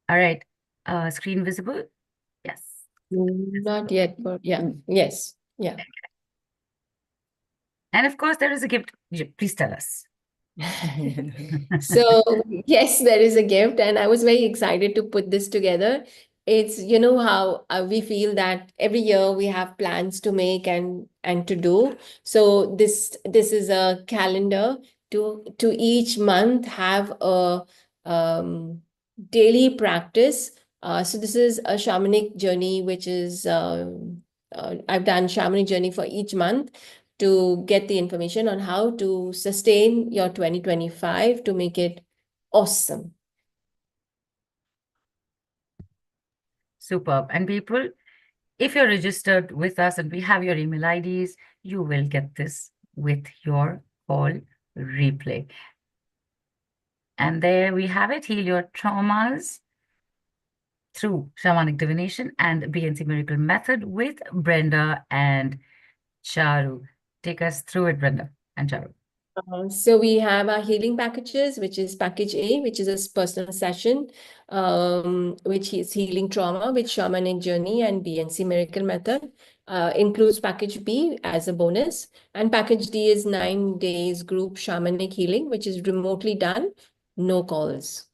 All right. Screen visible? Yes. Not yet, but yeah. Yes. Yeah. And of course, there is a gift. Please tell us. So yes, there is a gift, and I was very excited to put this together. It's, you know, how we feel that every year we have plans to make and to do. So this is a calendar to each month have a daily practice. So this is a shamanic journey, which is I've done shamanic journey for each month to get the information on how to sustain your 2025 to make it awesome. Superb. And people, if you're registered with us and we have your email IDs, you will get this with your call replay. And there we have it. Heal your traumas through Shamanic Divination and BNC Miracle Method with Brenda and Charu. Take us through it, Brenda and Charu. So we have our healing packages, which is package A, which is a personal session, which is healing trauma with shamanic journey and BNC Miracle Method. Includes package B as a bonus, and package D is 9 days group shamanic healing, which is remotely done, no calls.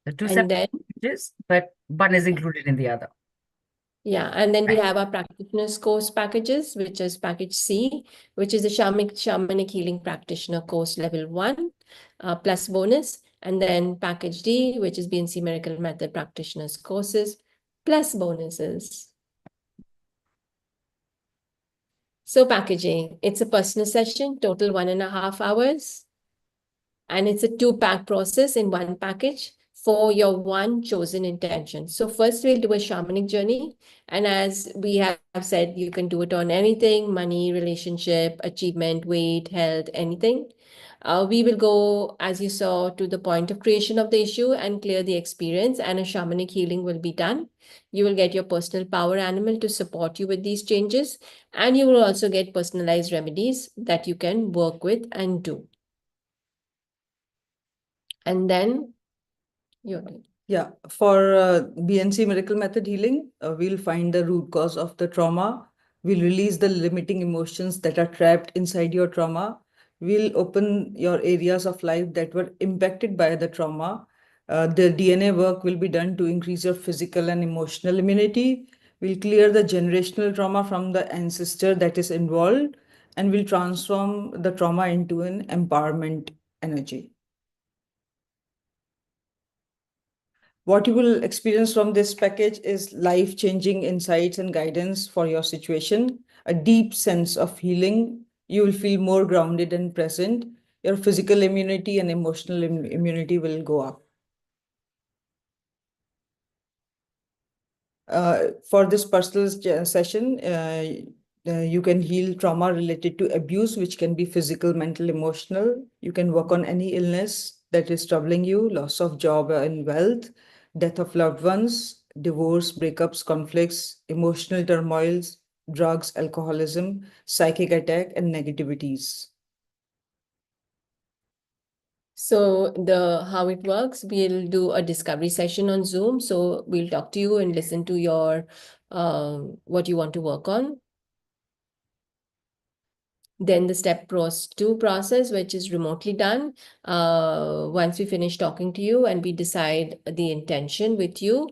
The two And separate then packages, but one is included in the other. yeah, and then we Right. have our practitioners course packages, which is package C, which is the shamanic healing practitioner course level 1, plus bonus, and then package D, which is BNC Miracle Method practitioners courses plus bonuses. So packaging, it's a personal session, total 1.5 hours, and it's a 2-pack process in one package for your one chosen intention. So first we'll do a shamanic journey. And as we have said, you can do it on anything, money, relationship, achievement, weight, health, anything. We will go, as you saw, to the point of creation of the issue and clear the experience, and a shamanic healing will be done. You will get your personal power animal to support you with these changes, and you will also get personalized remedies that you can work with and do. And then you're good. Yeah, for BNC Miracle Method healing, we'll find the root cause of the trauma. We'll release the limiting emotions that are trapped inside your trauma. We'll open your areas of life that were impacted by the trauma. The DNA work will be done to increase your physical and emotional immunity. We'll clear the generational trauma from the ancestor that is involved, and we'll transform the trauma into an empowerment energy. What you will experience from this package is life-changing insights and guidance for your situation, a deep sense of healing. You will feel more grounded and present. Your physical immunity and emotional immunity will go up. For this personal session, you can heal trauma related to abuse, which can be physical, mental, emotional. You can work on any illness that is troubling you, loss of job and wealth, death of loved ones, divorce, breakups, conflicts, emotional turmoils, drugs, alcoholism, psychic attack, and negativities. So how it works, we'll do a discovery session on Zoom. So we'll talk to you and listen to your what you want to work on. Then the step 2 process, which is remotely done. Once we finish talking to you and we decide the intention with you,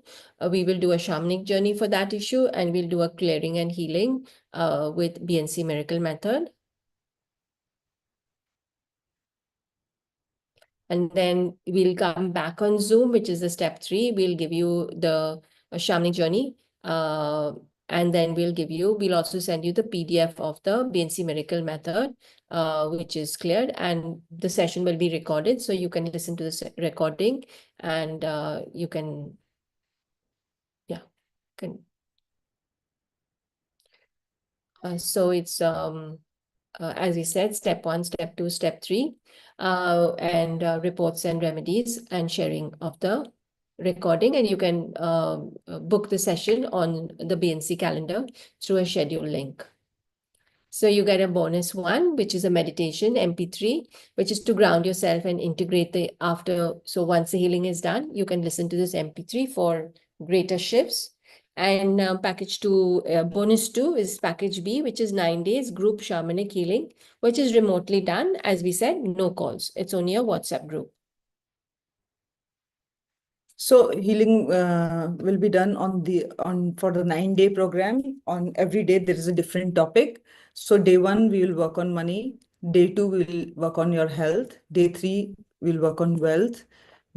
we will do a shamanic journey for that issue, and we'll do a clearing and healing with BNC Miracle Method. And then we'll come back on Zoom, which is the step 3. We'll give you the shamanic journey. And then we'll also send you the PDF of the BNC Miracle Method, which is cleared. And the session will be recorded. So you can listen to the recording, and you can, yeah, can. So it's, as we said, step 1, step 2, step 3, and reports and remedies and sharing of the recording. And you can book the session on the BNC calendar through a schedule link. So you get a bonus 1, which is a meditation MP3, which is to ground yourself and integrate the after. So once the healing is done, you can listen to this MP3 for greater shifts. And package 2, bonus 2 is package B, which is 9 days group shamanic healing, which is remotely done. As we said, no calls. It's only a WhatsApp group. So healing will be done for the 9-day program. On every day there is a different topic. So day 1 we will work on money. Day 2 we will work on your health. Day 3 we'll work on wealth.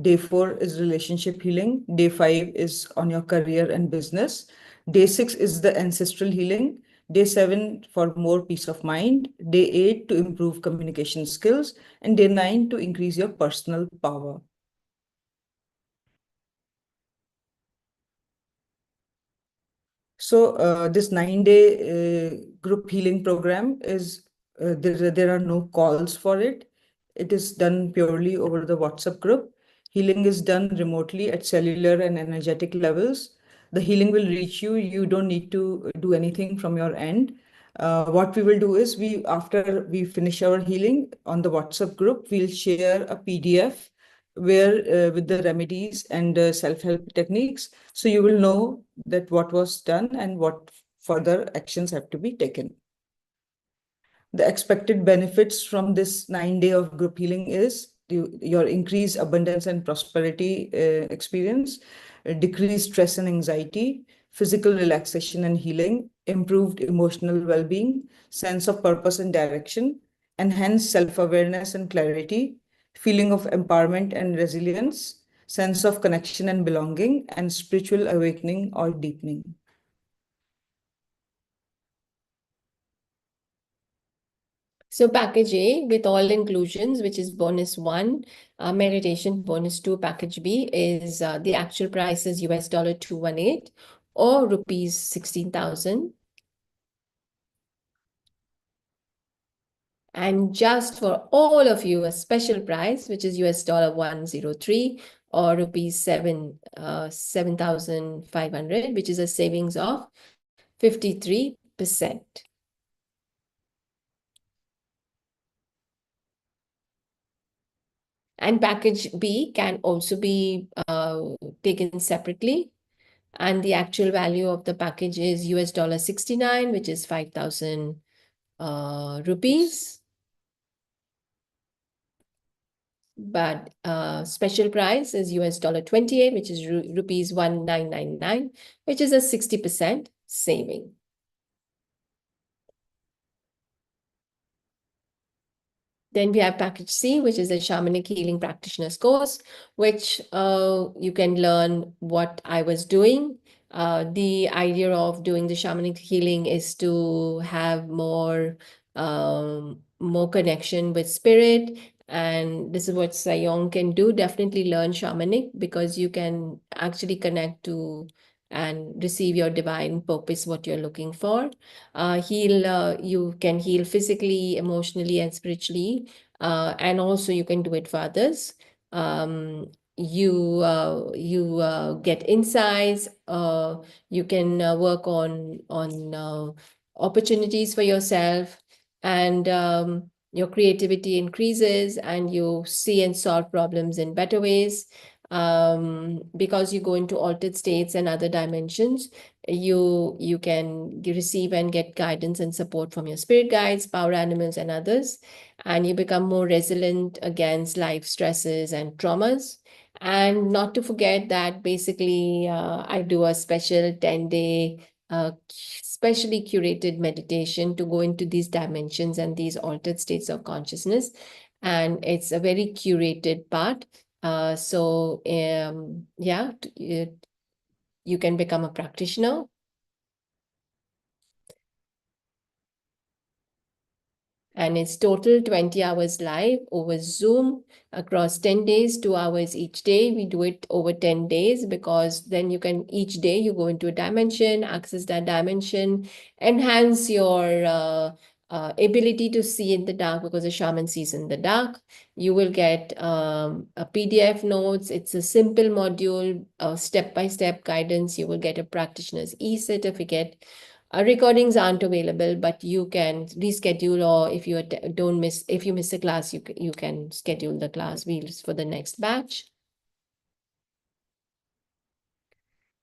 Day 4 is relationship healing. Day 5 is on your career and business. Day 6 is the ancestral healing. Day 7 for more peace of mind. Day 8 to improve communication skills. And day 9 to increase your personal power. So this 9-day group healing program is there are no calls for it. It is done purely over the WhatsApp group. Healing is done remotely at cellular and energetic levels. The healing will reach you. You don't need to do anything from your end. What we will do is after we finish our healing on the WhatsApp group, we'll share a PDF where with the remedies and self-help techniques. So you will know that what was done and what further actions have to be taken. The expected benefits from this 9-day of group healing is your increased abundance and prosperity experience, decreased stress and anxiety, physical relaxation and healing, improved emotional well-being, sense of purpose and direction, enhanced self-awareness and clarity, feeling of empowerment and resilience, sense of connection and belonging, and spiritual awakening or deepening. So package A with all inclusions, which is bonus 1, meditation, bonus 2, package B is the actual price is $218 or rupees 16,000. And just for all of you, a special price, which is $103 or rupees 7,500, which is a savings of 53%. And package B can also be taken separately. And the actual value of the package is $69, which is 5,000 rupees. But special price is $28, which is rupees 1,999, which is a 60% saving. Then we have package C, which is a Shamanic Healing Practitioners course, which you can learn what I was doing. The idea of doing the Shamanic healing is to have more connection with spirit. And this is what Sayong can do. Definitely learn Shamanic because you can actually connect to and receive your divine purpose, what you're looking for. You can heal physically, emotionally, and spiritually, and also you can do it for others. You get insights. You can work on opportunities for yourself, and your creativity increases, and you see and solve problems in better ways. Because you go into altered states and other dimensions, you can receive and get guidance and support from your spirit guides, power animals, and others, and you become more resilient against life stresses and traumas. And not to forget that basically I do a special 10-day specially curated meditation to go into these dimensions and these altered states of consciousness, and it's a very curated part. Yeah, you can become a practitioner. And it's total 20 hours live over Zoom across 10 days, 2 hours each day. We do it over 10 days because then you can, each day you go into a dimension, access that dimension, enhance your ability to see in the dark because a shaman sees in the dark. You will get a PDF notes. It's a simple module, step-by-step guidance. You will get a practitioner's e-certificate. Recordings aren't available, but you can reschedule, or if you miss a class, you can schedule the class wheels for the next batch.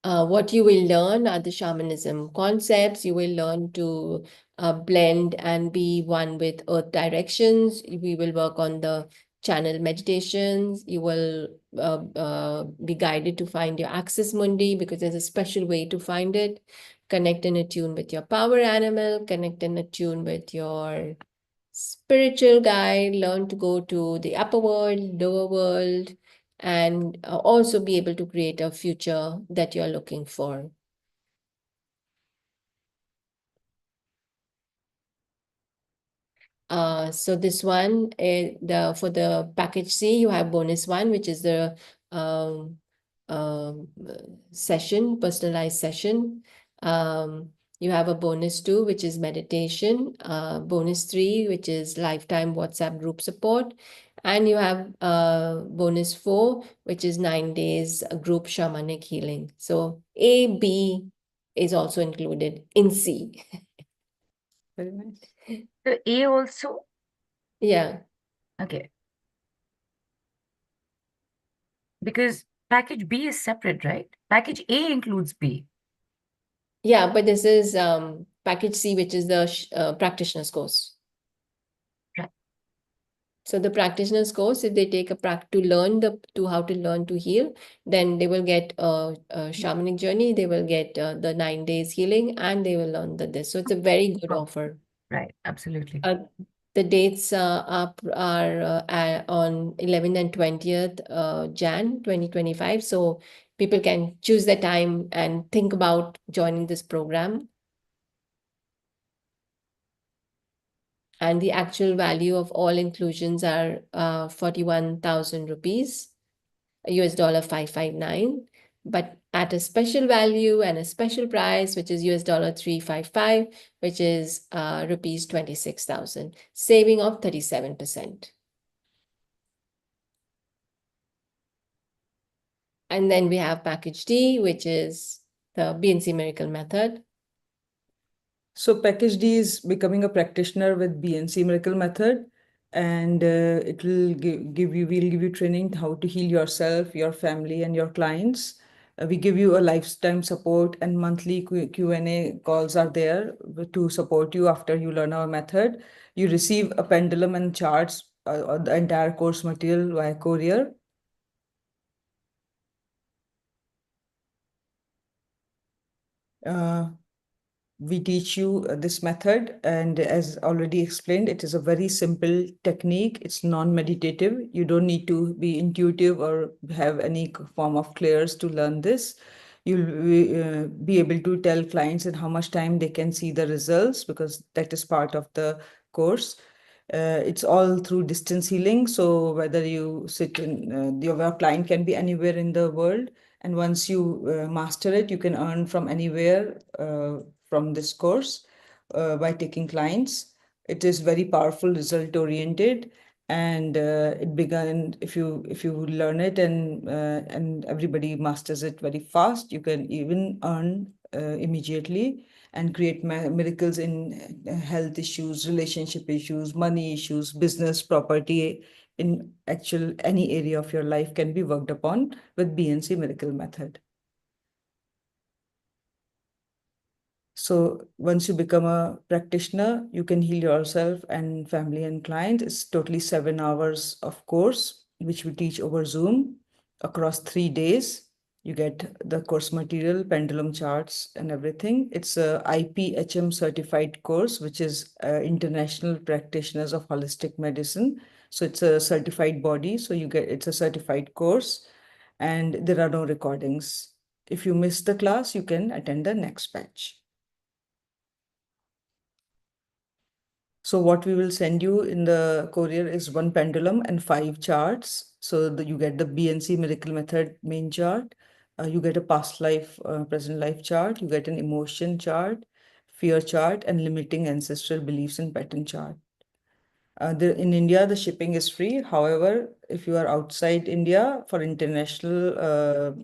What you will learn are the shamanism concepts. You will learn to blend and be one with earth directions. We will work on the channel meditations. You will be guided to find your access mundi, because there's a special way to find it. Connect and attune with your power animal, connect and attune with your spiritual guide, learn to go to the upper world, lower world, and also be able to create a future that you're looking for. So this one, for the package C, you have bonus one, which is the um, um, session, personalized session. You have a bonus 2, which is meditation. Bonus 3, which is lifetime WhatsApp group support. And you have bonus 4, which is 9 days group shamanic healing. So A, B is also included in C. Very nice. The A also? Yeah. Okay. Because package B is separate, right? Package A includes B. Yeah, but this is package C, which is the practitioner's course. Right. So the practitioner's course, if they take to learn how to learn to heal, then they will get a shamanic journey. They will get the 9 days healing, and they will learn this. So it's a very good Oh, offer. right, absolutely. The dates are on 11th and 20th Jan 2025. So people can choose their time and think about joining this program. And the actual value of all inclusions are 41,000 rupees, US dollar 559. But at a special value and a special price, which is US dollar 355, which is rupees 26,000, saving of 37%. And then we have package D, which is the BNC Miracle Method. So package D is becoming a practitioner with BNC Miracle Method, and it will we'll give you training how to heal yourself, your family, and your clients. We give you a lifetime support, and monthly Q&A calls are there to support you after you learn our method. You receive a pendulum and charts, the entire course material via courier. We teach you this method, and as already explained, it is a very simple technique. It's non-meditative. You don't need to be intuitive or have any form of clairs to learn this. You'll be able to tell clients in how much time they can see the results, because that is part of the course. It's all through distance healing. So whether you sit in, your client can be anywhere in the world. And once you master it, you can earn from anywhere from this course by taking clients. It is very powerful, result oriented, and it began if you learn it and everybody masters it very fast. You can even earn immediately and create miracles in health issues, relationship issues, money issues, business, property, in actual any area of your life can be worked upon with BNC Miracle Method. So once you become a practitioner, you can heal yourself and family and clients. It's totally 7 hours of course, which we teach over Zoom across 3 days. You get the course material, pendulum charts, and everything. It's a IPHM certified course, which is International Practitioners of Holistic Medicine. So it's a certified body. So it's a certified course, and there are no recordings. If you miss the class, you can attend the next batch. So what we will send you in the courier is 1 pendulum and 5 charts. So that you get the BNC Miracle Method main chart. You get a past life, present life chart. You get an emotion chart, fear chart, and limiting ancestral beliefs and pattern chart. In India, the shipping is free. However, if you are outside India for international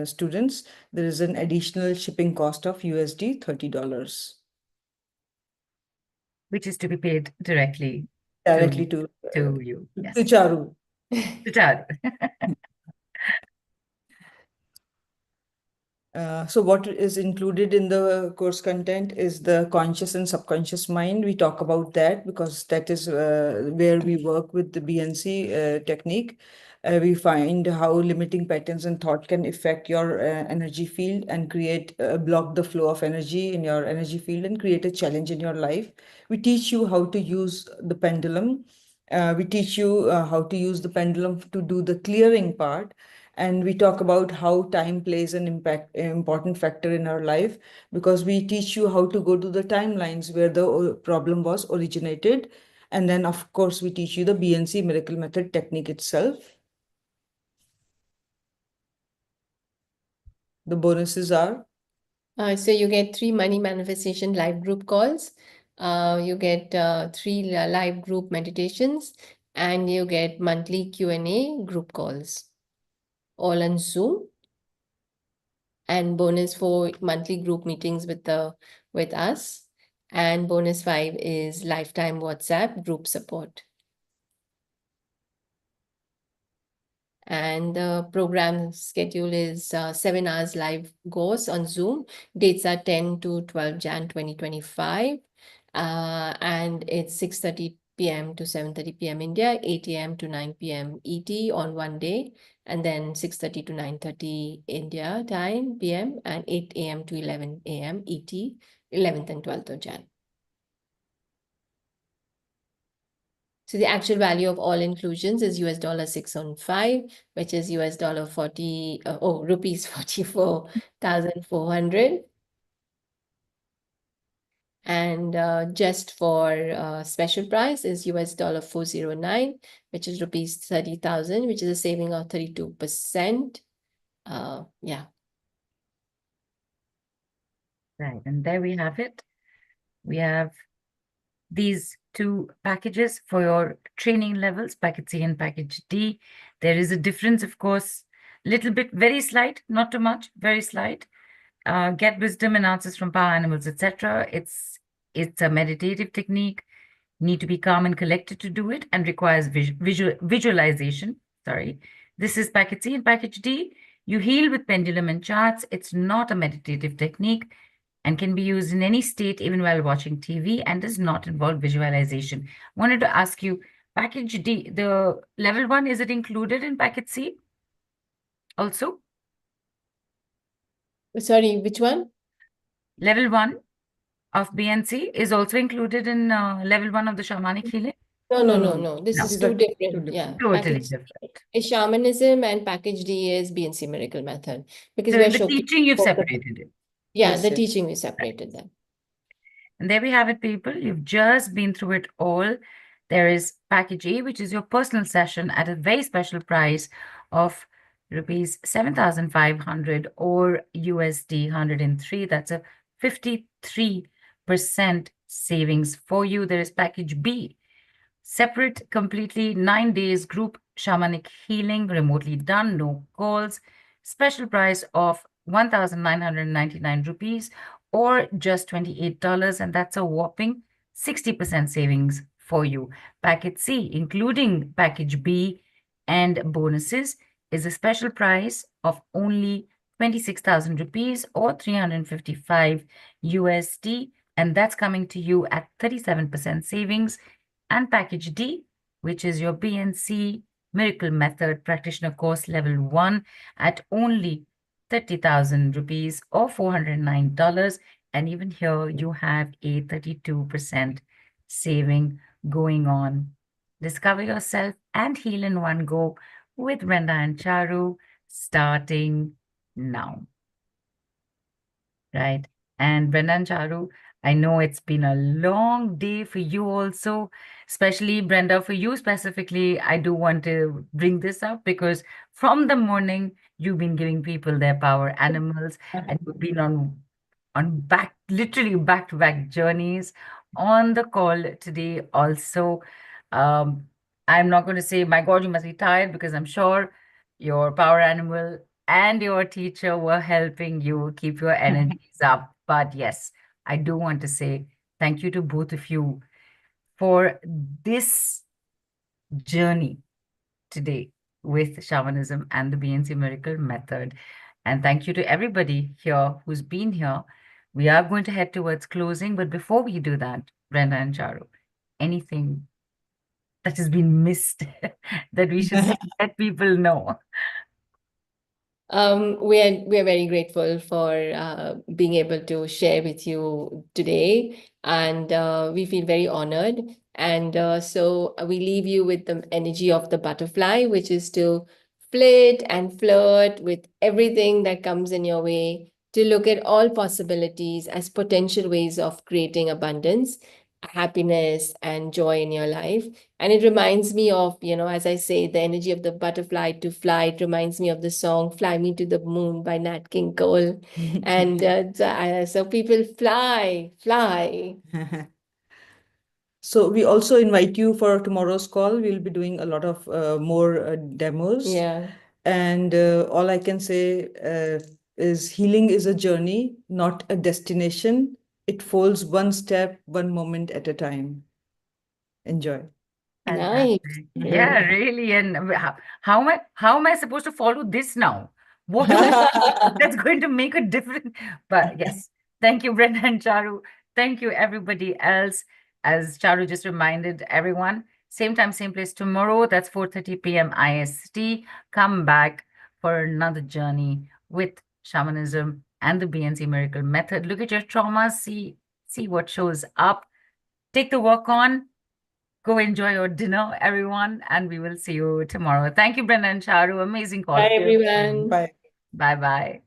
students, there is an additional shipping cost of USD $30. Which is to be paid directly Directly to you. Yes. to Charu. To Charu. So what is included in the course content is the conscious and subconscious mind. We talk about that because that is where we work with the BNC technique. We find how limiting patterns and thought can affect your energy field and create block the flow of energy in your energy field and create a challenge in your life. We teach you how to use the pendulum. We teach you how to use the pendulum to do the clearing part, and we talk about how time plays an important factor in our life, because we teach you how to go to the timelines where the problem was originated. And then, of course, we teach you the BNC Miracle Method technique itself. The bonuses are So you get 3 money manifestation live group calls. You get 3 live group meditations, and you get monthly Q&A group calls, all on Zoom. And bonus 4 monthly group meetings with us. And bonus 5 is lifetime WhatsApp group support. And the program schedule is 7 hours live course on Zoom. Dates are 10 to 12 Jan 2025. And it's 6:30 p.m. to 7:30 p.m. India, 8 a.m. to 9 p.m. ET on one day, and then 6:30 to 9:30 India time p.m. and 8 a.m. to 11 a.m. ET, 11th and 12th of Jan. So the actual value of all inclusions is $615, which is rupees 44,400. And just for special price is $409, which is rupees 30,000, which is a saving of 32%. Yeah. Right, and there we have it. We have these two packages for your training levels, package C and package D. There is a difference, of course, little bit, very slight, not too much, very slight. Get wisdom and answers from power animals, etc. It's a meditative technique. Need to be calm and collected to do it, and requires visualization. Sorry. This is package C and package D. You heal with pendulum and charts. It's not a meditative technique and can be used in any state, even while watching TV, and does not involve visualization. Wanted to ask you, package D, the level 1, is it included in package C also? Sorry, which one? Level 1 of BNC is also included in level 1 of the shamanic healing? No. This No. is These are two different. different. Yeah. Totally Package different. is shamanism and package D is BNC Miracle Method. Because So we in are the showcasing teaching, you've both of them. separated it. Yeah, Yes, the yes. teaching we separated them. And there we have it, people. You've just been through it all. There is package A, which is your personal session at a very special price of rupees 7,500 or USD 103. That's a 53% savings for you. There is package B, separate, completely 9 days group shamanic healing, remotely done, no calls, special price of 1,999 rupees or just $28, and that's a whopping 60% savings for you. Package C, including package B and bonuses, is a special price of only 26,000 rupees or 355 USD, and that's coming to you at 37% savings. And package D, which is your BNC Miracle Method Practitioner Course Level 1 at only 30,000 rupees or $409. And even here, you have a 32% saving going on. Discover yourself and heal in one go with Brenda and Charu, starting now. Right. And Brenda and Charu, I know it's been a long day for you also, especially Brenda, for you specifically. I do want to bring this up because from the morning you've been giving people their power animals, and you've been on literally back-to-back journeys. On the call today also, um, I'm not going to say, my God, you must be tired, because I'm sure your power animal and your teacher were helping you keep your energies up. But yes, I do want to say thank you to both of you for this journey today with shamanism and the BNC Miracle Method. And thank you to everybody here who's been here. We are going to head towards closing, but before we do that, Brenda and Charu, anything that has been missed that we should let people know? We are very grateful for being able to share with you today, and we feel very honored. And so we leave you with the energy of the butterfly, which is to flit and flirt with everything that comes in your way, to look at all possibilities as potential ways of creating abundance, happiness, and joy in your life. And it reminds me of, as I say, the energy of the butterfly to fly. It reminds me of the song Fly Me to the Moon by Nat King Cole. And so people fly, fly. So we also invite you for tomorrow's call. We'll be doing a lot of more demos. Yeah. And all I can say is healing is a journey, not a destination. It folds one step, one moment at a time. Enjoy. Nice. Fantastic. Yeah, really. And how am I supposed to follow this now? What do I that's going to make a difference? But yes, thank you, Brenda and Charu. Thank you, everybody else. As Charu just reminded everyone, same time, same place tomorrow. That's 4:30 p.m. IST. Come back for another journey with shamanism and the BNC Miracle Method. Look at your traumas, see what shows up. Take the work on. Go enjoy your dinner, everyone, and we will see you tomorrow. Thank you, Brenda and Charu. Amazing call. Bye, everyone. Bye. Bye bye.